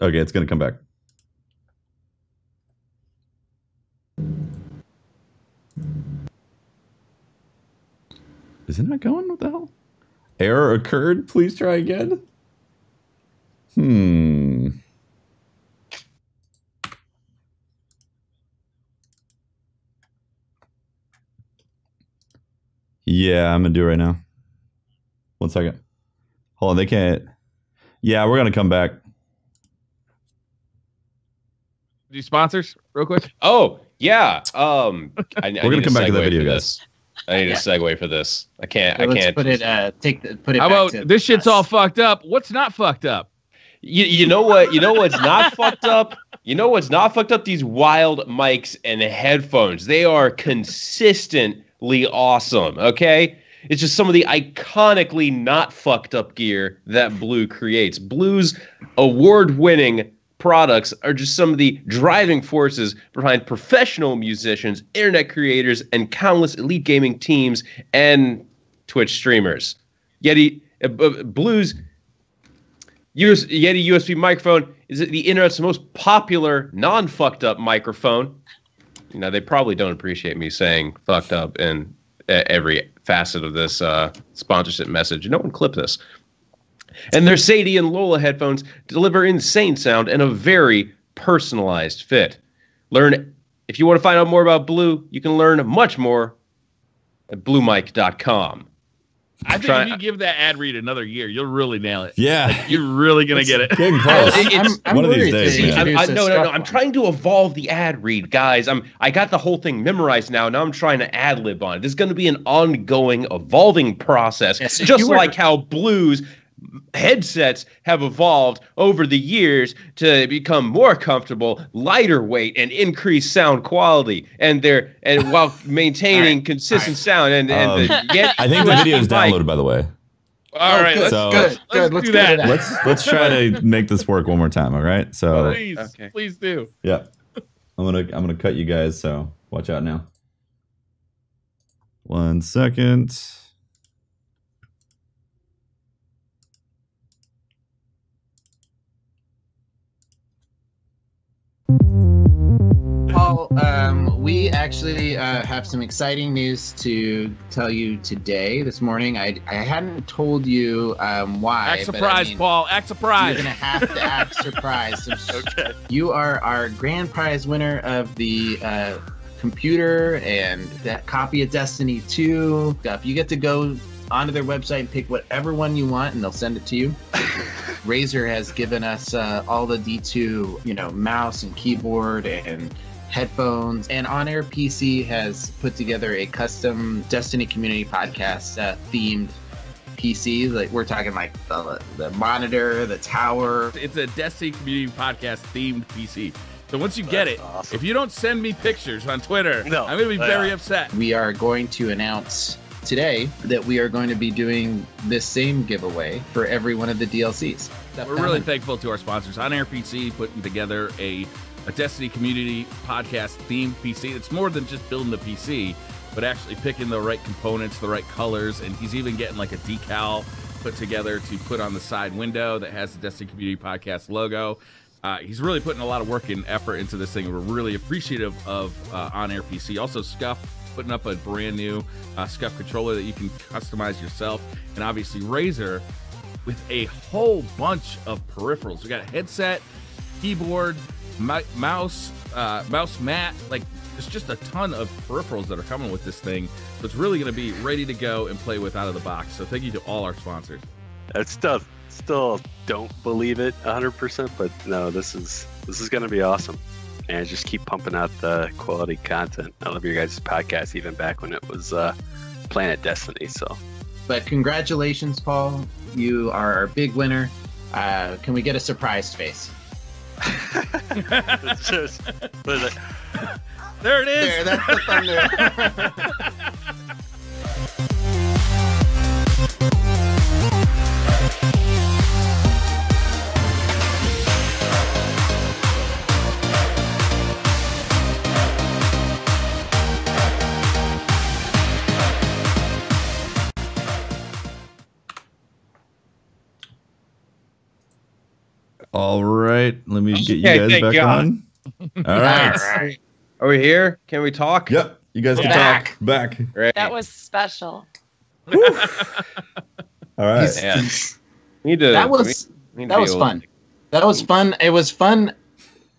Okay, it's gonna come back. Is it not going? What the hell? Error occurred. Please try again. Yeah, I'm gonna do it right now. 1 second. Hold on, they can't. Yeah, we're gonna come back. Do sponsors real quick? Oh yeah. We're gonna come back to that video, guys. I need a segue for this. I can't. Let's I can't put it, put it How back about to this shit's us. all fucked up? What's not fucked up? You know what? You know what's not fucked up? You know what's not fucked up? These wild mics and headphones. They are consistently awesome. Okay? It's just some of the iconically not fucked up gear that Blue creates. Blue's award-winning products are just some of the driving forces behind professional musicians, internet creators, and countless elite gaming teams and Twitch streamers. Yeti Blue's Yeti USB microphone is the internet's most popular non-fucked up microphone. You know, they probably don't appreciate me saying fucked up in every facet of this sponsorship message. No one clip this. And their Sadie and Lola headphones deliver insane sound and a very personalized fit. If you want to find out more about Blue, you can learn much more at bluemic.com. I think if you give that ad read another year, you'll really nail it. Yeah, You're really gonna get it. getting close. I'm One of these worried days, to man. introduce a No. Scuf I'm one. trying to evolve the ad read, guys. I got the whole thing memorized now. Now I'm trying to ad lib on it. This is going to be an ongoing, evolving process, Yes, if just you were- like how Blue's headsets have evolved over the years to become more comfortable, lighter weight, and increased sound quality. And while maintaining consistent sound. And the Yeti I think the video is mic- downloaded, by the way. All right, good, so good. Let's do that. Let's try to make this work one more time. All right. So please do. Yeah, I'm gonna cut you guys. So watch out now. 1 second. Paul, we actually have some exciting news to tell you today, this morning. I hadn't told you why. Act surprised, Paul. Act surprised. You're going to have to act surprised. Okay. You are our grand prize winner of the computer and that copy of Destiny 2 stuff. You get to go onto their website and pick whatever one you want, and they'll send it to you. Razer has given us all the D2, mouse and keyboard and headphones, and On Air PC has put together a custom Destiny community podcast themed PC. Like, we're talking like the monitor, the tower. It's a Destiny community podcast themed PC. So once you get it, awesome. If you don't send me pictures on Twitter, I'm going to be very upset. We are going to announce today that we are going to be doing this same giveaway for every one of the DLCs. We're really thankful to our sponsors, On Air PC, putting together a Destiny community podcast themed PC. It's more than just building the PC, but actually picking the right components, the right colors, and he's even getting like a decal put together to put on the side window that has the Destiny community podcast logo. He's really putting a lot of work and effort into this thing. We're really appreciative of On Air PC. Also, Scuf putting up a brand new Scuf controller that you can customize yourself, and obviously Razer with a whole bunch of peripherals. We got a headset, keyboard, mouse mat. Like, there's just a ton of peripherals that are coming with this thing. So it's really going to be ready to go and play with out of the box. So thank you to all our sponsors. That stuff. Still don't believe it 100%, but no, this is going to be awesome. And just keep pumping out the quality content. I love your guys' podcast, even back when it was Planet Destiny. So, but congratulations, Paul. You are our big winner. Can we get a surprised face? It's just, what is it? There it is. There, that's the thunder. All right, let me get you guys back on. All right. Are we here? Can we talk? Yep, you guys can talk. Back. Great. That was special. All right. Yeah. That was fun. That was fun. It was fun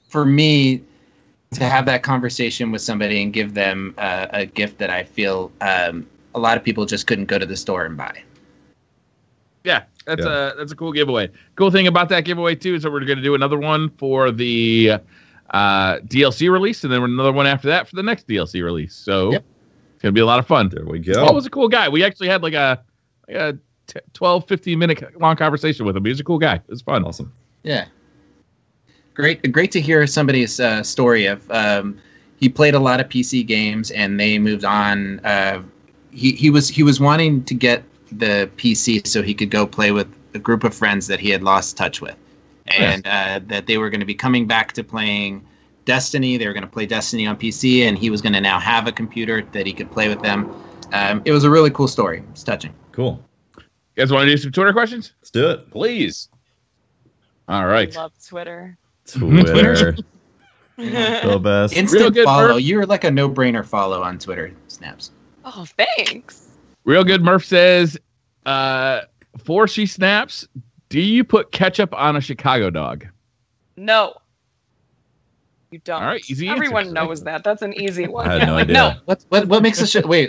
for me to have that conversation with somebody and give them a gift that I feel a lot of people just couldn't go to the store and buy. Yeah, that's a cool giveaway. Cool thing about that giveaway too is that we're going to do another one for the DLC release, and then another one after that for the next DLC release. So It's going to be a lot of fun. There we go. Paul was a cool guy. We actually had like a 12, 15-minute long conversation with him. He was a cool guy. It was fun. Awesome. Yeah. Great to hear somebody's story of he played a lot of PC games and they moved on. He was wanting to get the PC so he could go play with a group of friends that he had lost touch with, and that they were going to be coming back to playing Destiny. They were going to play Destiny on PC, and he was going to now have a computer that he could play with them. It was a really cool story. It's touching. Cool. You guys want to do some Twitter questions? Let's do it. Please. All right. I love Twitter. Twitter. The best. Instant good, follow. Murph. You're like a no-brainer follow on Twitter, Snaps. Oh, thanks. Real good Murph says, for SheSnaps, do you put ketchup on a Chicago dog? No. You don't. All right, easy answer. Everyone knows that. That's an easy one. I had no idea. No. What makes a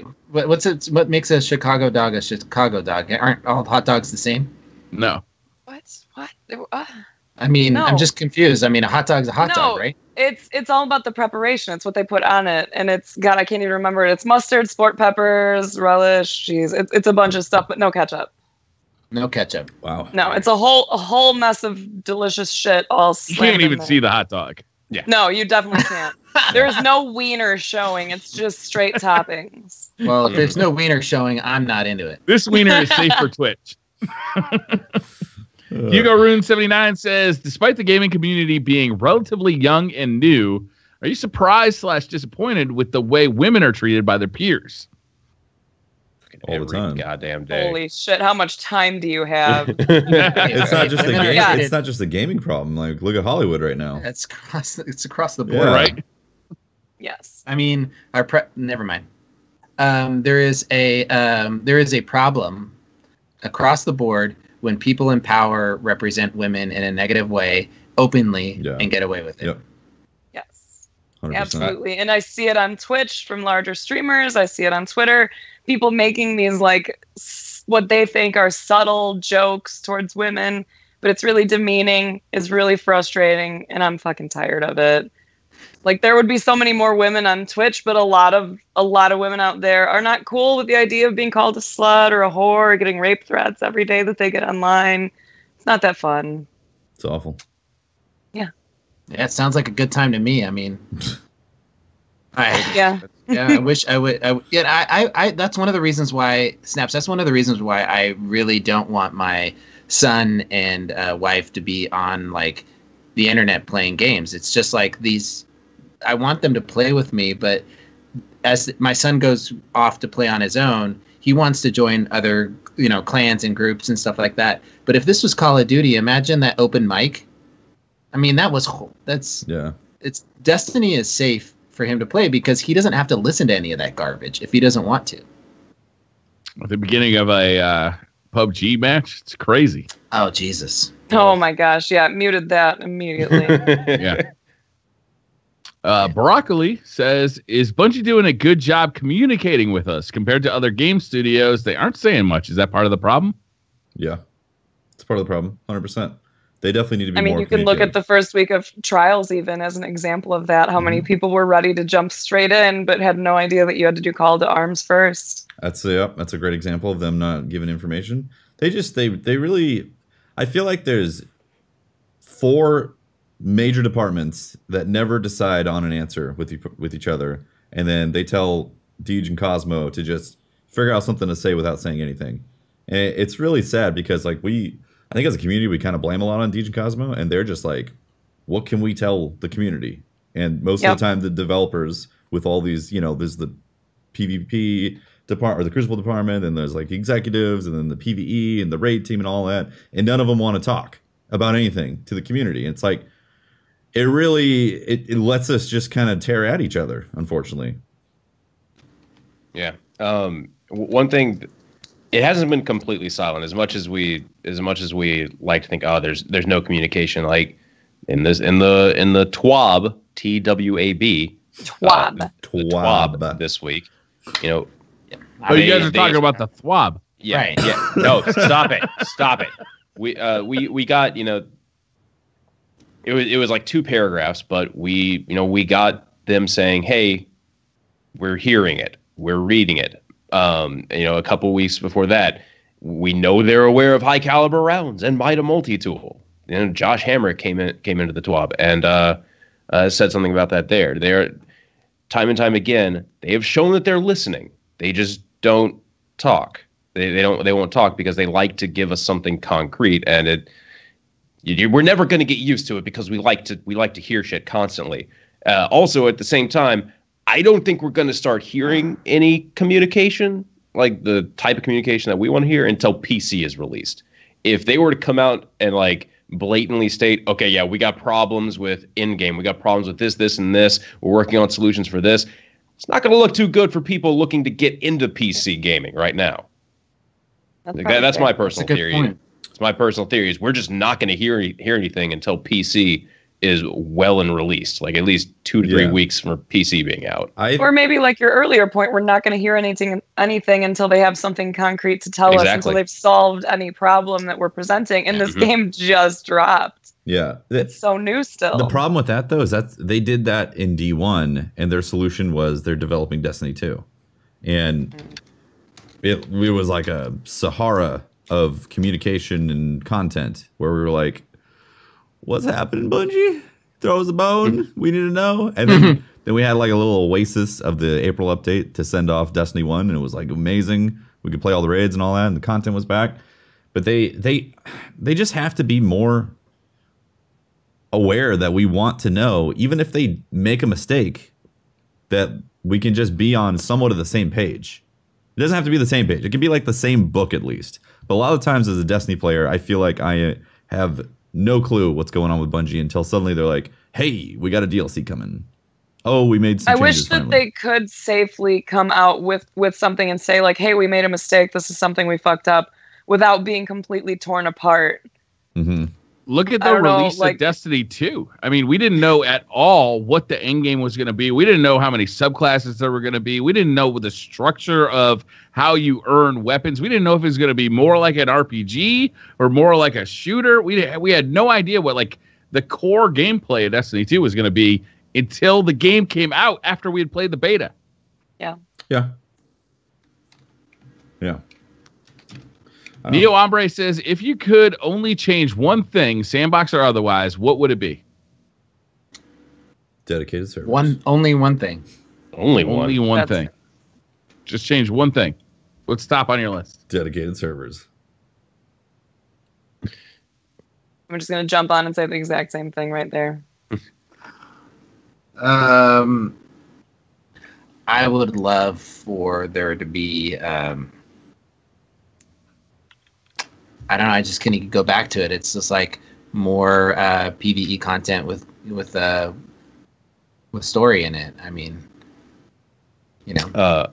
what makes a Chicago dog a Chicago dog? Aren't all hot dogs the same? No. What? I mean, No. I'm just confused. I mean, a hot dog's a hot dog, right? It's all about the preparation. It's what they put on it, and it's God, I can't even remember it. It's mustard, sport peppers, relish, cheese. It's a bunch of stuff, but no ketchup. No ketchup. Wow. No, it's a whole mess of delicious shit. All You can't even see the hot dog. No, you definitely can't. There's no wiener showing. It's just straight toppings. Well, if there's no wiener showing, I'm not into it. This wiener is safe for Twitch. Hugo Rune 79 says, despite the gaming community being relatively young and new, are you surprised / disappointed with the way women are treated by their peers? All the time. Goddamn day. Holy shit! How much time do you have? It's not just a game. It's not just a gaming problem. Like, look at Hollywood right now. It's across the board, right? Yes. I mean, never mind. There is a problem across the board when people in power represent women in a negative way openly and get away with it. Yep. Yes. 100%. Absolutely. And I see it on Twitch from larger streamers. I see it on Twitter. People making these like what they think are subtle jokes towards women, but it's really demeaning. It's really frustrating, and I'm fucking tired of it. Like, there would be so many more women on Twitch, but a lot of women out there are not cool with the idea of being called a slut or a whore or getting rape threats every day that they get online. It's not that fun. It's awful. Yeah, it sounds like a good time to me. I mean, I wish I would. I that's one of the reasons why Snaps. That's one of the reasons why I really don't want my son and wife to be on like the internet playing games. It's just like these. I want them to play with me, but as my son goes off to play on his own, he wants to join other, clans and groups and stuff like that. But if this was Call of Duty, imagine that open mic. I mean, it's Destiny is safe for him to play because he doesn't have to listen to any of that garbage if he doesn't want to. At the beginning of a PUBG match, it's crazy. Oh, Jesus. Oh my gosh. Yeah. Muted that immediately. Yeah. Broccoli says, is Bungie doing a good job communicating with us compared to other game studios? They aren't saying much. Is that part of the problem? Yeah, it's part of the problem. 100%. They definitely need to be more. I mean, you can look at the first week of Trials even as an example of that. How many people were ready to jump straight in, but had no idea that you had to do call to arms first. That's a great example of them not giving information. They really, I feel like there's 4 major departments that never decide on an answer with each other, and then they tell Deej and Cosmo to just figure out something to say without saying anything. And it's really sad because like I think as a community we kind of blame a lot on Deej and Cosmo, and they're just like, what can we tell the community? And most of the time the developers with all these, there's the PvP department or the Crucible department, and there's like executives, and then the PvE and the raid team and all that, and none of them want to talk about anything to the community. It's like it lets us just kind of tear at each other, unfortunately. Yeah. One thing, it hasn't been completely silent as much as we like to think. Oh, there's no communication. Like in the TWAB, TWAB, TWAB this week. Oh, you guys are talking about the TWAB. Yeah. Right. Yeah. No, stop it. Stop it. We got, it was like 2 paragraphs, but we got them saying, hey, we're hearing it, we're reading it. A couple weeks before that, we know they're aware of high caliber rounds and Mida multi-tool. Josh Hammer came into the TWAB and said something about that there. They're time and time again, they have shown that they're listening. They just don't talk. They won't talk because they like to give us something concrete, and we're never going to get used to it because we like to hear shit constantly. Also, at the same time, I don't think we're going to start hearing any communication, like the type of communication that we want to hear, until PC is released. If they were to come out and like blatantly state, okay, yeah, we got problems with in-game, we got problems with this, and this, we're working on solutions for this, it's not going to look too good for people looking to get into PC gaming right now. That's my personal theory. Point. It's my personal theory is we're just not going to hear anything until PC is well and released, like at least 2 to 3 weeks from PC being out. Or maybe like your earlier point, we're not going to hear anything until they have something concrete to tell us, until they've solved any problem that we're presenting. And this game just dropped. Yeah. It's so new still. The problem with that, though, is that they did that in D1, and their solution was they're developing Destiny 2. And it was like a Sahara of communication and content where we were like, what's happening, Bungie? Throw us a bone. We need to know. And then, then we had like a little oasis of the April update to send off Destiny 1, and it was like amazing. We could play all the raids and all that, and the content was back. but they just have to be more aware that we want to know, even if they make a mistake, that we can just be on somewhat of the same page. It doesn't have to be the same page. It can be like the same book at least. But a lot of times as a Destiny player, I feel like I have no clue what's going on with Bungie until suddenly they're like, hey, we got a DLC coming. Oh, we made some changes. I wish that finally. they could safely come out with something and say like, hey, we made a mistake. This is something we fucked up, without being completely torn apart. Mm-hmm. Look at the release of Destiny 2. I mean, we didn't know at all what the end game was going to be. We didn't know how many subclasses there were going to be. We didn't know the structure of how you earn weapons. We didn't know if it was going to be more like an RPG or more like a shooter. We had no idea what like the core gameplay of Destiny 2 was going to be until the game came out after we had played the beta. Yeah. Yeah. Neo Ombre says, if you could only change one thing, sandbox or otherwise, what would it be? Dedicated servers. Only one thing. Only one thing. Just change one thing. What's top on your list? Dedicated servers. I'm just going to jump on and say the exact same thing right there. I would love for there to be... I don't know. I just can't go back to it. It's just like more PvE content with story in it. I mean, you know,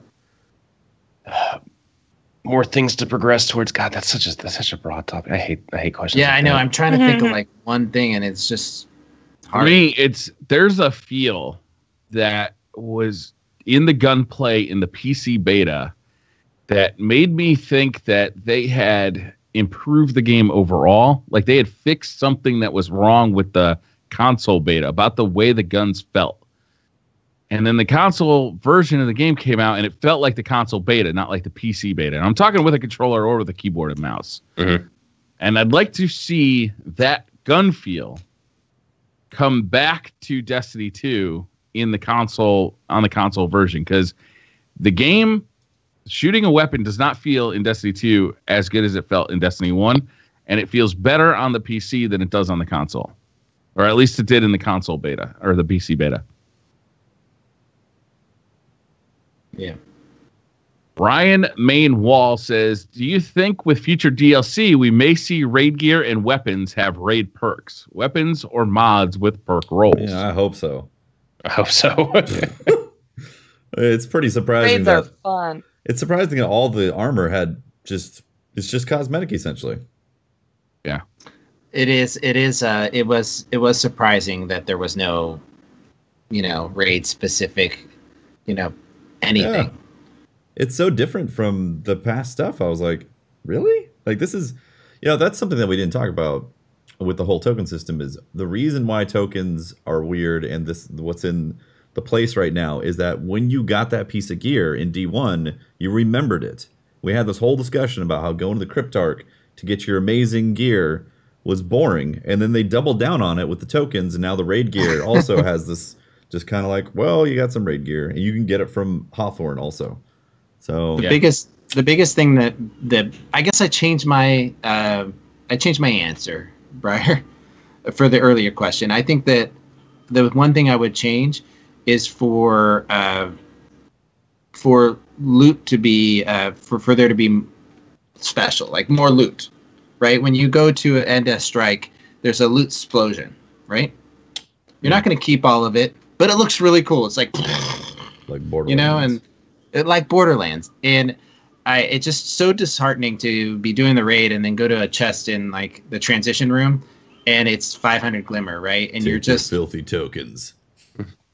more things to progress towards. God, that's such a broad topic. I hate questions. Yeah, like I know. that. I'm trying to think of like one thing, and it's just hard. For me, there's a feel that was in the gunplay in the PC beta that made me think that they had improved the game overall. Like they had fixed something that was wrong with the console beta about the way the guns felt. And then the console version of the game came out and it felt like the console beta, not like the PC beta. And I'm talking with a controller or with a keyboard and mouse. Mm-hmm. And I'd like to see that gun feel come back to Destiny 2 in the console, on the console version, because the game shooting a weapon does not feel in Destiny 2 as good as it felt in Destiny 1, and it feels better on the PC than it does on the console. Or at least it did in the console beta, or the PC beta. Yeah. Brian Main Wall says, do you think with future DLC we may see raid gear and weapons have raid perks? Weapons or mods with perk rolls? Yeah, I hope so. I hope so. It's pretty surprising Raids are fun. It's surprising that all the armor it's just cosmetic essentially. Yeah. It is. It was surprising that there was no, raid specific, anything. Yeah. It's so different from the past stuff. I was like, really? Like this is, that's something that we didn't talk about with the whole token system. Is the reason why tokens are weird, and what's in the place right now is that when you got that piece of gear in D1, you remembered it. We had this whole discussion about how going to the Cryptarch to get your amazing gear was boring, and then they doubled down on it with the tokens, and now the raid gear also has this just kind of like, well, you got some raid gear, and you can get it from Hawthorne also. So the biggest thing that I guess I changed my answer, Briar, for the earlier question. I think that the one thing I would change is for loot to be for there to be special, like more loot, right? When you go to end a strike, there's a loot explosion, right? You're not going to keep all of it, but it looks really cool. It's like Borderlands, like Borderlands, and it's just so disheartening to be doing the raid and then go to a chest in like the transition room, and it's 500 glimmer, right? And you're just filthy tokens.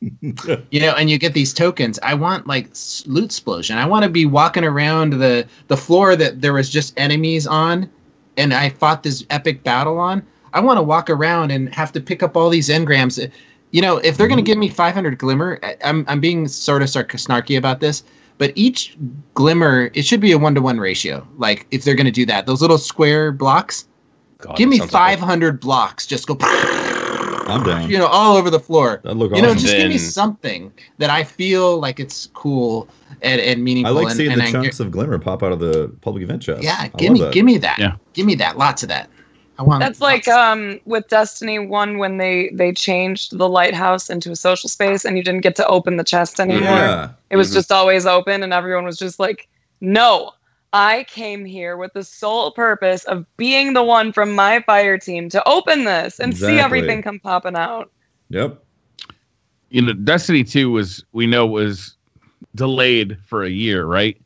And you get these tokens. I want like loot explosion. I want to be walking around the floor that there was just enemies on, and I fought this epic battle on. I want to walk around and have to pick up all these engrams. If they're going to give me 500 glimmer, I'm being sort of snarky about this, but each glimmer, it should be a 1-to-1 ratio. Like if they're going to do that, those little square blocks, give me 500 blocks. Just go. I'm down. You know, all over the floor. That'd look awesome. awesome. Just give me something that I feel like it's cool and meaningful. I like seeing the chunks of glimmer pop out of the public event chest. Yeah, give me that. Yeah. Give me that. Lots of that. I want. That's like with Destiny 1 when they changed the lighthouse into a social space and you didn't get to open the chest anymore. Yeah. It was just always open and everyone was just like, no, I came here with the sole purpose of being the one from my fire team to open this and see everything come popping out. Yep. You know, Destiny 2 was delayed for a year, right?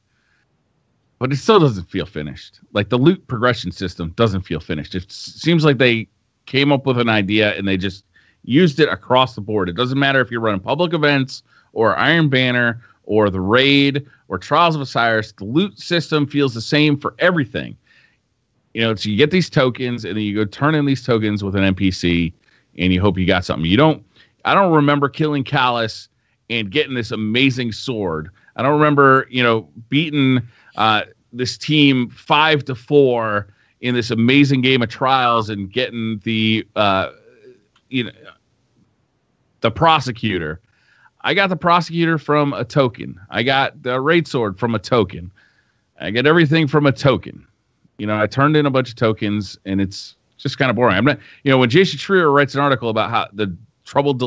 But it still doesn't feel finished. Like the loot progression system doesn't feel finished. It seems like they came up with an idea and they just used it across the board. It doesn't matter if you're running public events or Iron Banner or the Raid or Trials of Osiris. The loot system feels the same for everything. You know, so you get these tokens and then you go turn in these tokens with an NPC and you hope you got something. I don't remember killing Callus and getting this amazing sword. I don't remember, beating this team 5-4 in this amazing game of Trials and getting the prosecutor. I got the prosecutor from a token. I got the raid sword from a token. I get everything from a token. I turned in a bunch of tokens and it's just kind of boring. I'm not, when Jason Schreier writes an article about how the troubled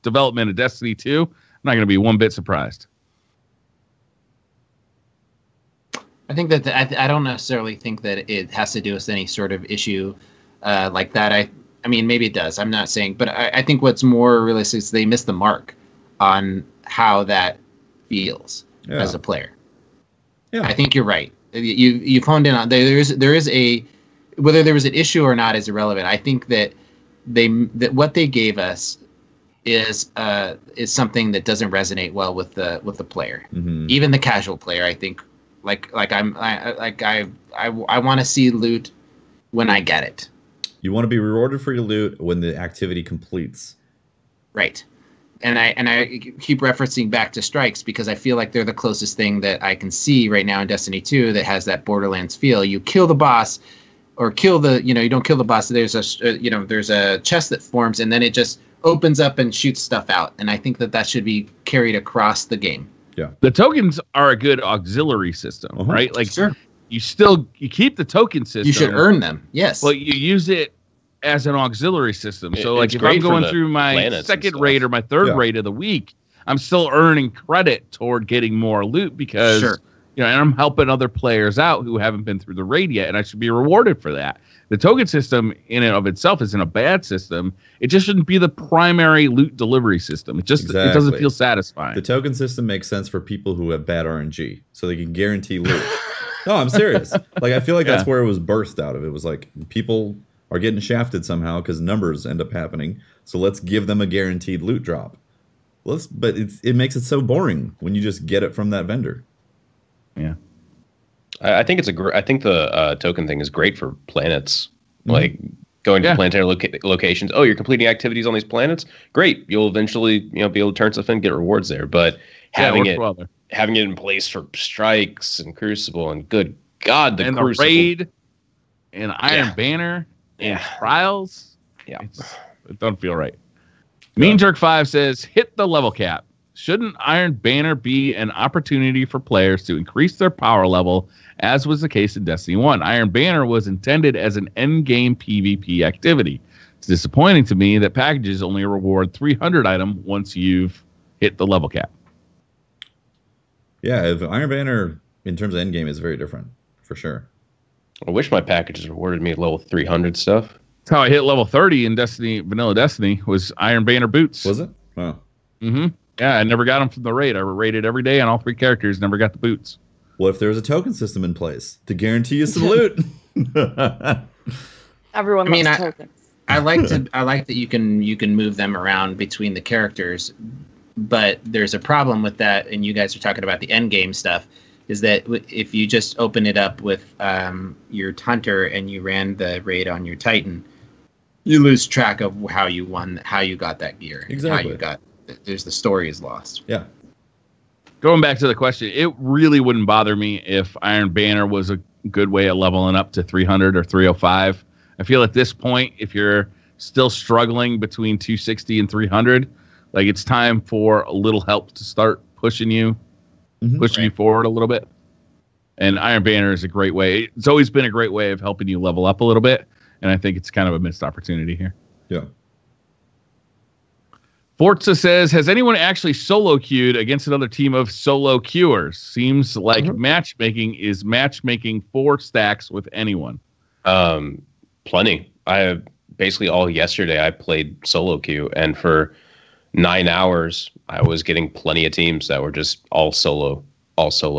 development of Destiny 2, I'm not going to be one bit surprised. I think that I don't necessarily think that it has to do with any sort of issue like that. I mean, maybe it does. I'm not saying, but I think what's more realistic is they missed the mark on how that feels as a player. Yeah, I think you're right. You've honed in on there is a whether there was an issue or not is irrelevant. I think that what they gave us is something that doesn't resonate well with the player, even the casual player. I think. I want to see loot when I get it. You want to be rewarded for your loot when the activity completes. Right. And I keep referencing back to strikes because I feel like they're the closest thing that I can see right now in Destiny 2 that has that Borderlands feel. You kill the boss or you don't kill the boss. There's a chest that forms and then it just opens up and shoots stuff out. And I think that should be carried across the game. Yeah, the tokens are a good auxiliary system, right? Like, sure. You keep the token system. You should earn them, yes. But you use it as an auxiliary system. So, like, if I'm going through my second raid or my third raid of the week, I'm still earning credit toward getting more loot because, and I'm helping other players out who haven't been through the raid yet, and I should be rewarded for that. The token system in and of itself isn't a bad system. It just shouldn't be the primary loot delivery system. It doesn't feel satisfying. The token system makes sense for people who have bad RNG, so they can guarantee loot. No, I'm serious. Like, I feel like that's where it was birthed out of. It was like people are getting shafted somehow because numbers end up happening. So let's give them a guaranteed loot drop. But it makes it so boring when you just get it from that vendor. Yeah. I think the token thing is great for planets, like going to planetary locations. Oh, you're completing activities on these planets. Great, you'll eventually be able to turn stuff in, get rewards there. But having it in place for strikes and Crucible and good God, the raid and Iron Banner and Trials, it doesn't feel right. Mean Jerk 5 says, hit the level cap. Shouldn't Iron Banner be an opportunity for players to increase their power level, as was the case in Destiny 1? Iron Banner was intended as an endgame PvP activity. It's disappointing to me that packages only reward 300 item once you've hit the level cap. Yeah, if Iron Banner, in terms of endgame, is very different, for sure. I wish my packages rewarded me at level 300 stuff. That's how I hit level 30 in Vanilla Destiny, was Iron Banner boots. Was it? Oh. Mm-hmm. Yeah, I never got them from the raid. I raided every day on all 3 characters, never got the boots. What if there was a token system in place to guarantee you some loot? Everyone loves tokens. I like that you can move them around between the characters, but there's a problem with that, and you guys are talking about the end game stuff, is that if you just open it up with your Hunter and you ran the raid on your Titan, you lose track of how you won, how you got that gear. Exactly. The story is lost. Yeah. Going back to the question, it really wouldn't bother me if Iron Banner was a good way of leveling up to 300 or 305. I feel at this point, if you're still struggling between 260 and 300, like it's time for a little help to start pushing you forward a little bit. And Iron Banner is a great way. It's always been a great way of helping you level up a little bit. And I think it's kind of a missed opportunity here. Yeah. Forza says, has anyone actually solo queued against another team of solo queuers? Seems like matchmaking is matchmaking 4 stacks with anyone. Plenty. I have basically all yesterday I played solo queue, and for 9 hours I was getting plenty of teams that were just all solo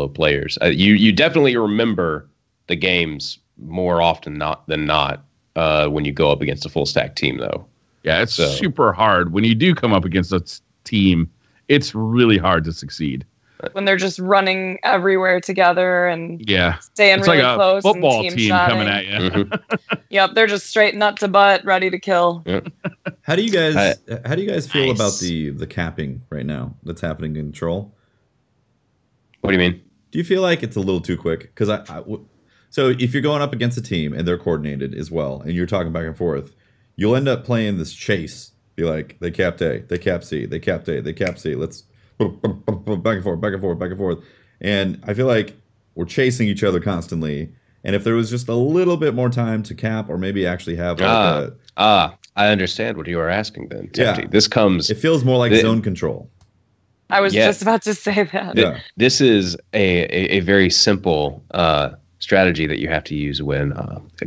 players. You definitely remember the games more often than not when you go up against a full stack team, though. Yeah, it's super hard. When you do come up against a team, it's really hard to succeed. When they're just running everywhere together and staying it's really like close. A football and team coming at you. Yep, they're just straight nut to butt, ready to kill. Yep. How do you guys feel about the capping right now that's happening in Control? What do you mean? Do you feel like it's a little too quick? Because so if you're going up against a team and they're coordinated as well, and you're talking back and forth, you'll end up playing this chase. Be like, they capped A, they capped C, they capped A, they capped C. Let's back and forth, back and forth, back and forth. And I feel like we're chasing each other constantly. And if there was just a little bit more time to cap, or maybe actually have like I understand what you are asking then. Yeah. This comes. It feels more like zone control. I was just about to say that. This is a very simple strategy that you have to use when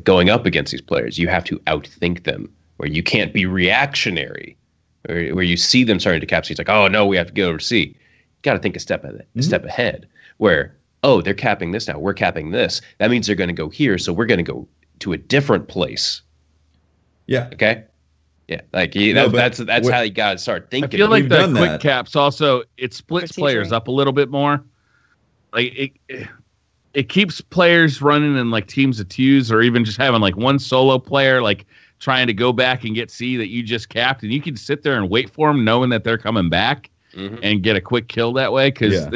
going up against these players. You have to outthink them, where you can't be reactionary, where you see them starting to cap C. It's like, oh no, we have to get over C. You got to think a step ahead. Where, oh, they're capping this now, we're capping this. That means they're going to go here, so we're going to go to a different place. Yeah. Okay. Yeah, like that's how you got to start thinking. I feel like the quick caps also it splits players up a little bit more. Like it keeps players running in like teams of twos, or even just having like one solo player like trying to go back and get C that you just capped, and you can sit there and wait for them knowing that they're coming back and get a quick kill that way, because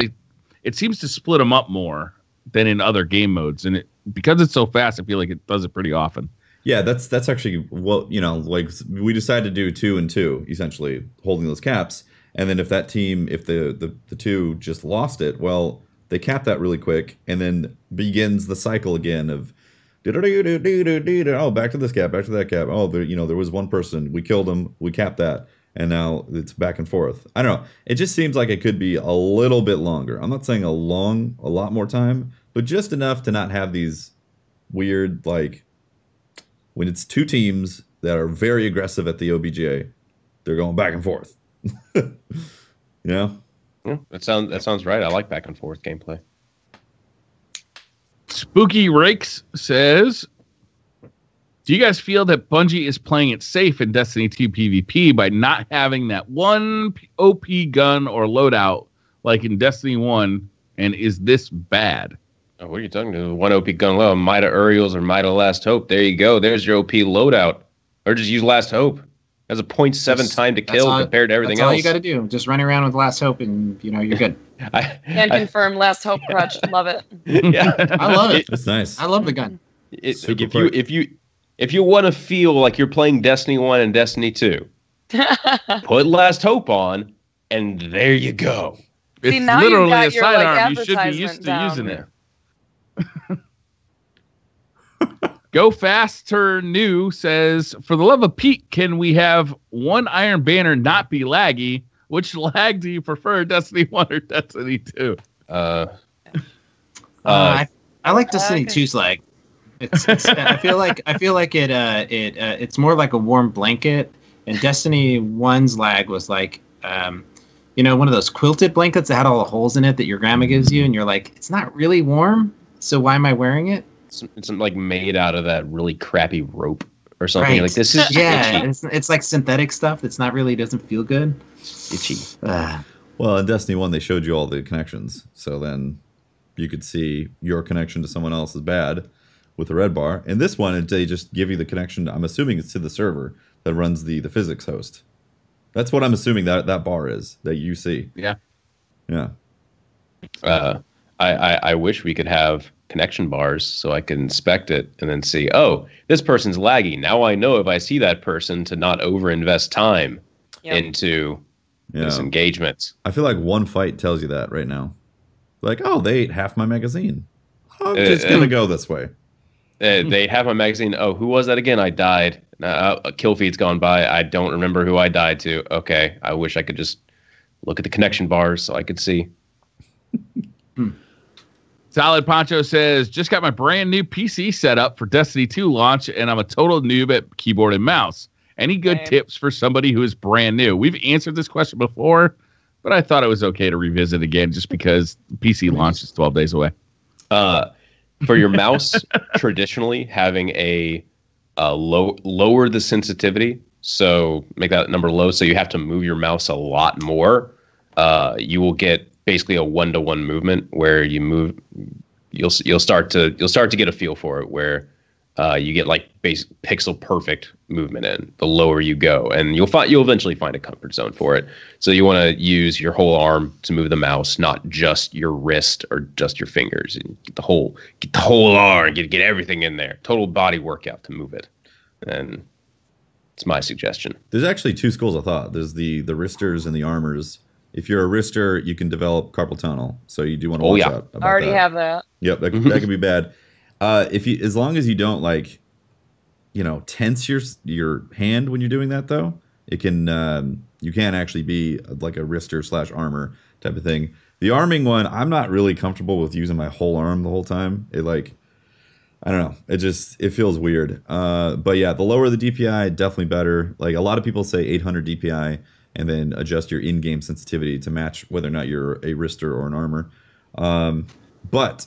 it seems to split them up more than in other game modes, and because it's so fast, I feel like it does it pretty often. Yeah, that's actually what, like we decided to do 2 and 2, essentially holding those caps, and then if that team, if the two just lost it, well, they cap that really quick, and then begins the cycle again of oh, back to this cap, back to that cap. Oh, there was one person, we killed him, we capped that, and now it's back and forth. I don't know. It just seems like it could be a little bit longer. I'm not saying a lot more time, but just enough to not have these weird, like, when it's 2 teams that are very aggressive at the OBGA, they're going back and forth. Yeah, that sounds right. I like back and forth gameplay. Spooky Rakes says, do you guys feel that Bungie is playing it safe in Destiny 2 PvP by not having that one OP gun or loadout like in Destiny 1, and is this bad? Oh, what are you talking about? One OP gun low, Might of Uriels or Might of Last Hope. There you go. There's your OP loadout. Or just use Last Hope. Has a 0.7 time to kill compared to everything else. That's all you got to do. Just run around with Last Hope, and you're good. Can confirm Last Hope crutch. Love it. Yeah, I love it. It's nice. I love the gun. If you want to feel like you're playing Destiny 1 and Destiny 2, put Last Hope on, and there you go. It's literally a sidearm. You should be used to using it. Go Faster New says, for the love of Pete, can we have one Iron Banner not be laggy? Which lag do you prefer, Destiny 1 or Destiny 2? I like Destiny 2's lag. I feel like it's more like a warm blanket, and Destiny 1's lag was like one of those quilted blankets that had all the holes in it that your grandma gives you, and you're like, it's not really warm, so why am I wearing it? It's like made out of that really crappy rope or something. Right. Like this is itchy. It's like synthetic stuff that's not really doesn't feel good. Itchy. Well, in Destiny 1 they showed you all the connections, so then you could see your connection to someone else is bad with the red bar. In this one, they just give you the connection. I'm assuming it's to the server that runs the physics host. That's what I'm assuming that bar is that you see. Yeah. Yeah. I wish we could have connection bars so I can inspect it and then see, oh, this person's laggy. Now I know if I see that person to not overinvest time into this engagement. I feel like one fight tells you that right now. Like, oh, they ate half my magazine. I'm just going to go this way. They have my magazine. Oh, who was that again? I died. A kill feed's gone by. I don't remember who I died to. Okay, I wish I could just look at the connection bars so I could see. Solid Poncho says, just got my brand new PC set up for Destiny 2 launch, and I'm a total noob at keyboard and mouse. Any good tips for somebody who is brand new? We've answered this question before, but I thought it was okay to revisit again just because PC launch is 12 days away. For your mouse, traditionally having a lower the sensitivity, so make that number low, so you have to move your mouse a lot more. You will get basically a 1-to-1 movement where you move. You'll start to get a feel for it where you get like basic pixel perfect movement in the lower you go, and you'll eventually find a comfort zone for it. So you want to use your whole arm to move the mouse, not just your wrist or just your fingers. And get the whole arm, get everything in there. Total body workout to move it, and it's my suggestion. There's actually two schools of thought. There's the wristers and the armors. If you're a wrister, you can develop carpal tunnel, so you do want to watch out about that. I already have that. Yep, that could be bad. As long as you don't tense your hand when you're doing that, though, it can you can actually be like a wrister / armor type of thing. The arming one, I'm not really comfortable with using my whole arm the whole time. I don't know. It feels weird. But yeah, the lower the DPI, definitely better. Like a lot of people say 800 DPI, and then adjust your in-game sensitivity to match whether or not you're a wrister or an armor. But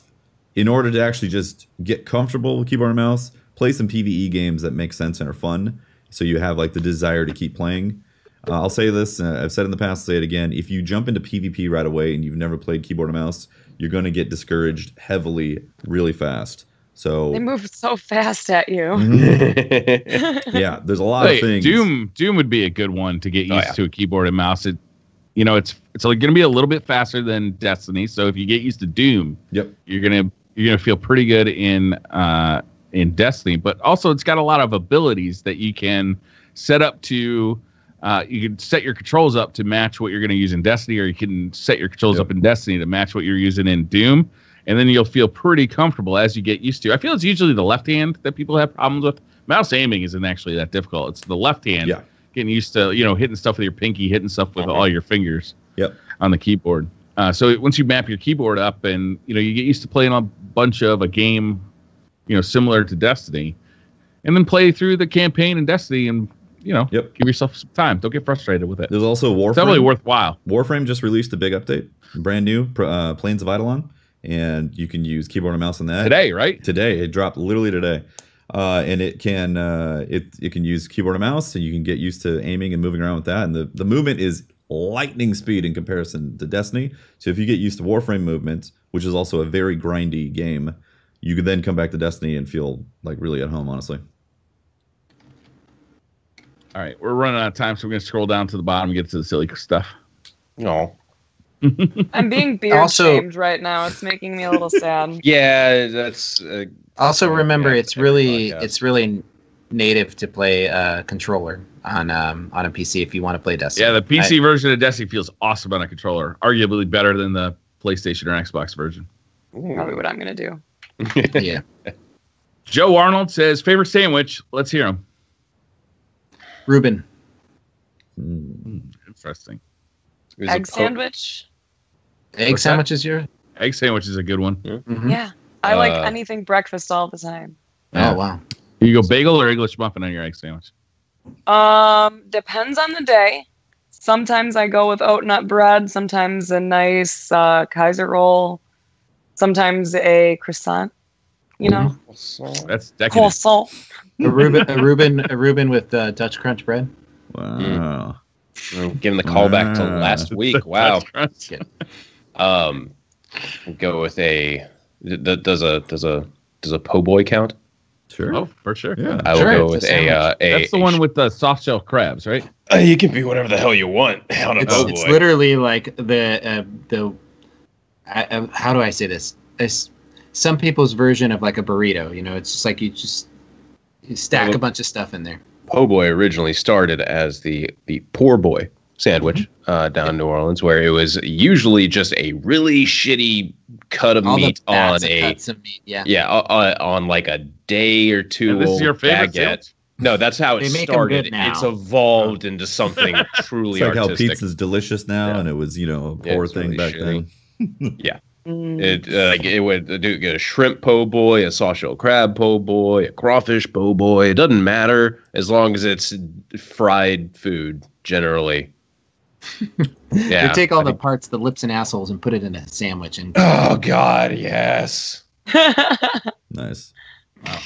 in order to actually just get comfortable with keyboard and mouse, play some PvE games that make sense and are fun, so you have like the desire to keep playing. I'll say this, I've said in the past, I'll say it again. If you jump into PvP right away and you've never played keyboard and mouse, you're going to get discouraged heavily really fast. So they move so fast at you. Yeah, there's a lot of things. Doom would be a good one to get used to a keyboard and mouse. It's going to be a little bit faster than Destiny. So if you get used to Doom, you're gonna feel pretty good in Destiny. But also, it's got a lot of abilities that you can set up to. You can set your controls up to match what you're going to use in Destiny, or you can set your controls up in Destiny to match what you're using in Doom. And then you'll feel pretty comfortable as you get used to. I feel it's usually the left hand that people have problems with. Mouse aiming isn't actually that difficult. It's the left hand getting used to, hitting stuff with your pinky, hitting stuff with all your fingers on the keyboard. So once you map your keyboard up and, you get used to playing a bunch of a game, similar to Destiny, and then play through the campaign in Destiny and, give yourself some time. Don't get frustrated with it. There's also Warframe. It's definitely worthwhile. Warframe just released a big update, brand new, Plains of Eidolon. And you can use keyboard and mouse on that today, right? Today, it dropped literally today, and it can it can use keyboard and mouse, so you can get used to aiming and moving around with that. And the movement is lightning speed in comparison to Destiny. So if you get used to Warframe movement, which is also a very grindy game, you can then come back to Destiny and feel like really at home. Honestly. All right, we're running out of time, so we're gonna scroll down to the bottom and get to the silly stuff. No. I'm being beard shamed right now. It's making me a little sad. Yeah, that's. Also, remember, it's really native to play controller on a PC if you want to play Destiny. Yeah, the PC version of Destiny feels awesome on a controller. Arguably better than the PlayStation or Xbox version. Probably what I'm gonna do. Yeah. Joe Arnold says favorite sandwich. Let's hear him. Ruben. Interesting. Egg sandwich. Egg sandwich is your? Egg sandwich is a good one. Mm-hmm. Yeah. I like anything breakfast all the time. Yeah. Oh, wow. You go bagel or English muffin on your egg sandwich? Depends on the day. Sometimes I go with oat nut bread. Sometimes a nice Kaiser roll. Sometimes a croissant. That's decadent. Croissant. A Reuben with Dutch Crunch bread. Wow. Giving the call back to last week. Wow. Go with a. Does a po' boy count? Sure. Oh, for sure. Yeah. I will go with a. That's the one with the soft shell crabs, right? You can be whatever the hell you want on a po' boy. It's literally like the how do I say this? some people's version of like a burrito. You know, it's just like you stack a bunch of stuff in there. Po' boy originally started as the poor boy sandwich down in New Orleans, where it was usually just a really shitty cut of meat on on like a day or two. And this is your favorite baguette. No, that's how it started. It's evolved into something truly it's like artistic. How pizza's delicious now, and it was a poor thing really back then. Yeah. It would get a shrimp po' boy, a soft-shell crab po' boy, a crawfish po' boy. It doesn't matter as long as it's fried food. Generally, They take all the parts, the lips and assholes, and put it in a sandwich. And oh god, yes. Nice. Wow.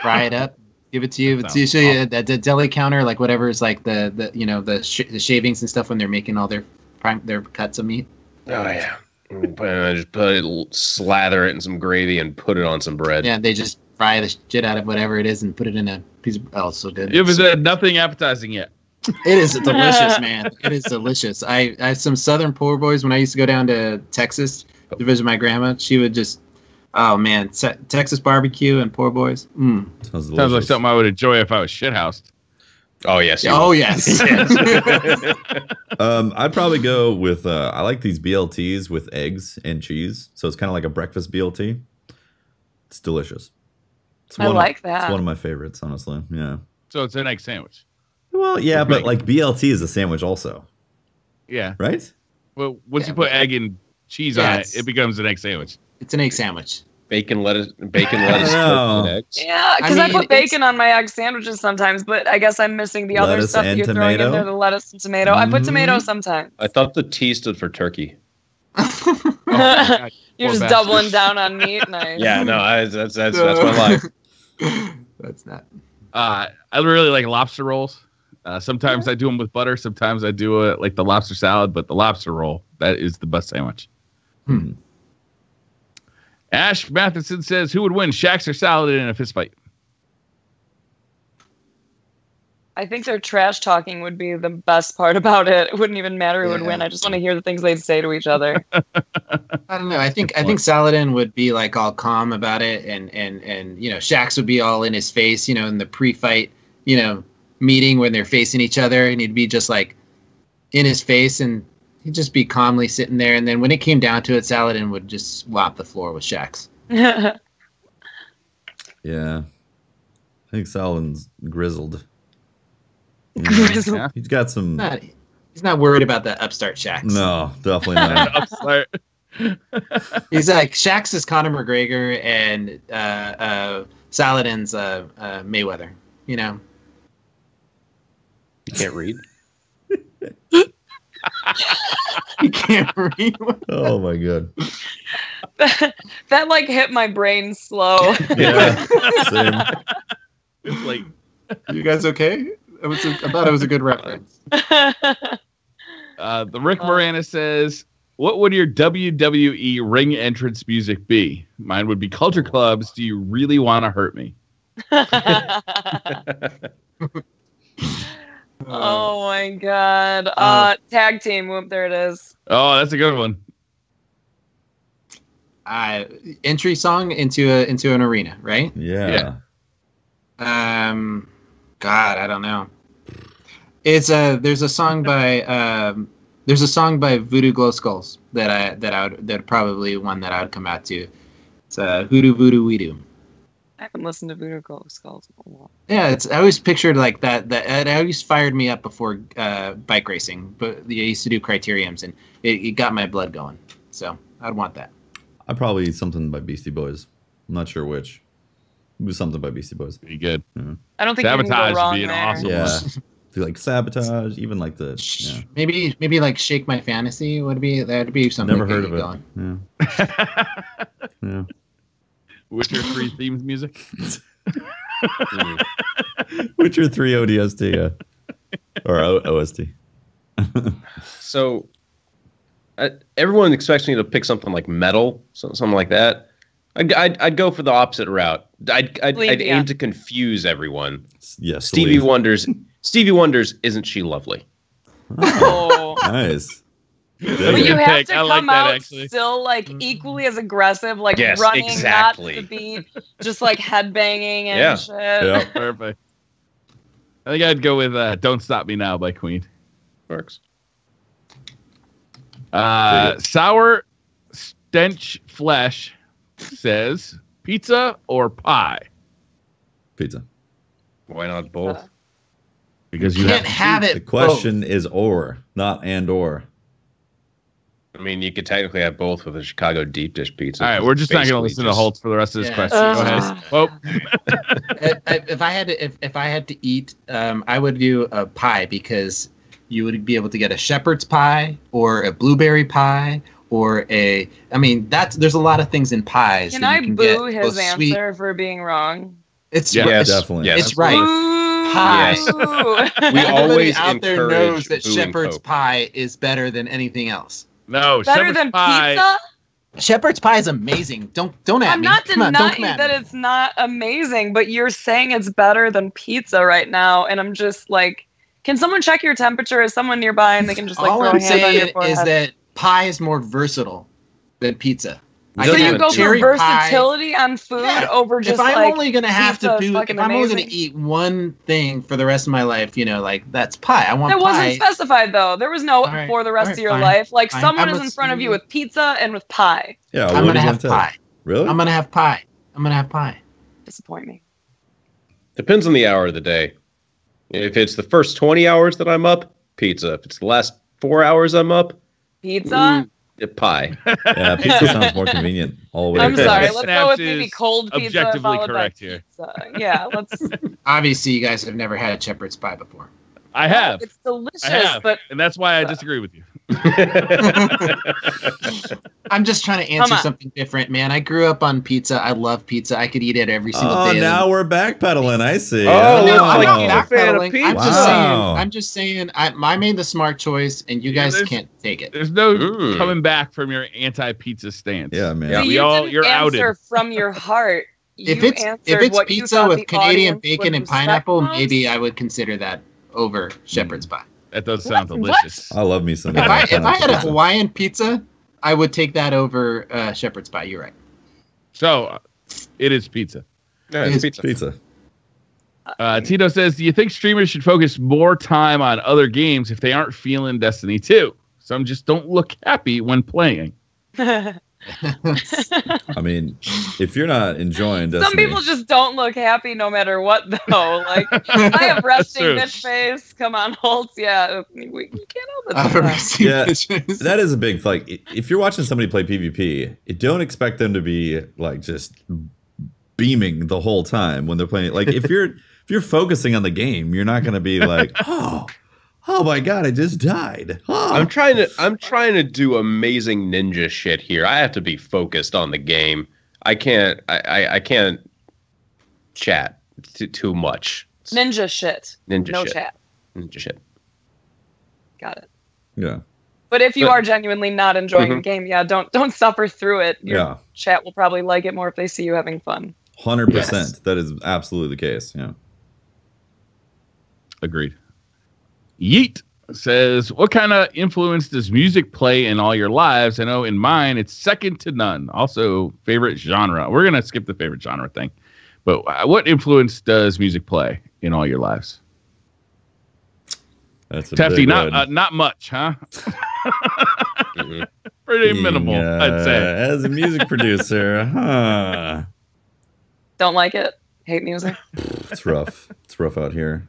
Fry it up. Give it to you. It's usually at the deli counter, like whatever is like the shavings and stuff when they're making all their cuts of meat. Oh yeah. Just slather it in some gravy and put it on some bread. Yeah, they just fry the shit out of whatever it is and put it in a piece of. Oh, so good. It was nothing appetizing yet. It is delicious, man. It is delicious. I have some Southern poor boys when I used to go down to Texas to visit my grandma. She would just, oh man, Texas barbecue and poor boys. Sounds like something I would enjoy if I was shithoused. Oh yes. Oh yes. I'd probably go with I like these BLTs with eggs and cheese, so it's kind of like a breakfast BLT. It's delicious. I like that. It's one of my favorites, honestly. Yeah. So it's an egg sandwich. Well, yeah, but like BLT is a sandwich also. Yeah. Right? Well, once you put egg and cheese on it, it becomes an egg sandwich. It's an egg sandwich. Bacon, lettuce, and eggs. Yeah, because I put bacon on my egg sandwiches sometimes, but I guess I'm missing the other stuff that you're throwing in there, the lettuce and tomato. I put tomato sometimes. I thought the T stood for turkey. You're just doubling down on meat. Nice. Yeah, no, that's my life. That's not. I really like lobster rolls. Sometimes I do them with butter. Sometimes I do it like the lobster salad, but the lobster roll, that is the best sandwich. Ash Matheson says, who would win, Shaxx or Saladin in a fist fight? I think their trash talking would be the best part about it. It wouldn't even matter who would win. I just want to hear the things they'd say to each other. I don't know. I think Saladin would be like all calm about it, and Shaxx would be all in his face, in the pre-fight, meeting when they're facing each other, and he'd be just like in his face, and he'd just be calmly sitting there. And then when it came down to it, Saladin would just swap the floor with Shaxx. Yeah, I think Saladin's grizzled. Yeah. He's got some. He's not worried about the upstart Shaxx. No, definitely not. Upstart. He's like Shaxx is Conor McGregor, and Saladin's Mayweather. You can't read. You can't read. Oh my god. That like hit my brain slow. Yeah. Same. It's like, you guys okay? I thought it was a good reference. The Rick Moranis says, what would your WWE ring entrance music be? Mine would be Culture Club's Do You Really Want to Hurt Me? Oh my god. Tag team, whoop, there it is. Oh, that's a good one. Entry song into an arena, right? Yeah. God, I don't know. There's a song by Voodoo Glow Skulls that probably one that I would come out to. It's Hoodoo Voodoo Weedoo. I haven't listened to Voodoo Glow Skulls in a while. Yeah, I always pictured like that. It always fired me up before bike racing, but I used to do criteriums, and it got my blood going. So I'd want that. I'd probably something by Beastie Boys. I'm not sure which. It was something by Beastie Boys. Pretty good. Yeah. I don't think Sabotage you can go wrong would be an there. awesome Yeah. Like Sabotage, even like the maybe like Shake My Fantasy that'd be something. Never heard of it. Going. Yeah. Yeah. Witcher 3 themes music. Witcher 3 ODST, yeah. Or OST. So everyone expects me to pick something like metal, something like that. I'd go for the opposite route. I'd aim to confuse everyone. Yes. Stevie Wonder's Isn't She Lovely? Oh, nice. But you have to come out still like equally as aggressive, like running, exactly. not the beat, just like headbanging and shit. Yeah, perfect. I think I'd go with "Don't Stop Me Now" by Queen. Works. Sour Stench Flesh says pizza or pie? Pizza. Why not both? Because you can't have it. The question is or, not and or. I mean, you could technically have both with a Chicago deep dish pizza. All right, we're just not going to listen to Holtz for the rest of this question. Go ahead. Oh. If I had to eat, I would do a pie because you would be able to get a shepherd's pie or a blueberry pie or a. I mean, there's a lot of things in pies. Can I boo his answer for being wrong? It's definitely. Yes. It's right. Boo! Pie. Yes. We always out there encourage knows that boo and shepherd's Coke. pie is better than anything else. No, better than pie. pizza? Shepherd's pie is amazing. Don't at me. I'm not denying that it's not amazing, but you're saying it's better than pizza right now, and I'm just like, can someone check your temperature? Is someone nearby and they can just like all throw I'm a hand on your saying forehead? is that pie is more versatile than pizza. So you go for cherry versatility on food over just if I'm like only gonna have to do, if if I'm only gonna eat one thing for the rest of my life, like that's pie. I want that pie. wasn't specified though. There was no for the rest of your life. Like someone is in front of you with pizza and with pie. Yeah, I'm gonna have pie. Really? I'm gonna have pie. I'm gonna have pie. Disappoint me. Depends on the hour of the day. If it's the first 20 hours that I'm up, pizza. If it's the last 4 hours I'm up, pizza. Pie. Yeah, pizza sounds more convenient. Always. I'm sorry. Let's SheSnaps go with maybe cold pizza objectively followed correct by here. pizza. Yeah, let's. Obviously, you guys have never had shepherd's pie before. I have. It's delicious, but and that's why I disagree with you. I'm just trying to answer something different, man. I grew up on pizza. I love pizza. I could eat it every single day. Oh, now we're backpedaling. I see. Oh, no, I'm not a fan of backpedaling. pizza. I'm just saying. I made the smart choice, and you guys can't take it. There's no coming back from your anti-pizza stance. Yeah, man. So you're outed. Answer from your heart. If it's pizza with Canadian bacon and pineapple, maybe I would consider that over shepherd's pie. That does sound delicious. I love me some. If I had a Hawaiian pizza, I would take that over shepherd's pie. You're right. So, it is pizza. Yeah, it's pizza. Tito says, do you think streamers should focus more time on other games if they aren't feeling Destiny 2? Some just don't look happy when playing. I mean, if you're not enjoying Destiny, some people just don't look happy no matter what, though. Like, I have resting bitch face. Come on, Holtz. Yeah, you can't help it. Yeah, that is a big like. If you're watching somebody play PvP, don't expect them to be like just beaming the whole time when they're playing. Like, if you're focusing on the game, you're not going to be like, oh my god, I just died. Oh. I'm trying to do amazing ninja shit here. I have to be focused on the game. I can't chat too much. Ninja shit. No shit. chat. Ninja shit. Got it. Yeah. But if you are genuinely not enjoying the game, don't suffer through it. Your chat will probably like it more if they see you having fun. 100%. That is absolutely the case. Yeah. Agreed. Yeet says, what kind of influence does music play in all your lives? I know in mine, it's second to none. Also, favorite genre. We're going to skip the favorite genre thing. But what influence does music play in all your lives? That's a Tefty, big not much, huh? Pretty minimal, I'd say. As a music producer, huh? Don't like it? Hate music? It's rough. It's rough out here.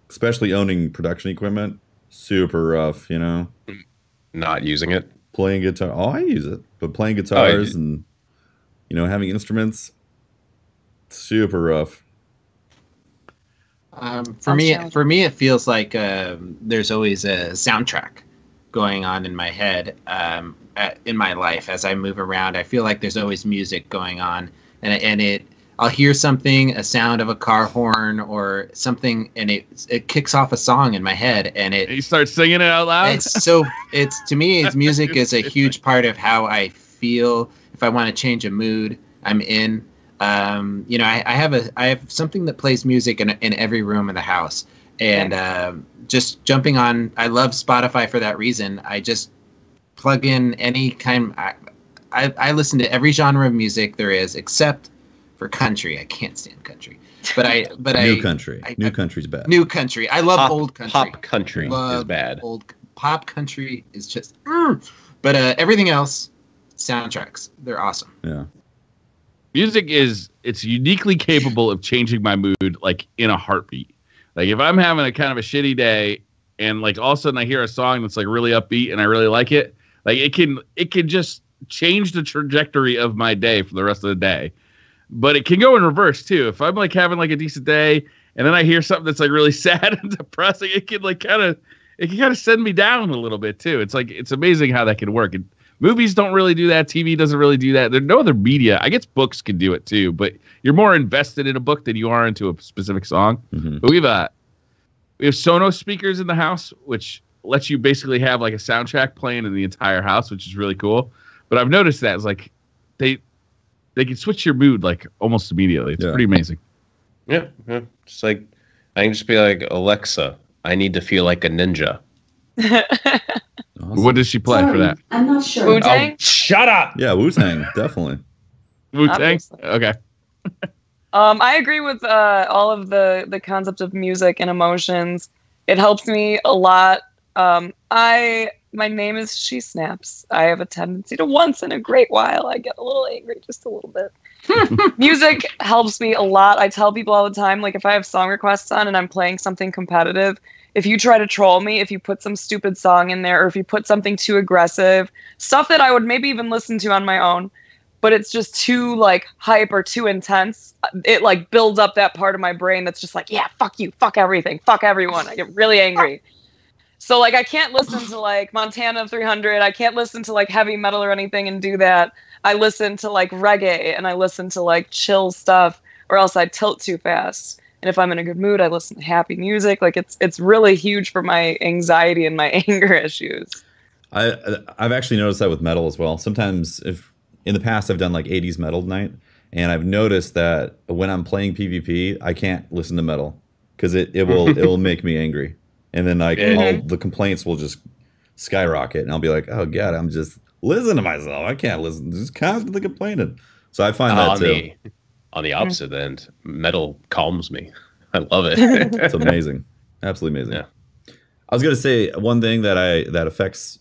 Especially owning production equipment. Super rough, Not using it. Playing guitar. Oh, I use it. But playing guitars and, having instruments. Super rough. For me, it feels like there's always a soundtrack going on in my head in my life as I move around. I feel like there's always music going on, and I'll hear something, a sound of a car horn or something, and it kicks off a song in my head, and you start singing it out loud. To me, music is a huge part of how I feel. If I want to change a mood, I'm in. I have something that plays music in every room in the house, and just jumping on. I love Spotify for that reason. plug in any kind. I listen to every genre of music there is, except for country. I can't stand country. New country's bad. New country. I love old country. Pop country is bad. Old pop country is just. But everything else, soundtracks, they're awesome. Yeah. Music it's uniquely capable of changing my mood like in a heartbeat. Like if I'm having a kind of a shitty day and like all of a sudden I hear a song that's like really upbeat and I really like it, like it can just change the trajectory of my day for the rest of the day. But it can go in reverse too. If I'm like having like a decent day and then I hear something that's like really sad and depressing, it can kind of send me down a little bit too. It's like it's amazing how that can work. And movies don't really do that. TV doesn't really do that. There's no other media. I guess books can do it too, but you're more invested in a book than you are into a specific song. Mm-hmm. But we have Sonos speakers in the house, which lets you basically have like a soundtrack playing in the entire house, which is really cool. But I've noticed that it's like they can switch your mood like almost immediately. It's pretty amazing. Yeah. Just like I can just be like, Alexa, I need to feel like a ninja. Awesome. What does she play for that? I'm not sure. Wu-Tang? Oh, shut up. Yeah, Wu-Tang, definitely. Wu-Tang? Okay. I agree with all of the concept of music and emotions. It helps me a lot. My name is SheSnaps. I have a tendency to once in a great while I get a little angry, just a little bit. Music helps me a lot. I tell people all the time, like if I have song requests on and I'm playing something competitive, if you try to troll me, if you put some stupid song in there, or if you put something too aggressive, stuff that I would maybe even listen to on my own, but it's just too like hype or too intense, it like builds up that part of my brain that's just like, yeah, fuck you, fuck everything, fuck everyone. I get really angry. So like I can't listen to like Montana 300. I can't listen to like heavy metal or anything and do that. I listen to like reggae and I listen to like chill stuff, or else I tilt too fast. And if I'm in a good mood, I listen to happy music. Like it's really huge for my anxiety and my anger issues. I've actually noticed that with metal as well. Sometimes if in the past I've done like 80s metal night, and I've noticed that when I'm playing PvP, I can't listen to metal because it will make me angry. And then like all the complaints will just skyrocket, and I'll be like, "Oh God, I'm just listening to myself. I can't listen. Just constantly complaining." So I find that too. On the opposite end, metal calms me. I love it. It's amazing, absolutely amazing. Yeah. I was gonna say one thing that affects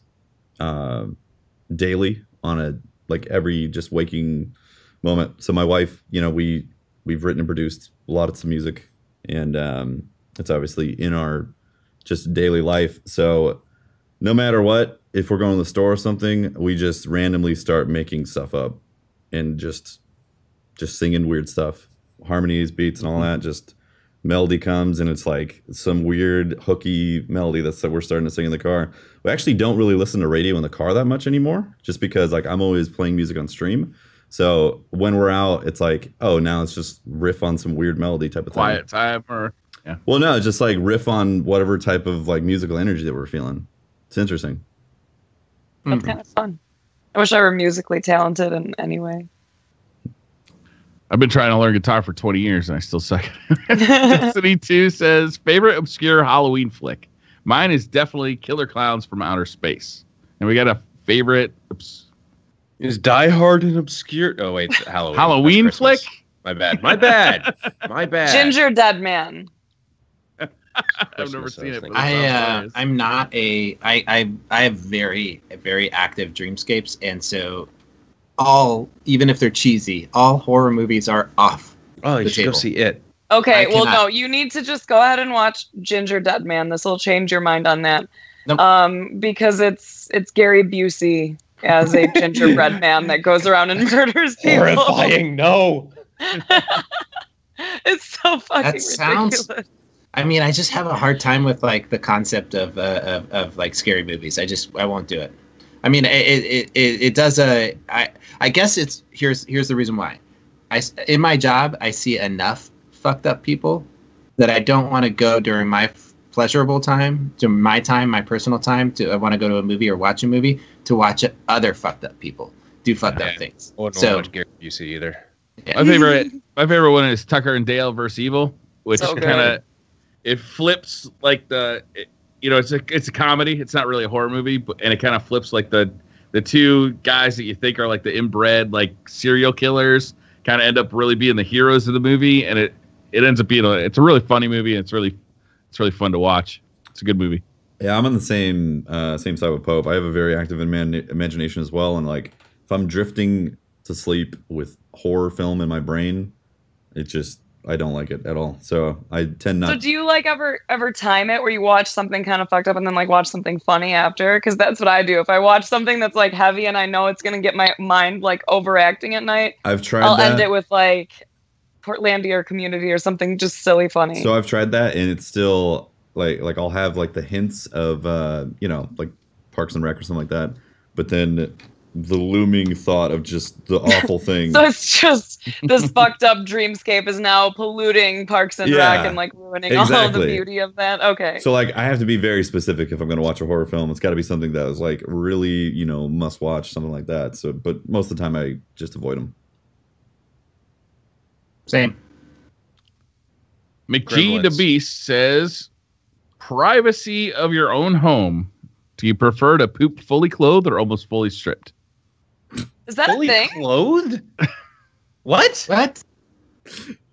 daily on a like every just waking moment. So my wife, we've written and produced a lot of some music, and it's obviously in our just daily life. So no matter what, if we're going to the store or something, we just randomly start making stuff up and just singing weird stuff, harmonies, beats, and all that. Just melody comes and it's like some weird hooky melody that we're starting to sing in the car. We actually don't really listen to radio in the car that much anymore, just because like I'm always playing music on stream. So when we're out, it's like, oh, now it's just riff on some weird melody type of thing. Quiet time or yeah. Well, no, just like riff on whatever type of like musical energy that we're feeling. It's interesting. That's kind of fun. I wish I were musically talented in any way. I've been trying to learn guitar for 20 years and I still suck. Destiny 2 says, favorite obscure Halloween flick. Mine is definitely Killer Clowns from Outer Space. And we got a favorite. Is Die Hard an obscure? Oh, wait, Halloween. Halloween flick? My bad. Ginger Dead Man. I've never seen it. I'm not I have very active dreamscapes, and so even if they're cheesy, all horror movies are off. Oh, you should go see it. Okay, no, you need to just go ahead and watch Ginger Dead Man. This will change your mind on that. Nope. Because it's Gary Busey as a gingerbread man that goes around and murders people. Horrifying, no. It's so fucking ridiculous. I mean, I just have a hard time with like the concept of like scary movies. I won't do it. I mean, it does I guess it's here's the reason why. In my job, I see enough fucked up people that I don't want to go during my pleasurable time, to my personal time, I want to go to a movie or watch a movie to watch other fucked up people do fucked up things. I wouldn't watch Gary Busey either. Yeah. My favorite one is Tucker and Dale versus Evil, which kind of it flips like it's a comedy. It's not really a horror movie, and it kind of flips like the the two guys that you think are like the inbred like serial killers kind of end up really being the heroes of the movie, and it ends up being it's a really funny movie, and it's really fun to watch. It's a good movie. Yeah, I'm on the same side with Pope. I have a very active imagination as well, and like if I'm drifting to sleep with horror film in my brain, I don't like it at all. So I tend not. So do you like ever time it where you watch something kind of fucked up and then like watch something funny after? Because that's what I do. If I watch something that's like heavy and I know it's gonna get my mind like overacting at night, I'll end it with like Portlandia or Community or something just silly funny. So I've tried that, and it's still like I'll have like the hints of like Parks and Rec or something like that, but then the looming thought of just the awful thing. So it's just this fucked up dreamscape is now polluting Parks and Rec and like ruining all of the beauty of that. Okay. So like I have to be very specific if I'm going to watch a horror film. It's got to be something that is like really must watch, something like that. So but most of the time I just avoid them. Same. McGee the Beast says, privacy of your own home. Do you prefer to poop fully clothed or almost fully stripped? Is that fully a thing? Clothed? What?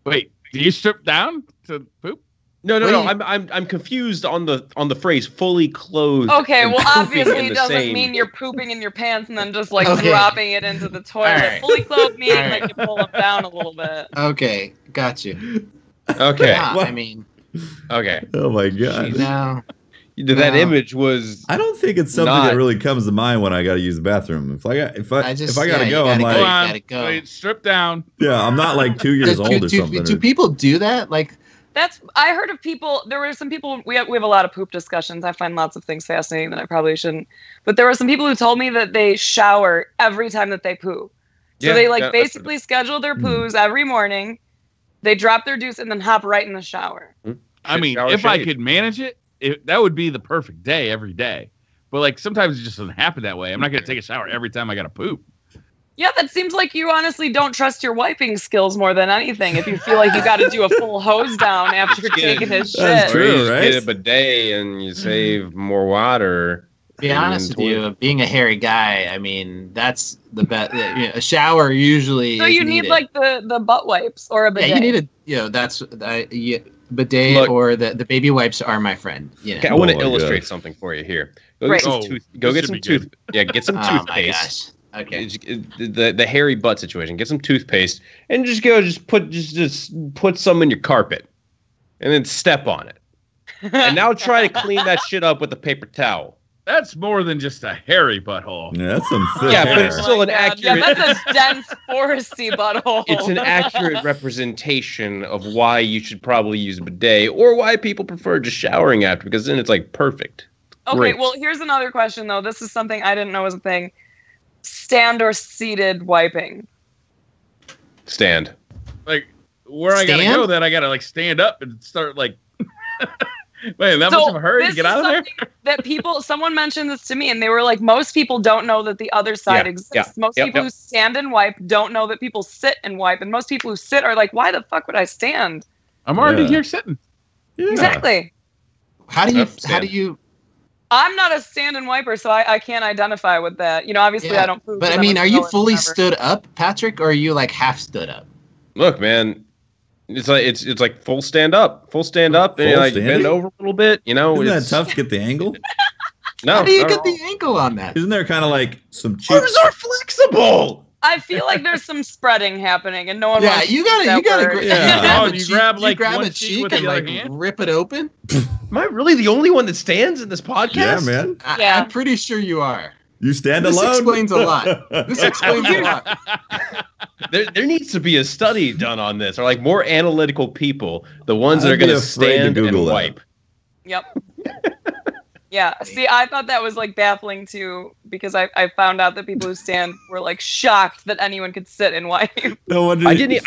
Wait, do you strip down to poop? No. I'm confused on the phrase fully clothed. Okay, well obviously it doesn't mean you're pooping in your pants and then just like dropping it into the toilet. Right. Fully clothed meaning like you pull them down a little bit. Okay, got you. Okay. I mean. Okay. Oh my god. No. That image was. I don't think it's something that really comes to mind when I got to use the bathroom. If I gotta go, I'm like, wait, strip down. Yeah, I'm not like 2 years old or something. Do people do that? Like, I heard of people. There were some people. We have a lot of poop discussions. I find lots of things fascinating that I probably shouldn't. But there were some people who told me that they shower every time that they poo. So they basically schedule their poos every morning. They drop their deuce and then hop right in the shower. I mean, if I could manage it, that would be the perfect day every day. But like sometimes it just doesn't happen that way. I'm not going to take a shower every time I got to poop. Yeah, that seems like you honestly don't trust your wiping skills more than anything. If you feel like you got to do a full hose down after taking his shit. That's true, right? Get a bidet and you save more water. To be honest with you, being a hairy guy, I mean, that's the best. A shower usually. So you need like the butt wipes or a bidet. Yeah, you need bidet. Or the baby wipes are my friend. Yeah. Okay, I want to illustrate something for you here. Go get some toothpaste. Get some toothpaste. My gosh. Okay. The hairy butt situation. Get some toothpaste and just put some in your carpet, and then step on it. And now try to clean that shit up with a paper towel. That's more than just a hairy butthole. Yeah, that's some thick hair. But it's still an accurate. Yeah, that's a dense, foresty butthole. It's an accurate representation of why you should probably use a bidet, or why people prefer just showering after, because then it's like perfect. Okay, great. Well, here's another question though. This is something I didn't know was a thing. Stand or seated wiping? Stand. Like where I gotta go, then I gotta like stand up and start like. Wait, that much of a hurry to get out of there? That someone mentioned this to me, and they were like, most people don't know that the other side exists. Most people who stand and wipe don't know that people sit and wipe, and most people who sit are like, why the fuck would I stand? I'm already here sitting. Yeah. Exactly. How do you? I'm not a stand and wiper, so I can't identify with that. Obviously I don't. But I mean, are you fully stood up, Patrick, or are you like half stood up? Look, man. It's like full stand up, and you like bend over a little bit. Isn't that tough to get the angle? No. How do you get the angle on that? Isn't there kind of like some cheeks? Arms are flexible. I feel like there's some spreading happening, and no one. Yeah, you gotta. You grab a cheek with and the other like hand? rip it open. Am I really the only one that stands in this podcast? Yeah, man. I'm pretty sure you are. You stand this alone. Explains a lot. This explains a lot. There needs to be a study done on this, or like more analytical people, the ones that are going to stand and wipe. Yep. Yeah. See, I thought that was like baffling too, because I found out that people who stand were like shocked that anyone could sit and wipe. No wonder you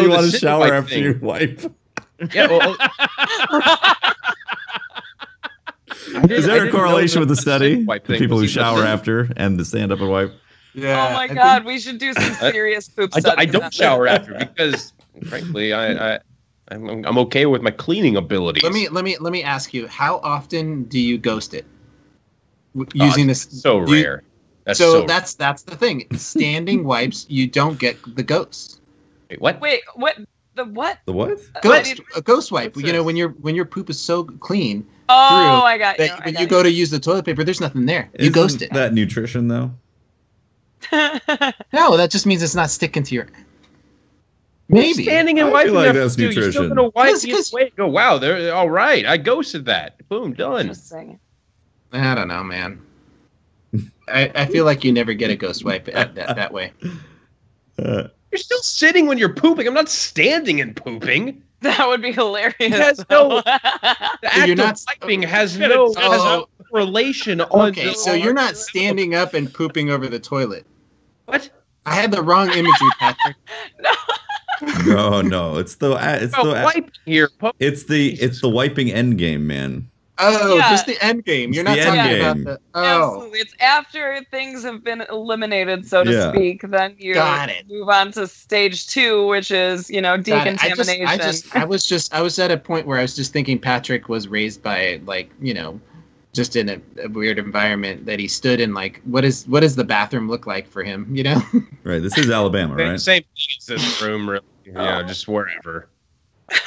want to shower after you wipe. Yeah. Well, is there a correlation with the study? People who shower after and the stand up and wipe? Yeah. Oh my God, we should do some serious poop studies. I don't shower after because, frankly, I'm okay with my cleaning abilities. Let me ask you: how often do you ghost it? Using this so rare. So that's the thing. Standing wipes, you don't get the ghosts. Wait, what? Wait, what? The what? The what? A ghost wipe. You know, when your poop is so clean. Oh, I got you. That when you go to use the toilet paper, there's nothing there. You ghost it. That nutrition though? No, that just means it's not sticking to your. Maybe. Standing and I wiping feel like their that's food, you're nutrition. still gonna wipe the way. Go, wow, they're all right. I ghosted that. Boom, done. Interesting. I don't know, man. I feel like you never get a ghost wipe that way. You're still sitting when you're pooping. I'm not standing and pooping. That would be hilarious. It has no. The act of wiping has no relation. Okay, so you're not standing up and pooping over the toilet. What? I had the wrong imagery, Patrick. No. It's the wipe here. It's the wiping end game, man. Oh, yeah. Just the end game. You're not talking about the. Oh, absolutely. It's after things have been eliminated, so to speak. Then you move on to stage 2, which is decontamination. I was at a point where I was just thinking Patrick was raised by just in a weird environment that he stood in. Like, what does the bathroom look like for him? Right. This is Alabama, right? Same thing as this room, really. Just wherever.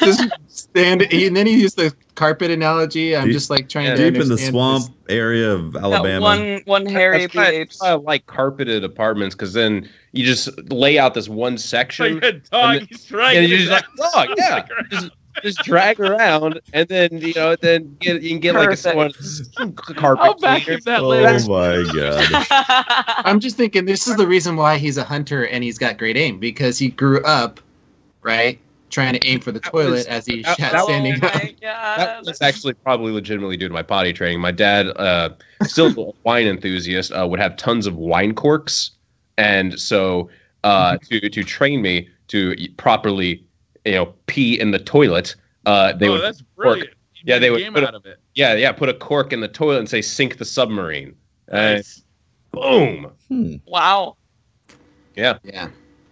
Just stand, and then he used the carpet analogy. I'm just like trying to deep in the swamp area of Alabama. One hairy pH. I like carpeted apartments because then you just lay out this one section. Like a dog, he's right. And you're just like dog, yeah. Just drag around, and then you can get Perfect. like a carpet. I'll vacuum that later. Oh my god! I'm just thinking this is the reason why he's a hunter and he's got great aim, because he grew up right trying to aim for the toilet as he shot standing up. That was actually probably legitimately due to my potty training. My dad, still a wine enthusiast, would have tons of wine corks, and so to train me to properly pee in the toilet, they would. That's brilliant. They would put out of it. Put a cork in the toilet and say "sink the submarine." Nice. Boom. Wow. Yeah.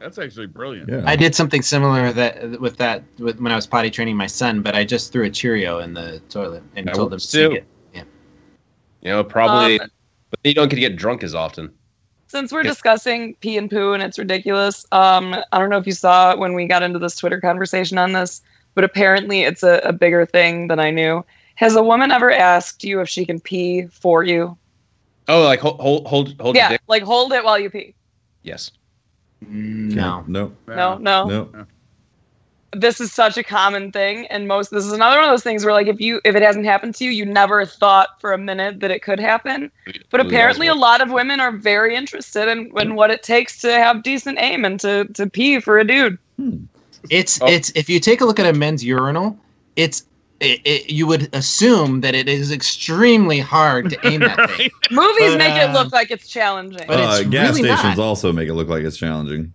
That's actually brilliant. Yeah. I did something similar with when I was potty training my son, but I just threw a Cheerio in the toilet and told him to sink it. Yeah. Probably, but you don't get drunk as often. Since we're discussing pee and poo and it's ridiculous, I don't know if you saw when we got into this Twitter conversation on this, but apparently it's a bigger thing than I knew. Has a woman ever asked you if she can pee for you? Oh, like hold your dick? Like hold it while you pee. Yes. No. This is such a common thing, and this is another one of those things where, like, if it hasn't happened to you, you never thought for a minute that it could happen. But apparently, a lot of women are very interested in what it takes to have decent aim and to pee for a dude. It's if you take a look at a men's urinal, you would assume that it is extremely hard to aim that thing. Movies make it look like it's challenging. But it's gas really stations not. Also make it look like it's challenging.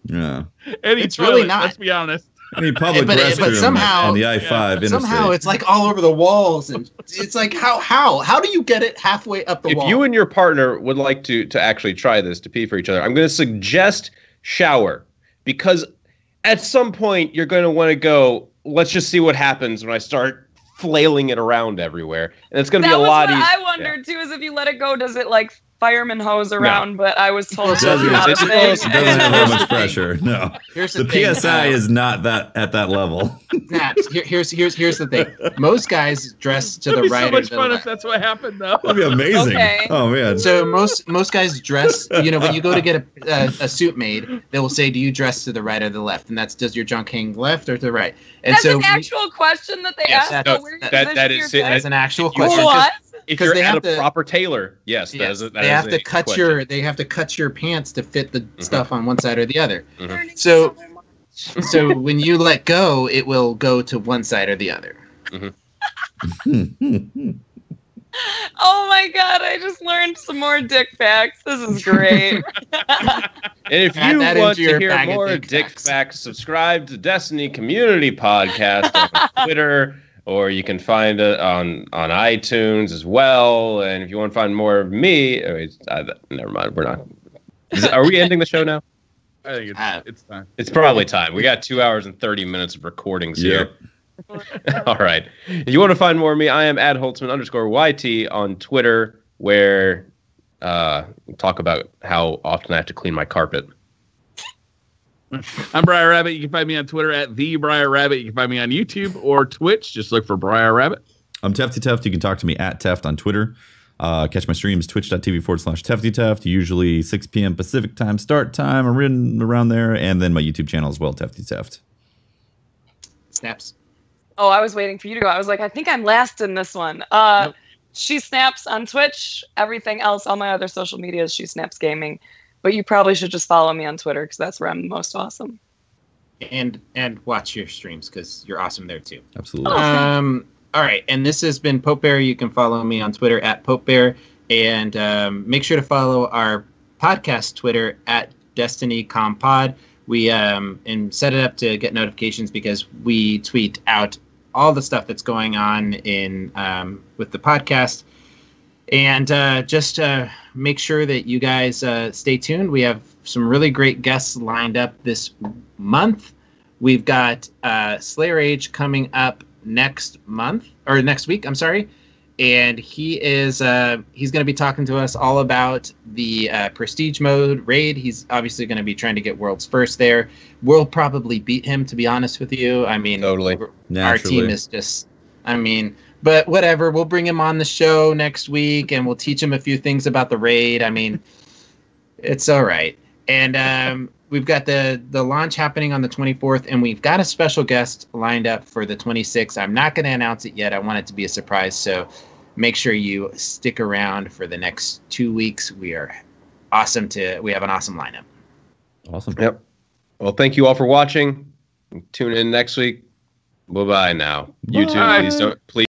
Yeah. It's really not. Let's be honest. Any public restroom somehow, on the I-5 interstate. Somehow it's like all over the walls, and it's like how do you get it halfway up the wall? If you and your partner would like to actually try this, to pee for each other, I'm going to suggest shower, because at some point you're going to want to go, let's just see what happens when I start flailing it around everywhere. And it's going to be a lot easier. I wondered too, is if you let it go, does it like fireman hose around? No. But I was told it doesn't have that much pressure. No. Here's the PSI is not that at that level. Here's the thing. Most guys dress to the right. So much fun if that's what happened, though. That'd be amazing. Okay. Oh man. So most guys dress. When you go to get a suit made, they will say, "Do you dress to the right or the left?" And that's, does your junk hang left or to the right? And that's an actual question that they ask. That is an actual question. What? If you're at a proper tailor, yes, they have to cut your pants to fit the stuff on one side or the other. Mm-hmm. So when you let go, it will go to one side or the other. Mm-hmm. Oh my god! I just learned some more dick facts. This is great. And if you want to hear more dick facts, subscribe to Destiny Community Podcast on Twitter. Or you can find it on iTunes as well. And if you want to find more of me, never mind. We're not. Are we ending the show now? I think it's time. It's probably time. We got 2 hours and 30 minutes of recordings here. All right. If you want to find more of me, I am @Holtzmann_YT on Twitter, where talk about how often I have to clean my carpet. I'm Briar Rabbit. You can find me on Twitter at the Briar Rabbit. You can find me on YouTube or Twitch. Just look for Briar Rabbit. I'm Tefty Teft. You can talk to me at Teft on Twitter. Catch my streams, twitch.tv/TeftyTeft, usually 6 p.m. Pacific time start time, or around there, and then my YouTube channel as well, Tefty Teft. Snaps. Oh, I was waiting for you to go. I was like, I think I'm last in this one. Nope. SheSnaps on Twitch. Everything else, all my other social media is SheSnaps Gaming. But you probably should just follow me on Twitter because that's where I'm the most awesome. And watch your streams because you're awesome there too. Absolutely. All right, and this has been Pope Bear. You can follow me on Twitter at Pope Bear, and make sure to follow our podcast Twitter at DestinyCompod. We and set it up to get notifications because we tweet out all the stuff that's going on in with the podcast. And just make sure that you guys stay tuned. We have some really great guests lined up this month. We've got Slayer Age coming up next week. I'm sorry. And he's going to be talking to us all about the prestige mode raid. He's obviously going to be trying to get world's first there. We'll probably beat him, to be honest with you. I mean, totally. Our team is just, but whatever. We'll bring him on the show next week and we'll teach him a few things about the raid. I mean, it's all right. And we've got the launch happening on the 24th, and we've got a special guest lined up for the 26th. I'm not going to announce it yet. I want it to be a surprise, so make sure you stick around for the next 2 weeks. We have an awesome lineup. Awesome. Yep. Well, thank you all for watching. Tune in next week. Bye-bye now. Bye. YouTube, please don't. Please.